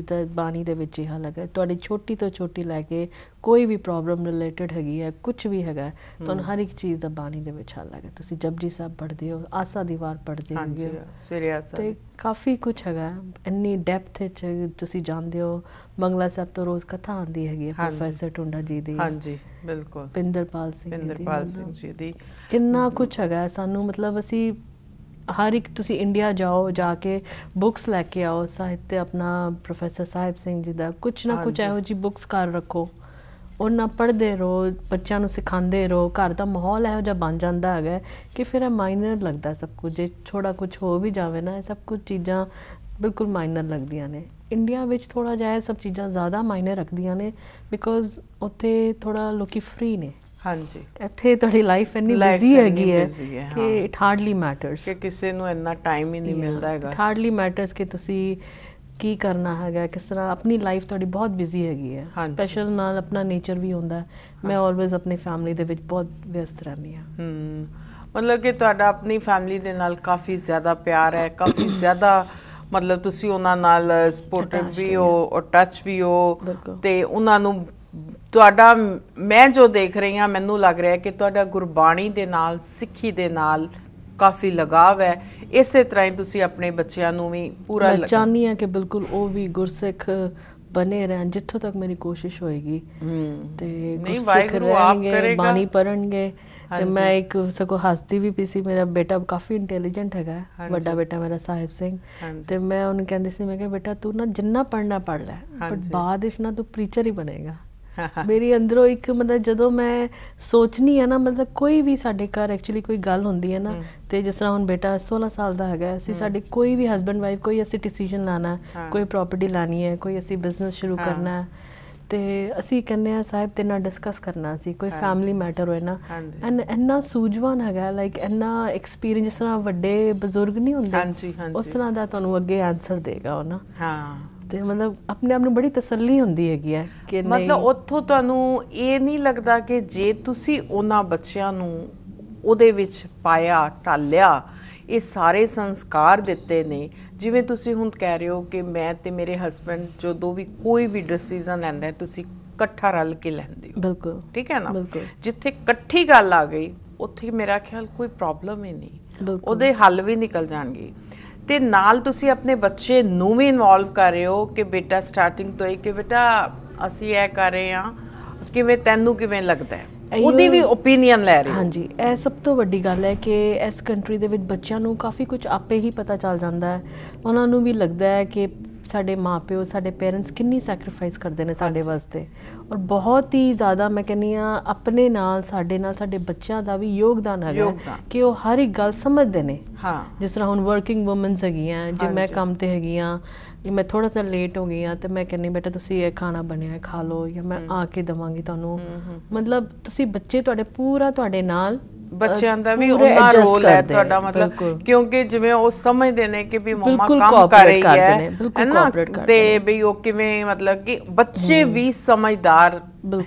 ਦਾ ਬਾਣੀ ਦੇ ਵਿੱਚ ਹੀ ਹੱਲ ਹੈਗਾ। ਤੁਹਾਡੀ ਛੋਟੀ ਤੋਂ ਛੋਟੀ ਲੈ ਕੇ ਕੋਈ ਵੀ ਪ੍ਰੋਬਲਮ ਰਿਲੇਟਡ ਹੈਗੀ ਹੈ, ਕੁਝ ਵੀ ਹੈਗਾ, ਤੁਹਾਨੂੰ ਹਰ ਇੱਕ ਚੀਜ਼ ਦਾ ਬਾਣੀ ਦੇ ਵਿੱਚ ਹੱਲ ਹੈਗਾ। ਤੁਸੀਂ ਜਪਜੀ ਸਾਹਿਬ ਪੜ੍ਹਦੇ ਹੋ, ਆਸਾ ਦੀ ਵਾਰ ਪੜ੍ਹਦੇ ਹੈਗੇ ਹੋ, ਤੇ ਕਾਫੀ ਕੁਝ ਹੈਗਾ, ਇੰਨੀ ਡੈਪਥ ਵਿੱਚ ਤੁਸੀਂ ਜਾਣਦੇ ਹੋ। ਬੰਗਲਾ ਸਾਹਿਬ ਤੋਂ ਰੋਜ਼ ਕਥਾ ਆਉਂਦੀ ਹੈਗੀ ਹੈ ਪ੍ਰੋਫੈਸਰ ਟੁੰਡਾ ਜੀ ਦੀ, ਪਿੰਦਰਪਾਲ ਸਿੰਘ ਜੀ ਦੀ, ਕਿੰਨਾ ਕੁਝ ਹੈਗਾ ਸਾਨੂੰ। ਮਤਲਬ ਅਸੀਂ ਹਰ ਇੱਕ ਤੁਸੀਂ ਇੰਡੀਆ ਜਾਓ, ਜਾ ਕੇ ਬੁੱਕਸ ਲੈ ਕੇ ਆਓ, ਸਾਹਿਤਯ ਆਪਣਾ ਪ੍ਰੋਫੈਸਰ ਸਾਹਿਬ ਸਿੰਘ ਜੀ ਦਾ ਕੁਛ ਨਾ ਕੁਛ ਇਹੋ ਜਿਹੀ ਬੁੱਕਸ ਘਰ ਰੱਖੋ, ਉਹਨਾਂ ਪੜ੍ਹਦੇ ਰਹੋ, ਬੱਚਿਆਂ ਨੂੰ ਸਿਖਾਉਂਦੇ ਰਹੋ। ਘਰ ਦਾ ਮਾਹੌਲ ਇਹੋ ਜਿਹਾ ਬਣ ਜਾਂਦਾ ਹੈਗਾ ਕਿ ਫਿਰ ਇਹ ਮਾਈਨਰ ਲੱਗਦਾ ਸਭ ਕੁਝ। ਜੇ ਥੋੜ੍ਹਾ ਕੁਛ ਹੋ ਵੀ ਜਾਵੇ ਨਾ, ਇਹ ਸਭ ਕੁਝ ਚੀਜ਼ਾਂ ਬਿਲਕੁਲ ਮਾਈਨਰ ਲੱਗਦੀਆਂ ਨੇ। ਇੰਡੀਆ ਵਿੱਚ ਥੋੜ੍ਹਾ ਜਿਹਾ ਇਹ ਸਭ ਚੀਜ਼ਾਂ ਜ਼ਿਆਦਾ ਮਾਇਨੇ ਰੱਖਦੀਆਂ ਨੇ, ਬਿਕੋਜ਼ ਉੱਥੇ ਥੋੜ੍ਹਾ ਲੋਕੀ ਫ੍ਰੀ ਨੇ। ਹਾਂਜੀ, ਇੱਥੇ ਤੁਹਾਡੀ ਲਾਈਫ ਇੰਨੀ ਬਿਜ਼ੀ ਹੈਗੀ ਹੈ ਕਿ ਇਟ ਹਾਰਡਲੀ ਮੈਟਰਸ, ਕਿ ਕਿਸੇ ਨੂੰ ਇੰਨਾ ਟਾਈਮ ਹੀ ਨਹੀਂ ਮਿਲਦਾ ਹੈਗਾ। ਇਟ ਹਾਰਡਲੀ ਮੈਟਰਸ ਕਿ ਤੁਸੀਂ ਕੀ ਕਰਨਾ ਹੈਗਾ, ਕਿਸ ਤਰ੍ਹਾਂ। ਆਪਣੀ ਲਾਈਫ ਤੁਹਾਡੀ ਬਹੁਤ ਬਿਜ਼ੀ ਹੈਗੀ ਹੈ, ਸਪੈਸ਼ਲ ਨਾਲ ਆਪਣਾ ਨੇਚਰ ਵੀ ਹੁੰਦਾ। ਮੈਂ ਆਲਵੇਜ਼ ਆਪਣੀ ਫੈਮਿਲੀ ਦੇ ਵਿੱਚ ਬਹੁਤ ਵਿਅਸਤ ਰਹਿੰਦੀ ਹਾਂ। ਮਤਲਬ ਕਿ ਤੁਹਾਡਾ ਆਪਣੀ ਫੈਮਿਲੀ ਦੇ ਨਾਲ ਕਾਫੀ ਜ਼ਿਆਦਾ ਪਿਆਰ ਹੈ, ਕਾਫੀ ਜ਼ਿਆਦਾ ਮਤਲਬ ਤੁਸੀਂ ਉਹਨਾਂ ਨਾਲ ਸਪੋਰਟਿਵ ਵੀ ਹੋ ਔਰ ਟੱਚ ਵੀ ਹੋ, ਤੇ ਉਹਨਾਂ ਨੂੰ ਤੁਹਾਡਾ, ਮੈਂ ਜੋ ਦੇਖ ਰਹੀ ਹਾਂ ਮੈਨੂੰ ਲੱਗ ਰਿਹਾ ਕਿ ਤੁਹਾਡਾ ਗੁਰਬਾਣੀ ਦੇ ਨਾਲ, ਸਿੱਖੀ ਦੇ ਨਾਲ ਕਾਫੀ ਲਗਾਵ ਹੈ। ਇਸੇ ਤਰ੍ਹਾਂ ਹੀ ਤੁਸੀਂ ਆਪਣੇ ਬੱਚਿਆਂ ਨੂੰ ਵੀ ਪੂਰਾ, ਮੈਂ ਚਾਹੁੰਦੀ ਹਾਂ ਕਿ ਬਿਲਕੁਲ ਉਹ ਵੀ ਗੁਰਸਿੱਖ ਬਣੇ ਰਹਿਣ, ਜਿੱਥੋਂ ਤੱਕ ਮੇਰੀ ਕੋਸ਼ਿਸ਼ ਹੋਏਗੀ। ਤੇ ਗੁਰਸਿੱਖ ਰਹਿਣਗੇ, ਬਾਣੀ ਪੜ੍ਹਨਗੇ। ਤੇ ਮੈਂ ਇੱਕ ਸਗੋਂ ਹੱਸਦੀ ਵੀ ਪਈ ਸੀ, ਮੇਰਾ ਬੇਟਾ ਕਾਫੀ ਇੰਟੈਲੀਜੈਂਟ ਹੈਗਾ, ਵੱਡਾ ਬੇਟਾ ਮੇਰਾ ਸਾਹਿਬ ਸਿੰਘ। ਤੇ ਮੈਂ ਉਹਨੂੰ ਕਹਿੰਦੀ ਸੀ, ਮੈਂ ਕਿਹਾ ਬੇਟਾ ਤੂੰ ਨਾ ਜਿੰਨਾ ਪੜ੍ਹਨਾ ਪੜ੍ਹ ਲੈ, ਬਟ ਬਾਅਦ ਵਿੱਚ ਨਾ ਤੂੰ ਪ੍ਰੀਚਰ ਹੀ ਬਣੇਗਾ। ਮੇਰੀ ਅੰਦਰੋਂ ਇੱਕ ਮਤਲਬ ਜਦੋਂ ਮੈਂ ਸੋਚਣੀ ਹੈ ਨਾ, ਮਤਲਬ ਕੋਈ ਵੀ ਸਾਡੇ ਘਰ ਐਕਚੁਅਲੀ ਕੋਈ ਗੱਲ ਹੁੰਦੀ ਹੈ ਨਾ, ਤੇ ਜਿਸ ਤਰ੍ਹਾਂ ਹੁਣ ਬੇਟਾ 16 ਸਾਲ ਦਾ ਹੈਗਾ, ਅਸੀਂ ਸਾਡੇ ਕੋਈ ਵੀ ਹਸਬੈਂਡ ਵਾਈਫ ਕੋਈ ਅਸੀਂ ਡਿਸੀਜਨ ਲੈਣਾ, ਕੋਈ ਪ੍ਰਾਪਰਟੀ ਲੈਣੀ ਹੈ, ਕੋਈ ਅਸੀਂ ਬਿਜ਼ਨਸ ਸ਼ੁਰੂ ਕਰਨਾ ਹੈ, ਤੇ ਅਸੀਂ ਕਹਿੰਦੇ ਹਾਂ ਸਾਹਿਬ ਤੇ ਨਾਲ ਡਿਸਕਸ ਕਰਨਾ ਸੀ, ਕੋਈ ਫੈਮਿਲੀ ਮੈਟਰ ਹੋਏ ਨਾ। ਐਂਡ ਇੰਨਾ ਸੂਝਵਾਨ ਹੈਗਾ, ਲਾਈਕ ਇੰਨਾ ਐਕਸਪੀਰੀਅੰਸ, ਜਿਸ ਤਰ੍ਹਾਂ ਵੱਡੇ ਬਜ਼ੁਰਗ ਨਹੀਂ ਹੁੰਦੇ ਉਸ ਤਰ੍ਹਾਂ ਦਾ ਤੁਹਾਨੂੰ ਅੱਗੇ ਆਨਸਰ ਦੇਗਾ ਉਹ ਨਾ। ਤੇ ਮਤਲਬ ਆਪਣੇ ਆਪ ਨੂੰ ਬੜੀ ਤਸੱਲੀ ਹੁੰਦੀ ਹੈਗੀ ਹੈ ਕਿ ਮਤਲਬ ਉੱਥੋਂ ਤੁਹਾਨੂੰ ਇਹ ਨਹੀਂ ਲੱਗਦਾ ਕਿ ਜੇ ਤੁਸੀਂ ਉਹਨਾਂ ਬੱਚਿਆਂ ਨੂੰ ਉਹਦੇ ਵਿੱਚ ਪਾਇਆ, ਢਾਲਿਆ, ਇਹ ਸਾਰੇ ਸੰਸਕਾਰ ਦਿੱਤੇ ਨੇ, ਜਿਵੇਂ ਤੁਸੀਂ ਹੁਣ ਕਹਿ ਰਹੇ ਹੋ ਕਿ ਮੈਂ ਤੇ ਮੇਰੇ ਹਸਬੈਂਡ ਜਦੋਂ ਵੀ ਕੋਈ ਵੀ ਡਿਸੀਜ਼ਨ ਲੈਂਦਾ ਤੁਸੀਂ ਇਕੱਠਾ ਰਲ ਕੇ ਲੈਂਦੇ ਹੋ। ਬਿਲਕੁਲ ਠੀਕ ਹੈ ਨਾ। ਜਿੱਥੇ ਇਕੱਠੀ ਗੱਲ ਆ ਗਈ ਉੱਥੇ ਮੇਰਾ ਖਿਆਲ ਕੋਈ ਪ੍ਰੋਬਲਮ ਹੀ ਨਹੀਂ, ਉਹਦੇ ਹੱਲ ਵੀ ਨਿਕਲ ਜਾਣਗੇ। ਤੇ ਨਾਲ ਤੁਸੀਂ ਆਪਣੇ ਬੱਚੇ ਨੂੰ ਵੀ ਇਨਵੋਲਵ ਕਰ ਰਹੇ ਹੋ ਕਿ ਬੇਟਾ ਸਟਾਰਟਿੰਗ ਤੋਂ ਹੀ ਕਿ ਬੇਟਾ ਅਸੀਂ ਇਹ ਕਰ ਰਹੇ ਹਾਂ, ਕਿਵੇਂ ਤੈਨੂੰ ਕਿਵੇਂ ਲੱਗਦਾ ਹੈ, ਉਹਦੀ ਵੀ ਓਪੀਨੀਅਨ ਲੈ ਰਹੇ ਹੋ। ਹਾਂਜੀ, ਇਹ ਸਭ ਤੋਂ ਵੱਡੀ ਗੱਲ ਹੈ ਕਿ ਇਸ ਕੰਟਰੀ ਦੇ ਵਿੱਚ ਬੱਚਿਆਂ ਨੂੰ ਕਾਫੀ ਕੁਝ ਆਪੇ ਹੀ ਪਤਾ ਚੱਲ ਜਾਂਦਾ ਹੈ। ਉਹਨਾਂ ਨੂੰ ਵੀ ਲੱਗਦਾ ਹੈ ਕਿ ਸਾਡੇ ਮਾਪਿਓ, ਸਾਡੇ ਪੇਰੈਂਟਸ ਕਿੰਨੀ ਸੈਕਰੀਫਾਈਸ ਕਰਦੇ ਨੇ ਸਾਡੇ ਵਾਸਤੇ, ਔਰ ਬਹੁਤ ਹੀ ਜ਼ਿਆਦਾ ਮੈਂ ਕਹਿੰਦੀ ਹਾਂ ਆਪਣੇ ਨਾਲ ਸਾਡੇ ਬੱਚਿਆਂ ਦਾ ਵੀ ਯੋਗਦਾਨ ਹੈਗਾ ਕਿ ਉਹ ਹਰ ਇੱਕ ਗੱਲ ਸਮਝਦੇ ਨੇ। ਜਿਸ ਤਰ੍ਹਾਂ ਹੁਣ ਵਰਕਿੰਗ ਵੂਮਨਸ ਹੈਗੀਆਂ, ਜੇ ਮੈਂ ਕੰਮ ਤੇ ਹੈਗੀ ਹਾਂ, ਮੈਂ ਥੋੜਾ ਜਿਹਾ ਲੇਟ ਹੋ ਗਈ ਹਾਂ, ਤੇ ਮੈਂ ਕਹਿੰਦੀ ਬੇਟਾ ਤੁਸੀਂ ਇਹ ਖਾਣਾ ਬਣਿਆ ਖਾ ਲਓ, ਜਾਂ ਮੈਂ ਆ ਕੇ ਦੇਵਾਂਗੀ ਤੁਹਾਨੂੰ। ਮਤਲਬ ਤੁਸੀਂ ਬੱਚੇ ਤੁਹਾਡੇ ਪੂਰਾ ਤੁਹਾਡੇ ਨਾਲ, ਬੱਚਿਆਂ ਦਾ ਵੀ ਉਹਨਾਂ ਰੋਲ ਹੈ ਤੁਹਾਡਾ, ਮਤਲਬ ਕਿਉਂਕਿ ਜਿਵੇਂ ਉਹ ਸਮਝਦੇ ਨੇ ਕਿ ਵੀ ਮੰਮਾ ਕੰਮ ਕਰ ਰਹੀ ਹੈ ਨਾ, ਤੇ ਵੀ ਉਹ ਕਿਵੇਂ, ਮਤਲਬ ਕਿ ਬੱਚੇ ਵੀ ਸਮਝਦਾਰ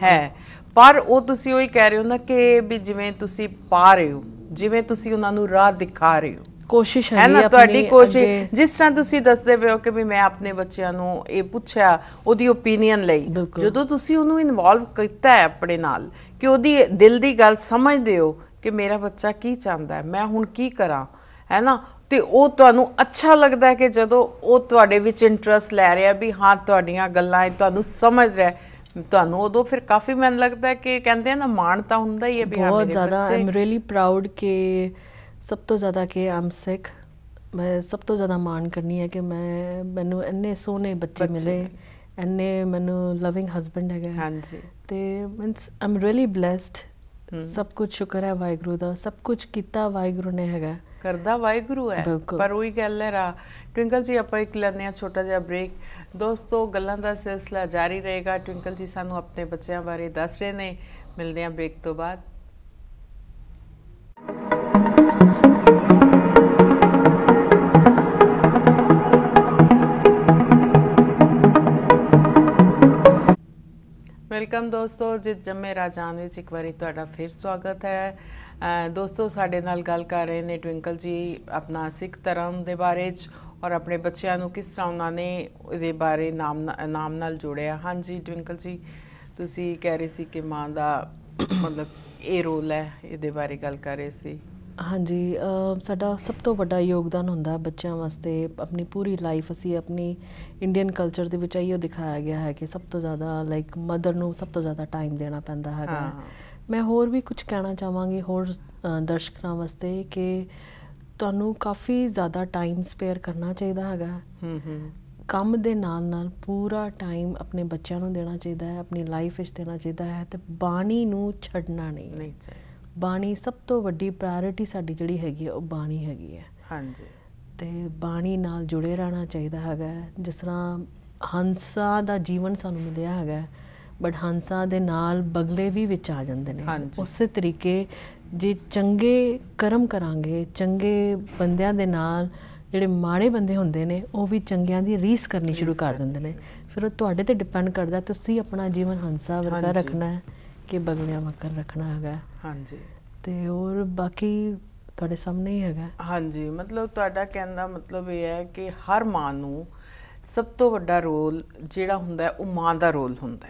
ਹੈ। ਪਰ ਉਹ ਤੁਸੀਂ ਉਹੀ ਕਹਿ ਰਹੇ ਹੋ ਨਾ ਕਿ ਵੀ ਜਿਵੇਂ ਤੁਸੀਂ ਪਾ ਰਹੇ ਹੋ, ਜਿਵੇਂ ਤੁਸੀਂ ਉਹਨਾਂ ਨੂੰ ਰਾਹ ਦਿਖਾ ਰਹੇ ਹੋ, ਕੋਸ਼ਿਸ਼ ਹੈ ਨਾ ਤੁਹਾਡੀ ਕੋਸ਼ਿਸ਼। ਜਿਸ ਤਰ੍ਹਾਂ ਤੁਸੀਂ ਦੱਸਦੇ ਪਏ ਹੋ ਕਿ ਵੀ ਮੈਂ ਆਪਣੇ ਬੱਚਿਆਂ ਨੂੰ ਇਹ ਪੁੱਛਿਆ, ਉਹਦੀ ਓਪੀਨੀਅਨ ਲਈ, ਜਦੋਂ ਤੁਸੀਂ ਉਹਨੂੰ ਇਨਵੋਲਵ ਕੀਤਾ ਹੈ ਆਪਣੇ ਨਾਲ, ਕਿ ਉਹਦੀ ਦਿਲ ਦੀ ਗੱਲ ਸਮਝਦੇ ਹੋ ਕਿ ਮੇਰਾ ਬੱਚਾ ਕੀ ਚਾਹੁੰਦਾ ਹੈ, ਮੈਂ ਹੁਣ ਕੀ ਕਰਾਂ, ਹੈ ਨਾ, ਤੇ ਉਹ ਤੁਹਾਨੂੰ ਅੱਛਾ ਲੱਗਦਾ ਕਿ ਜਦੋਂ ਉਹ ਤੁਹਾਡੇ ਵਿੱਚ ਇੰਟਰਸਟ ਲੈ ਰਿਹਾ, ਵੀ ਹਾਂ ਤੁਹਾਡੀਆਂ ਗੱਲਾਂ ਤੁਹਾਨੂੰ ਸਮਝ ਰਿਹਾ, ਤੁਹਾਨੂੰ ਉਦੋਂ ਫਿਰ ਕਾਫੀ ਮੈਨੂੰ ਲੱਗਦਾ ਕਿ ਕਹਿੰਦੇ ਆ ਨਾ, ਮਾਣ ਤਾਂ ਹੁੰਦਾ ਹੀ ਹੈ ਵੀ ਹਾਂ ਮੇਰੇ ਬੱਚੇ। ਬਹੁਤ ਜ਼ਿਆਦਾ ਆਈ ਐਮ ਰੀਅਲੀ ਪ੍ਰਾਊਡ ਕਿ ਸਭ ਤੋਂ ਜ਼ਿਆਦਾ ਕਿ ਆਮ ਸਿੱਖ, ਮੈਂ ਸਭ ਤੋਂ ਜ਼ਿਆਦਾ ਮਾਣ ਕਰਨੀ ਹੈ ਕਿ ਮੈਨੂੰ ਇੰਨੇ ਸੋਹਣੇ ਬੱਚੇ ਮਿਲੇ, ਇੰਨੇ ਮੈਨੂੰ ਲਵਿੰਗ ਹਸਬੈਂਡ ਹੈਗਾ। ਹਾਂਜੀ, ਤੇ means I am really blessed. ਸਭ ਕੁਝ ਸ਼ੁਕਰ ਹੈ ਵਾਹਿਗੁਰੂ ਦਾ, ਸਭ ਕੁਝ ਕੀਤਾ ਵਾਹਿਗੁਰੂ ਨੇ ਹੈਗਾ, ਕਰਦਾ ਵਾਹਿਗੁਰੂ ਹੈ। ਪਰ ਉਹੀ ਗੱਲ ਹੈ ਰਾ ਟਵਿੰਕਲ ਜੀ, ਆਪਾਂ ਇੱਕ ਲੈਂਦੇ ਹਾਂ ਛੋਟਾ ਜਿਹਾ ਬ੍ਰੇਕ। ਦੋਸਤੋ, ਗੱਲਾਂ ਦਾ ਸਿਲਸਿਲਾ ਜਾਰੀ ਰਹੇਗਾ। ਟਵਿੰਕਲ ਜੀ ਸਾਨੂੰ ਆਪਣੇ ਬੱਚਿਆਂ ਬਾਰੇ ਦੱਸ ਰਹੇ ਨੇ। ਮਿਲਦੇ ਹਾਂ ਬ੍ਰੇਕ ਤੋਂ ਬਾਅਦ। ਵੈਲਕਮ ਦੋਸਤੋ, ਜਿਤ ਜੰਮੇ ਰਾਜਾਨ ਵਿੱਚ ਇੱਕ ਵਾਰੀ ਤੁਹਾਡਾ ਫਿਰ ਸਵਾਗਤ ਹੈ। ਦੋਸਤੋ, ਸਾਡੇ ਨਾਲ ਗੱਲ ਕਰ ਰਹੇ ਨੇ ਟਵਿੰਕਲ ਜੀ ਆਪਣਾ ਸਿੱਖ ਧਰਮ ਦੇ ਬਾਰੇ 'ਚ, ਔਰ ਆਪਣੇ ਬੱਚਿਆਂ ਨੂੰ ਕਿਸ ਤਰ੍ਹਾਂ ਉਹਨਾਂ ਨੇ ਇਹਦੇ ਬਾਰੇ ਨਾਮ ਨਾਲ ਜੋੜਿਆ। ਹਾਂਜੀ ਟਵਿੰਕਲ ਜੀ, ਤੁਸੀਂ ਕਹਿ ਰਹੇ ਸੀ ਕਿ ਮਾਂ ਦਾ ਮਤਲਬ ਇਹ ਰੋਲ ਹੈ, ਇਹਦੇ ਬਾਰੇ ਗੱਲ ਕਰ ਰਹੇ ਸੀ। ਹਾਂਜੀ, ਸਾਡਾ ਸਭ ਤੋਂ ਵੱਡਾ ਯੋਗਦਾਨ ਹੁੰਦਾ ਬੱਚਿਆਂ ਵਾਸਤੇ। ਆਪਣੀ ਪੂਰੀ ਲਾਈਫ ਅਸੀਂ ਆਪਣੀ ਇੰਡੀਅਨ ਕਲਚਰ ਦੇ ਵਿੱਚ ਇਹੋ ਦਿਖਾਇਆ ਗਿਆ ਹੈ ਕਿ ਸਭ ਤੋਂ ਜ਼ਿਆਦਾ ਲਾਈਕ ਮਦਰ ਨੂੰ ਸਭ ਤੋਂ ਜ਼ਿਆਦਾ ਟਾਈਮ ਦੇਣਾ ਪੈਂਦਾ ਹੈਗਾ। ਮੈਂ ਹੋਰ ਵੀ ਕੁਝ ਕਹਿਣਾ ਚਾਹਾਂਗੀ ਹੋਰ ਦਰਸ਼ਕਾਂ ਵਾਸਤੇ ਕਿ ਤੁਹਾਨੂੰ ਕਾਫੀ ਜ਼ਿਆਦਾ ਟਾਈਮ ਸਪੇਅਰ ਕਰਨਾ ਚਾਹੀਦਾ ਹੈਗਾ। ਕੰਮ ਦੇ ਨਾਲ ਨਾਲ ਪੂਰਾ ਟਾਈਮ ਆਪਣੇ ਬੱਚਿਆਂ ਨੂੰ ਦੇਣਾ ਚਾਹੀਦਾ ਹੈ, ਆਪਣੀ ਲਾਈਫ ਵਿੱਚ ਦੇਣਾ ਚਾਹੀਦਾ ਹੈ, ਅਤੇ ਬਾਣੀ ਨੂੰ ਛੱਡਣਾ ਨਹੀਂ ਚਾਹੀਦਾ। ਬਾਣੀ ਸਭ ਤੋਂ ਵੱਡੀ ਪ੍ਰਾਇੋਰਟੀ ਸਾਡੀ ਜਿਹੜੀ ਹੈਗੀ ਹੈ ਉਹ ਬਾਣੀ ਹੈਗੀ ਹੈ। ਹਾਂਜੀ। ਅਤੇ ਬਾਣੀ ਨਾਲ ਜੁੜੇ ਰਹਿਣਾ ਚਾਹੀਦਾ ਹੈਗਾ। ਜਿਸ ਤਰ੍ਹਾਂ ਹੰਸਾਂ ਦਾ ਜੀਵਨ ਸਾਨੂੰ ਮਿਲਿਆ ਹੈਗਾ, ਬਟ ਹੰਸਾਂ ਦੇ ਨਾਲ ਬਗਲੇ ਵੀ ਵਿੱਚ ਆ ਜਾਂਦੇ ਨੇ। ਉਸੇ ਤਰੀਕੇ ਜੇ ਚੰਗੇ ਕਰਮ ਕਰਾਂਗੇ, ਚੰਗੇ ਬੰਦਿਆਂ ਦੇ ਨਾਲ ਜਿਹੜੇ ਮਾੜੇ ਬੰਦੇ ਹੁੰਦੇ ਨੇ ਉਹ ਵੀ ਚੰਗਿਆਂ ਦੀ ਰੀਸ ਕਰਨੀ ਸ਼ੁਰੂ ਕਰ ਦਿੰਦੇ ਨੇ। ਫਿਰ ਉਹ ਤੁਹਾਡੇ 'ਤੇ ਡਿਪੈਂਡ ਕਰਦਾ ਤੁਸੀਂ ਆਪਣਾ ਜੀਵਨ ਹੰਸਾ ਵਰਗਾ ਰੱਖਣਾ ਹੈ ਕਿ ਬਗਲਿਆਂ ਵਰਗਾ ਰੱਖਣਾ ਹੈਗਾ। ਹਾਂਜੀ। ਅਤੇ ਹੋਰ ਬਾਕੀ ਤੁਹਾਡੇ ਸਾਹਮਣੇ ਹੀ ਹੈਗਾ। ਹਾਂਜੀ, ਮਤਲਬ ਤੁਹਾਡਾ ਕਹਿਣ ਦਾ ਮਤਲਬ ਇਹ ਹੈ ਕਿ ਹਰ ਮਾਂ ਨੂੰ ਸਭ ਤੋਂ ਵੱਡਾ ਰੋਲ ਜਿਹੜਾ ਹੁੰਦਾ ਉਹ ਮਾਂ ਦਾ ਰੋਲ ਹੁੰਦਾ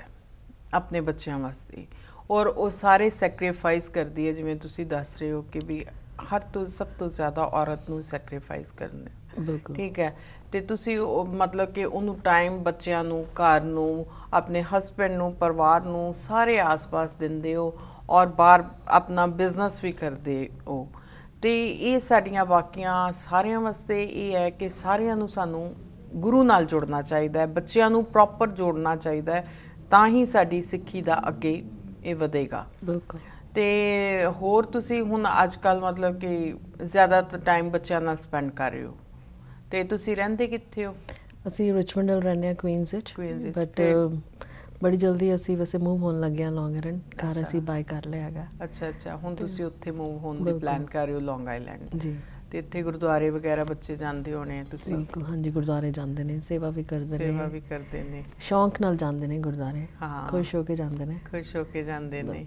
ਆਪਣੇ ਬੱਚਿਆਂ ਵਾਸਤੇ, ਔਰ ਉਹ ਸਾਰੇ ਸੈਕਰੀਫਾਈਸ ਕਰਦੀ ਹੈ। ਜਿਵੇਂ ਤੁਸੀਂ ਦੱਸ ਰਹੇ ਹੋ ਕਿ ਵੀ ਸਭ ਤੋਂ ਜ਼ਿਆਦਾ ਔਰਤ ਨੂੰ ਸੈਕਰੀਫਾਈਸ ਕਰਨਾ, ਠੀਕ ਹੈ। ਅਤੇ ਤੁਸੀਂ ਮਤਲਬ ਕਿ ਉਹਨੂੰ ਟਾਈਮ ਬੱਚਿਆਂ ਨੂੰ, ਘਰ ਨੂੰ, ਆਪਣੇ ਹਸਬੈਂਡ ਨੂੰ, ਪਰਿਵਾਰ ਨੂੰ ਸਾਰੇ ਆਸ-ਪਾਸ ਦਿੰਦੇ ਹੋ, ਔਰ ਬਾਹਰ ਆਪਣਾ ਬਿਜ਼ਨਸ ਵੀ ਕਰਦੇ ਹੋ। ਅਤੇ ਇਹ ਸਾਡੀਆਂ ਬਾਕੀਆਂ ਸਾਰਿਆਂ ਵਾਸਤੇ ਇਹ ਹੈ ਕਿ ਸਾਰਿਆਂ ਨੂੰ ਸਾਨੂੰ ਗੁਰੂ ਨਾਲ ਜੁੜਨਾ ਚਾਹੀਦਾ ਹੈ, ਬੱਚਿਆਂ ਨੂੰ ਪ੍ਰੋਪਰ ਜੋੜਨਾ ਚਾਹੀਦਾ ਹੈ, ਤਾਂ ਹੀ ਸਾਡੀ ਸਿੱਖੀ ਦਾ ਅੱਗੇ ਇਹ ਵਧੇਗਾ। ਬਿਲਕੁਲ। ਅਤੇ ਹੋਰ ਤੁਸੀਂ ਹੁਣ ਅੱਜ ਕੱਲ੍ਹ ਮਤਲਬ ਕਿ ਜ਼ਿਆਦਾਤਰ ਟਾਈਮ ਬੱਚਿਆਂ ਨਾਲ ਸਪੈਂਡ ਕਰ ਰਹੇ ਹੋ, ਅਤੇ ਤੁਸੀਂ ਰਹਿੰਦੇ ਕਿੱਥੇ ਹੋ? ਅਸੀਂ ਰਿਚਮੰਡ ਰਹਿੰਦੇ ਹਾਂ, ਕੁਈਨਜ਼ ਵਿੱਚ। ਬਟ ਬੜੀ ਜਲਦੀ ਅਸੀਂ ਵੈਸੇ ਮੂਵ ਹੋਣ ਲੱਗੇ ਹਾਂ ਲੌਂਗ ਆਈਲੈਂਡ। ਘਰ ਅਸੀਂ ਬਾਏ ਕਰ ਲਿਆ ਹੈਗਾ। ਅੱਛਾ। ਹੁਣ ਤੁਸੀਂ ਉੱਥੇ ਮੂਵ ਹੋਣ ਦੀ ਪਲਾਨ ਕਰ ਰਹੇ ਹੋ ਲੌਂਗ ਆਈਲੈਂਡ? ਜੀ। ਅਤੇ ਇੱਥੇ ਗੁਰਦੁਆਰੇ ਵਗੈਰਾ ਬੱਚੇ ਜਾਂਦੇ ਹੋਣੇ ਤੁਸੀਂ? ਬਿਲਕੁਲ, ਹਾਂਜੀ, ਗੁਰਦੁਆਰੇ ਜਾਂਦੇ ਨੇ, ਸੇਵਾ ਵੀ ਕਰਦੇ ਨੇ। ਸ਼ੌਂਕ ਨਾਲ ਜਾਂਦੇ ਨੇ ਗੁਰਦੁਆਰੇ। ਹਾਂ, ਖੁਸ਼ ਹੋ ਕੇ ਜਾਂਦੇ ਨੇ।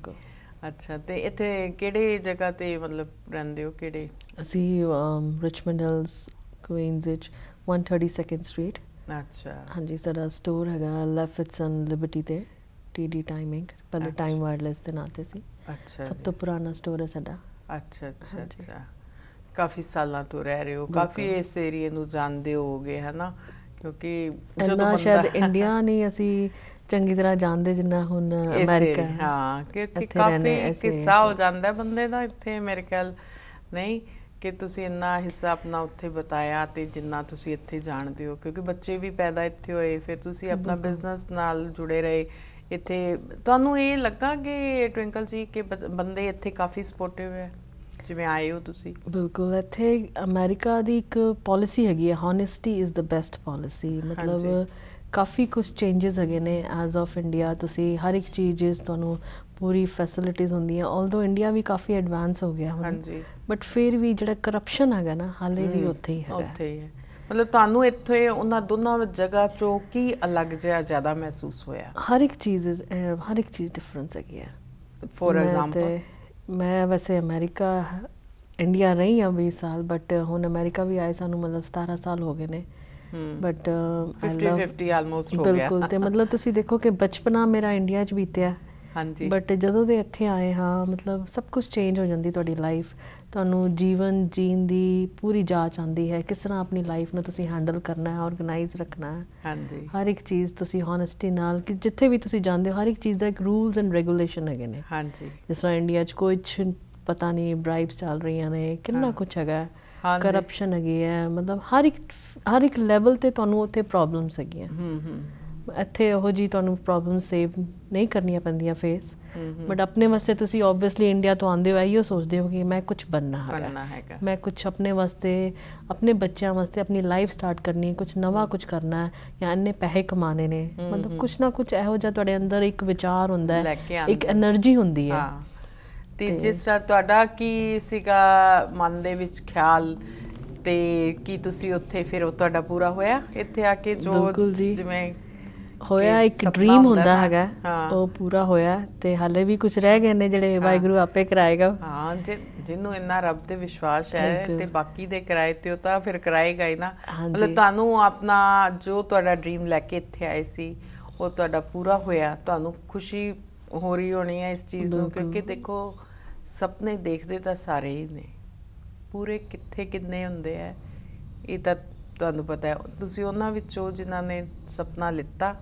ਅੱਛਾ। ਅਤੇ ਇੱਥੇ ਕਿਹੜੇ ਜਗ੍ਹਾ 'ਤੇ ਮਤਲਬ ਰਹਿੰਦੇ ਹੋ? ਕਿਹੜੇ? ਅਸੀਂ ਰਿਚਮੰਡ ਹਿਲਸ, ਕੁਈਨਜ਼ ਵਿੱਚ 132 ਸਟਰੀਟ। ਅੱਛਾ। ਹਾਂਜੀ, ਸਾਡਾ ਸਟੋਰ ਹੈਗਾ ਲੈਫਿਟਸਨ ਲਿਬਰਟੀ 'ਤੇ, TD ਟਾਈਮਿੰਗ, ਪਹਿਲੇ ਟਾਈਮ ਵਾਇਰਲੈਸ ਦੇ ਨਾਂ 'ਤੇ ਸੀ। ਅੱਛਾ। ਸਭ ਤੋਂ ਪੁਰਾਣਾ ਸਟੋਰ ਹੈ ਸਾਡਾ। ਅੱਛਾ। ਕਾਫੀ ਸਾਲਾਂ ਤੋਂ ਰਹਿ ਰਹੇ ਹੋ, ਕਾਫੀ ਇਸ ਏਰੀਏ ਨੂੰ ਜਾਣਦੇ ਹੋਗੇ, ਹੈ ਨਾ? ਕਿਉਂਕਿ ਇੰਨਾ ਸ਼ਾਇਦ ਇੰਡੀਆ ਨਹੀਂ ਅਸੀਂ ਚੰਗੀ ਤਰ੍ਹਾਂ ਜਾਣਦੇ ਜਿੰਨਾ ਹੁਣ ਅਮਰੀਕਾ। ਹਾਂ, ਕਿਉਂਕਿ ਕਾਫੀ ਹਿੱਸਾ ਹੋ ਜਾਂਦਾ ਬੰਦੇ ਦਾ ਇੱਥੇ, ਮੇਰੇ ਖਿਆਲ ਨਹੀਂ ਕਿ ਤੁਸੀਂ ਇੰਨਾ ਹਿੱਸਾ ਆਪਣਾ ਉੱਥੇ ਬਤਾਇਆ, ਅਤੇ ਜਿੰਨਾ ਤੁਸੀਂ ਇੱਥੇ ਜਾਣਦੇ ਹੋ, ਕਿਉਂਕਿ ਬੱਚੇ ਵੀ ਪੈਦਾ ਇੱਥੇ ਹੋਏ, ਫਿਰ ਤੁਸੀਂ ਆਪਣਾ ਬਿਜ਼ਨਸ ਨਾਲ ਜੁੜੇ ਰਹੇ ਇੱਥੇ। ਤੁਹਾਨੂੰ ਇਹ ਲੱਗਾ ਕਿ ਟਵਿੰਕਲ ਜੀ ਕਿ ਬੰਦੇ ਇੱਥੇ ਕਾਫੀ ਸਪੋਰਟਿਵ ਹੈ ਜਿਵੇਂ ਆਏ ਹੋ ਤੁਸੀਂ? ਬਿਲਕੁਲ। ਇੱਥੇ ਅਮਰੀਕਾ ਦੀ ਇੱਕ ਪੋਲਿਸੀ ਹੈਗੀ ਹੈ, ਹੋਨੈਸਟੀ ਇਜ਼ ਦ ਬੈਸਟ ਪੋਲਿਸੀ। ਮਤਲਬ ਕਾਫੀ ਕੁਛ ਚੇਂਜਸ ਹੈਗੇ ਨੇ ਐਜ਼ ਆਫ ਇੰਡੀਆ। ਤੁਸੀਂ ਹਰ ਇੱਕ ਚੀਜ਼ ਤੁਹਾਨੂੰ ਪੂਰੀ ਫੈਸਿਲਿਟੀਜ਼ ਹੁੰਦੀਆਂ, ਆਲਦੋ ਇੰਡੀਆ ਵੀ ਕਾਫੀ ਐਡਵਾਂਸ ਹੋ ਗਿਆ ਹੁਣ, ਬਟ ਫਿਰ ਵੀ ਜਿਹੜਾ ਕਰਪਸ਼ਨ ਹੈਗਾ ਨਾ ਹਾਲੇ ਵੀ ਉੱਥੇ ਹੀ ਹੈਗਾ। ਮਤਲਬ ਤੁਹਾਨੂੰ ਇੱਥੇ ਉਹਨਾਂ ਦੋਨਾਂ ਜਗ੍ਹਾ 'ਚੋਂ ਕੀ ਅਲੱਗ ਜਿਹਾ ਜ਼ਿਆਦਾ ਮਹਿਸੂਸ ਹੋਇਆ? ਹਰ ਇੱਕ ਚੀਜ਼ ਡਿਫਰੈਂਸ ਹੈਗੀ ਹੈ। ਫੋਰ ਐਗਜ਼ਾਮਪਲ, ਮੈਂ ਵੈਸੇ ਅਮਰੀਕਾ, ਇੰਡੀਆ ਰਹੀ ਹਾਂ 20 ਸਾਲ, ਬਟ ਹੁਣ ਅਮਰੀਕਾ ਵੀ ਆਏ ਸਾਨੂੰ ਮਤਲਬ 17 ਸਾਲ ਹੋ ਗਏ ਨੇ। ਬਟ 50-50 ਆਲਮੋਸਟ ਹੋ ਗਿਆ। ਬਿਲਕੁਲ। ਅਤੇ ਮਤਲਬ ਤੁਸੀਂ ਦੇਖੋ ਕਿ ਬਚਪਨਾ ਮੇਰਾ ਇੰਡੀਆ 'ਚ ਬੀਤਿਆ, ਬਟ ਜਦੋਂ ਦੇ ਇੱਥੇ ਆਏ ਹਾਂ ਮਤਲਬ ਸਭ ਕੁਛ ਚੇਂਜ ਹੋ ਜਾਂਦੀ ਤੁਹਾਡੀ ਲਾਈਫ। ਤੁਹਾਨੂੰ ਜੀਵਨ ਜੀਣ ਦੀ ਪੂਰੀ ਜਾਚ ਆਉਂਦੀ ਹੈ, ਕਿਸ ਤਰ੍ਹਾਂ ਆਪਣੀ ਲਾਈਫ ਨੂੰ ਤੁਸੀਂ ਹੈਂਡਲ ਕਰਨਾ ਹੈ, ਔਰਗਨਾਈਜ਼ ਰੱਖਣਾ ਹੈ। ਹਰ ਇੱਕ ਚੀਜ਼ ਤੁਸੀਂ ਹੋਨੈਸਟੀ ਨਾਲ, ਕਿ ਜਿੱਥੇ ਵੀ ਤੁਸੀਂ ਜਾਂਦੇ ਹੋ ਹਰ ਇੱਕ ਚੀਜ਼ ਦਾ ਇੱਕ ਰੂਲਸ ਐਂਡ ਰੈਗੂਲੇਸ਼ਨ ਹੈਗੇ ਨੇ। ਜਿਸ ਤਰ੍ਹਾਂ ਇੰਡੀਆ 'ਚ ਕੁਛ ਪਤਾ ਨਹੀਂ, ਬ੍ਰਾਈਬਸ ਚੱਲ ਰਹੀਆਂ ਨੇ, ਕਿੰਨਾ ਕੁਛ ਹੈਗਾ, ਕਰਪਸ਼ਨ ਹੈਗੀ ਹੈ, ਮਤਲਬ ਹਰ ਇੱਕ ਲੈਵਲ 'ਤੇ ਤੁਹਾਨੂੰ ਉੱਥੇ ਪ੍ਰੋਬਲਮਸ ਹੈਗੀਆਂ। ਇੱਥੇ ਉਹੋ ਜਿਹੀ ਤੁਹਾਨੂੰ ਪ੍ਰੋਬਲਮ ਸੇਵ ਨਹੀਂ ਕਰਨੀਆਂ ਪੈਂਦੀਆਂ ਫੇਸ, ਬਟ ਆਪਣੇ ਵਾਸਤੇ ਤੁਸੀਂ ਓਬਵੀਅਸਲੀ ਇੰਡੀਆ ਤੋਂ ਆਉਂਦੇ ਹੋ ਇਹੀਓ ਸੋਚਦੇ ਹੋ ਕਿ ਮੈਂ ਕੁਛ ਬਣਨਾ ਹੈਗਾ, ਮੈਂ ਕੁਛ ਆਪਣੇ ਵਾਸਤੇ, ਆਪਣੇ ਬੱਚਿਆਂ ਵਾਸਤੇ ਆਪਣੀ ਲਾਈਫ ਸਟਾਰਟ ਕਰਨੀ, ਕੁਛ ਨਵਾਂ ਕੁਛ ਕਰਨਾ, ਜਾਂ ਇੰਨੇ ਪੈਸੇ ਕਮਾਉਣੇ ਨੇ। ਮਤਲਬ ਕੁਛ ਨਾ ਕੁਛ ਇਹੋ ਜਿਹਾ ਤੁਹਾਡੇ ਅੰਦਰ ਇੱਕ ਵਿਚਾਰ ਹੁੰਦਾ ਹੈ, ਇੱਕ ਐਨਰਜੀ ਹੁੰਦੀ ਹੈ। ਅਤੇ ਜਿਸ ਤਰ੍ਹਾਂ ਤੁਹਾਡਾ ਕੀ ਸੀਗਾ ਮਨ ਦੇ ਵਿੱਚ ਖਿਆਲ, ਅਤੇ ਕੀ ਤੁਸੀਂ ਉੱਥੇ ਫਿਰ ਉਹ ਤੁਹਾਡਾ ਪੂਰਾ ਹੋਇਆ ਇੱਥੇ ਆ ਕੇ? ਬਿਲਕੁਲ ਜੀ, ਜਿਵੇਂ ਹੋਇਆ, ਇੱਕ ਡ੍ਰੀਮ ਹੁੰਦਾ ਹੈਗਾ ਉਹ ਪੂਰਾ ਹੋਇਆ, ਅਤੇ ਹਾਲੇ ਵੀ ਕੁਛ ਰਹਿ ਗਏ ਨੇ ਜਿਹੜੇ ਵਾਹਿਗੁਰੂ ਆਪੇ ਕਰਾਏਗਾ। ਹਾਂ, ਜਿਹਨੂੰ ਇੰਨਾ ਰੱਬ ਤੇ ਵਿਸ਼ਵਾਸ ਹੈ ਤੇ ਬਾਕੀ ਦੇ ਕਿਰਾਏ ਤੇ ਉਹ ਤਾਂ ਫਿਰ ਕਰਾਏਗਾ ਹੀ ਨਾ। ਮਤਲਬ ਤੁਹਾਨੂੰ ਆਪਣਾ ਜੋ ਤੁਹਾਡਾ ਡ੍ਰੀਮ ਲੈ ਕੇ ਇੱਥੇ ਆਏ ਸੀ ਉਹ ਤੁਹਾਡਾ ਪੂਰਾ ਹੋਇਆ, ਤੁਹਾਨੂੰ ਖੁਸ਼ੀ ਹੋ ਰਹੀ ਹੋਣੀ ਹੈ ਇਸ ਚੀਜ਼ ਨੂੰ, ਕਿਉਂਕਿ ਦੇਖੋ ਸੁਪਨੇ ਦੇਖਦੇ ਤਾਂ ਸਾਰੇ ਹੀ ਨੇ, ਪੂਰੇ ਕਿੱਥੇ ਕਿੰਨੇ ਹੁੰਦੇ ਹੈ ਇਹ ਤਾਂ ਤੁਹਾਨੂੰ ਪਤਾ ਹੈ। ਤੁਸੀਂ ਉਹਨਾਂ ਵਿੱਚੋਂ ਜਿਨ੍ਹਾਂ ਨੇ ਸੁਪਨਾ ਲਿੱਤਾ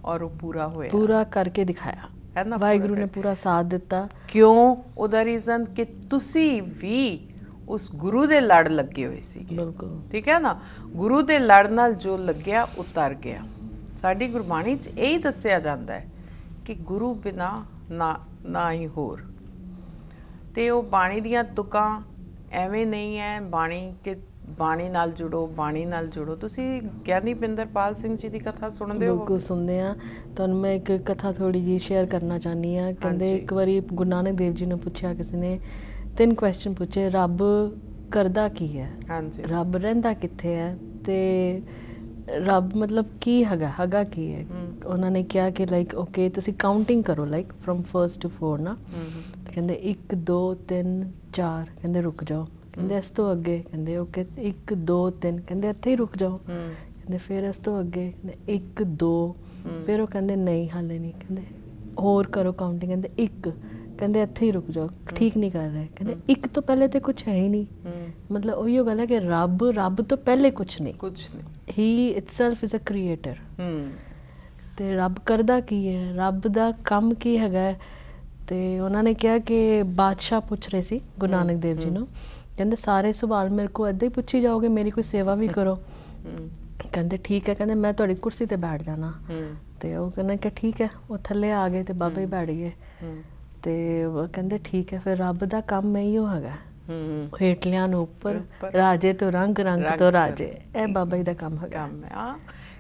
ਔਰ ਉਹ ਪੂਰਾ ਹੋਇਆ, ਪੂਰਾ ਕਰਕੇ ਦਿਖਾਇਆ ਹੈ ਨਾ, ਵਾਹਿਗੁਰੂ ਨੇ ਪੂਰਾ ਸਾਥ ਦਿੱਤਾ। ਕਿਉਂ? ਉਹਦਾ ਰੀਜ਼ਨ ਕਿ ਤੁਸੀਂ ਵੀ ਉਸ ਗੁਰੂ ਦੇ ਲੜ ਲੱਗੇ ਹੋਏ ਸੀਗੇ। ਬਿਲਕੁਲ ਠੀਕ ਹੈ ਨਾ, ਗੁਰੂ ਦੇ ਲੜ ਨਾਲ ਜੋ ਲੱਗਿਆ ਉਤਰ ਗਿਆ। ਸਾਡੀ ਗੁਰਬਾਣੀ 'ਚ ਇਹੀ ਦੱਸਿਆ ਜਾਂਦਾ ਹੈ ਕਿ ਗੁਰੂ ਬਿਨਾ ਨਾ ਹੀ ਹੋਰ। ਤੇ ਉਹ ਬਾਣੀ ਦੀਆਂ ਤੁਕਾਂ ਐਵੇਂ ਨਹੀਂ ਹੈ ਬਾਣੀ ਕਿ ਬਾਣੀ ਨਾਲ ਜੁੜੋ, ਬਾਣੀ ਨਾਲ ਜੁੜੋ। ਤੁਸੀਂ ਗਿਆਨੀ ਪਿੰਦਰਪਾਲ ਸਿੰਘ ਜੀ ਦੀ ਕਥਾ ਸੁਣਦੇ ਹੋ? ਬਿਲਕੁਲ ਸੁਣਦੇ ਆ। ਤੁਹਾਨੂੰ ਮੈਂ ਇੱਕ ਕਥਾ ਥੋੜੀ ਜਿਹੀ ਸ਼ੇਅਰ ਕਰਨਾ ਚਾਹੁੰਦੀ ਹਾਂ। ਕਹਿੰਦੇ ਇੱਕ ਵਾਰੀ ਗੁਰੂ ਨਾਨਕ ਦੇਵ ਜੀ ਨੂੰ ਪੁੱਛਿਆ, ਕਿਸੇ ਨੇ 3 ਕੁਐਸਚਨ ਪੁੱਛੇ, ਰੱਬ ਕਰਦਾ ਕੀ ਹੈ, ਹਾਂਜੀ, ਰੱਬ ਰਹਿੰਦਾ ਕਿੱਥੇ ਹੈ, ਤੇ ਰੱਬ ਮਤਲਬ ਕੀ ਹੈਗਾ ਕੀ ਹੈ। ਉਹਨਾਂ ਨੇ ਕਿਹਾ ਕਿ ਲਾਈਕ ਓਕੇ ਤੁਸੀਂ ਕਾਊਂਟਿੰਗ ਕਰੋ, ਲਾਈਕ ਫਰਮ 1 to 4 ਨਾ। ਕਹਿੰਦੇ 1 2 3 4, ਕਹਿੰਦੇ ਰੁਕ ਜਾਓ। ਕਹਿੰਦੇ ਇਸ ਤੋਂ ਅੱਗੇ, ਕਹਿੰਦੇ ਓਕੇ 1 2 3, ਕਹਿੰਦੇ ਇੱਥੇ ਹੀ ਰੁਕ ਜਾਓ। ਕਹਿੰਦੇ ਫਿਰ ਇਸ ਤੋਂ ਅੱਗੇ 1 2, ਫਿਰ ਉਹ ਕਹਿੰਦੇ ਨਹੀਂ ਹਾਲੇ ਨਹੀਂ, ਕਹਿੰਦੇ ਹੋਰ ਕਰੋ ਕਾਊਂਟਿੰਗ, ਕਹਿੰਦੇ 1, ਕਹਿੰਦੇ ਇੱਥੇ ਹੀ ਰੁਕ ਜਾਓ, ਠੀਕ ਨਹੀਂ ਕਰ ਰਹੇ। ਕਹਿੰਦੇ 1 ਤੋਂ ਪਹਿਲੇ ਤੇ ਕੁਝ ਹੈ ਹੀ ਨਹੀਂ। ਮਤਲਬ ਉਹੀ ਗੱਲ ਹੈ ਕਿ ਰੱਬ ਤੋਂ ਪਹਿਲੇ ਕੁਝ ਨਹੀਂ, ਹੀ ਇਟਸੈਲਫ ਇਜ਼ ਅ ਕ੍ਰੀਏਟਰ। ਤੇ ਰੱਬ ਕਰਦਾ ਕੀ ਹੈ, ਰੱਬ ਦਾ ਕੰਮ ਕੀ ਹੈਗਾ। ਤੇ ਉਹਨਾਂ ਨੇ ਕਿਹਾ ਕਿ ਬਾਦਸ਼ਾਹ ਪੁੱਛ ਰਹੇ ਸੀ ਗੁਰੂ ਨਾਨਕ ਦੇਵ ਜੀ ਨੂੰ, ਕਹਿੰਦੇ ਸਾਰੇ ਸਵਾਲ ਮੇਰੇ ਕੋਲ ਇੱਦਾਂ ਹੀ ਪੁੱਛੀ ਜਾਓਗੇ, ਮੇਰੀ ਕੋਈ ਸੇਵਾ ਵੀ ਕਰੋ। ਕਹਿੰਦੇ ਠੀਕ ਹੈ, ਕਹਿੰਦੇ ਮੈਂ ਤੁਹਾਡੀ ਕੁਰਸੀ ਤੇ ਬੈਠ ਜਾਣਾ। ਤੇ ਉਹ ਕਹਿੰਦੇ ਕਿ ਠੀਕ ਹੈ। ਉਹ ਥੱਲੇ ਆ ਗਏ ਤੇ ਬਾਬਾ ਜੀ ਬੈਠ ਗਏ। ਤੇ ਉਹ ਕਹਿੰਦੇ ਠੀਕ ਹੈ, ਫਿਰ ਰੱਬ ਦਾ ਕੰਮ ਇਹੀ ਹੈਗਾ, ਹੇਠਲਿਆਂ ਨੂੰ ਉੱਪਰ, ਰਾਜੇ ਤੋਂ ਰੰਗ ਤੋਂ ਰਾਜੇ। ਇਹ ਬਾਬਾ ਜੀ ਦਾ ਕੰਮ ਹੈਗਾ।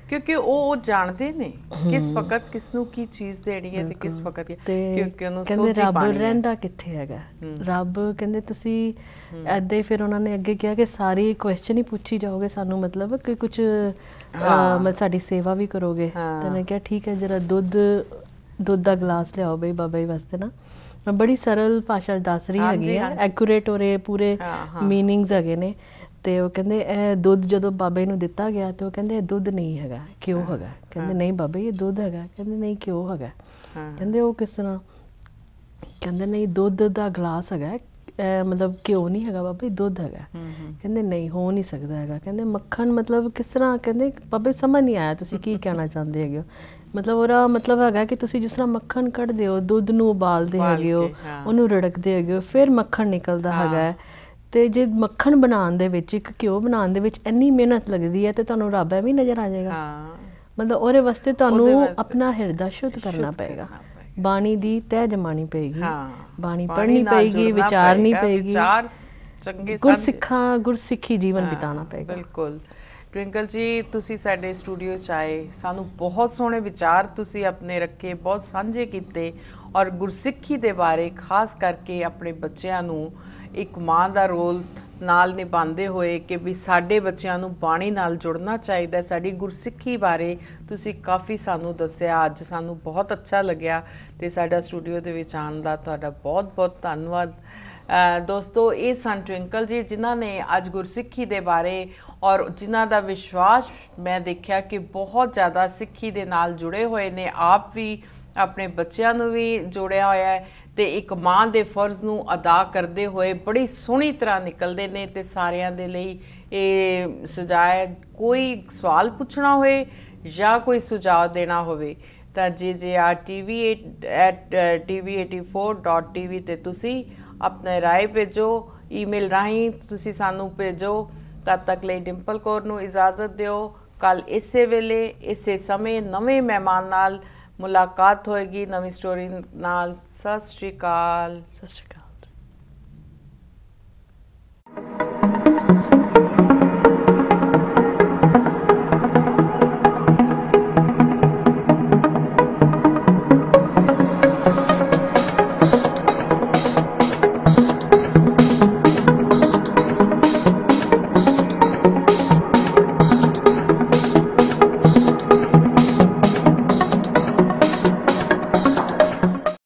ਕਿਉਂਕਿ ਉਹ ਜਾਣਦੇ ਨੇ ਕਿਸ ਵਕਤ ਕਿਸ ਨੂੰ ਕੀ ਚੀਜ਼ ਦੇਣੀ ਹੈ ਤੇ ਕਿਸ ਵਕਤ, ਕਿਉਂਕਿ ਉਹਨੂੰ ਕਹਿੰਦੇ ਰੱਬ ਰਹਿੰਦਾ ਕਿੱਥੇ ਹੈਗਾ। ਰੱਬ ਕਹਿੰਦੇ ਤੁਸੀਂ ਏਦਾਂ ਹੀ, ਫਿਰ ਉਹਨਾਂ ਨੇ ਅੱਗੇ ਕਿਹਾ ਕਿ ਸਾਰੀ ਕੁਐਸਚਨ ਹੀ ਪੁੱਛੀ ਜਾਓਗੇ ਸਾਨੂੰ, ਮਤਲਬ ਕਿ ਕੁਝ ਸਾਡੀ ਸੇਵਾ ਵੀ ਕਰੋਗੇ। ਤੇ ਮੈਂ ਕਿਹਾ ਠੀਕ ਹੈ, ਜਰਾ ਦੁੱਧ ਦਾ ਗਲਾਸ ਲਿਆਓ ਬਈ ਬਾਬਾ ਜੀ ਵਾਸਤੇ ਨਾ। ਮੈਂ ਬੜੀ ਸਰਲ ਭਾਸ਼ਾ ਦੱਸ ਰਹੀ ਹੈਗੀ ਆ, ਐਕੂਰੇਟ ਹੋ ਰਹੇ ਪੂਰੇ ਮੀਨਿੰਗਸ ਹੈਗੇ ਨੇ। ਤੇ ਉਹ ਕਹਿੰਦੇ ਇਹ ਦੁੱਧ ਜਦੋਂ ਬਾਬਾ ਜੀ ਨੂੰ ਦਿੱਤਾ ਗਿਆ ਤੇ ਉਹ ਕਹਿੰਦੇ ਇਹ ਦੁੱਧ ਨਹੀਂ ਹੈਗਾ, ਘਿਓ ਹੈਗਾ। ਕਹਿੰਦੇ ਨਹੀਂ ਬਾਬਾ ਜੀ ਇਹ ਦੁੱਧ ਹੈਗਾ। ਕਹਿੰਦੇ ਨਹੀਂ ਘਿਓ ਹੈਗਾ। ਕਹਿੰਦੇ ਉਹ ਕਿਸ ਤਰ੍ਹਾਂ? ਕਹਿੰਦੇ ਨਹੀਂ ਦੁੱਧ ਦਾ ਗਲਾਸ ਹੈਗਾ, ਮਤਲਬ ਘਿਓ ਨਹੀਂ ਹੈਗਾ ਬਾਬਾ ਜੀ, ਦੁੱਧ ਹੈਗਾ। ਕਹਿੰਦੇ ਨਹੀਂ ਹੋ ਨਹੀਂ ਸਕਦਾ ਹੈਗਾ। ਕਹਿੰਦੇ ਮੱਖਣ ਮਤਲਬ ਕਿਸ ਤਰ੍ਹਾਂ? ਕਹਿੰਦੇ ਬਾਬਾ ਜੀ ਸਮਝ ਨਹੀਂ ਆਇਆ ਤੁਸੀਂ ਕੀ ਕਹਿਣਾ ਚਾਹੁੰਦੇ ਹੈਗੇ ਹੋ। ਮਤਲਬ ਉਹਦਾ ਮਤਲਬ ਹੈਗਾ ਕਿ ਤੁਸੀਂ ਜਿਸ ਤਰ੍ਹਾਂ ਮੱਖਣ ਕੱਢਦੇ ਹੋ, ਦੁੱਧ ਨੂੰ ਉਬਾਲਦੇ ਹੈਗੇ ਹੋ, ਉਹਨੂੰ ਰੜਕਦੇ ਹੈਗੇ ਹੋ, ਫਿਰ ਮੱਖਣ ਨਿਕਲਦਾ ਹੈਗਾ। ਤੇ ਜੇ ਮੱਖਣ ਬਣਾਉਣ ਦੇ ਵਿੱਚ, ਇੱਕ ਘਿਓ ਬਣਾਉਣ ਦੇ ਵਿੱਚ ਇੰਨੀ ਮਿਹਨਤ ਲੱਗਦੀ ਹੈ ਤੇ ਤੁਹਾਨੂੰ ਰੱਬ ਐਵੇਂ ਨਜ਼ਰ ਆ ਜਾਏਗਾ। ਮਤਲਬ ਉਹਦੇ ਵਾਸਤੇ ਤੁਹਾਨੂੰ ਆਪਣਾ ਹਿਰਦਾ ਸ਼ੁੱਧ ਕਰਨਾ ਪਏਗਾ, ਬਾਣੀ ਦੀ ਤਹਿ ਜਮਾਣੀ ਪਏਗੀ, ਬਾਣੀ ਪੜ੍ਹਨੀ ਪਏਗੀ, ਵਿਚਾਰਨੀ ਪਏਗੀ, ਗੁਰਸਿੱਖੀ ਜੀਵਨ ਬਿਤਾਉਣਾ ਪਏਗਾ। ਬਿਲਕੁਲ ਟਵਿੰਕਲ ਜੀ, ਤੁਸੀਂ ਸਾਡੇ ਸਟੂਡੀਓ 'ਚ ਆਏ, ਸਾਨੂੰ ਬਹੁਤ ਸੋਹਣੇ ਵਿਚਾਰ ਤੁਸੀਂ ਆਪਣੇ ਰੱਖੇ, ਬਹੁਤ ਸਾਂਝੇ ਕੀਤੇ, ਔਰ ਗੁਰਸਿੱਖੀ ਦੇ ਬਾਰੇ ਖਾਸ ਕਰਕੇ ਆਪਣੇ ਬੱਚਿਆਂ ਨੂੰ ਇੱਕ ਮਾਂ ਦਾ ਰੋਲ ਨਾਲ ਨਿਭਾਉਂਦੇ ਹੋਏ ਕਿ ਵੀ ਸਾਡੇ ਬੱਚਿਆਂ ਨੂੰ ਬਾਣੀ ਨਾਲ ਜੁੜਨਾ ਚਾਹੀਦਾ। ਸਾਡੀ ਗੁਰਸਿੱਖੀ ਬਾਰੇ ਤੁਸੀਂ ਕਾਫੀ ਸਾਨੂੰ ਦੱਸਿਆ, ਅੱਜ ਸਾਨੂੰ ਬਹੁਤ ਅੱਛਾ ਲੱਗਿਆ। ਤੇ ਸਾਡਾ ਸਟੂਡੀਓ ਦੇ ਵਿੱਚ ਆਉਣ ਦਾ ਤੁਹਾਡਾ ਬਹੁਤ ਬਹੁਤ ਧੰਨਵਾਦ। ਦੋਸਤੋ, ਇਹ ਸਨ ਟਵਿੰਕਲ ਜੀ, ਜਿਨ੍ਹਾਂ ਨੇ ਅੱਜ ਗੁਰਸਿੱਖੀ ਦੇ ਬਾਰੇ ਔਰ ਜਿਨ੍ਹਾਂ ਦਾ ਵਿਸ਼ਵਾਸ ਮੈਂ ਦੇਖਿਆ ਕਿ ਬਹੁਤ ਜ਼ਿਆਦਾ ਸਿੱਖੀ ਦੇ ਨਾਲ ਜੁੜੇ ਹੋਏ ਨੇ, ਆਪ ਵੀ ਆਪਣੇ ਬੱਚਿਆਂ ਨੂੰ ਵੀ ਜੋੜਿਆ ਹੋਇਆ ਹੈ ਤੇ ਇੱਕ ਮਾਂ ਦੇ ਫਰਜ਼ ਨੂੰ ਅਦਾ ਕਰਦੇ ਹੋਏ ਬੜੀ ਸੋਹਣੀ ਤਰ੍ਹਾਂ ਨਿਕਲਦੇ ਨੇ। ਤੇ ਸਾਰਿਆਂ ਦੇ ਲਈ ਇਹ ਸੁਝਾਅ, ਕੋਈ ਸਵਾਲ ਪੁੱਛਣਾ ਹੋਏ ਜਾਂ ਕੋਈ ਸੁਝਾਅ ਦੇਣਾ ਹੋਵੇ ਤਾਂ jjrtv@tv84.tv ਤੇ ਤੁਸੀਂ ਆਪਣੇ ਰਾਏ ਭੇਜੋ, ਈਮੇਲ ਰਾਹੀਂ ਤੁਸੀਂ ਸਾਨੂੰ ਭੇਜੋ। ਤਦ ਤੱਕ ਲਈ ਡਿੰਪਲ ਕੌਰ ਨੂੰ ਇਜਾਜ਼ਤ ਦਿਓ। ਕੱਲ ਇਸੇ ਵੇਲੇ ਇਸੇ ਸਮੇਂ ਨਵੇਂ ਮਹਿਮਾਨ ਨਾਲ ਮੁਲਾਕਾਤ ਹੋਏਗੀ, ਨਵੀਂ ਸਟੋਰੀ ਨਾਲ। ਸਤਿ ਸ਼੍ਰੀ ਅਕਾਲ। ਸਤਿ ਸ਼੍ਰੀ ਅਕਾਲ।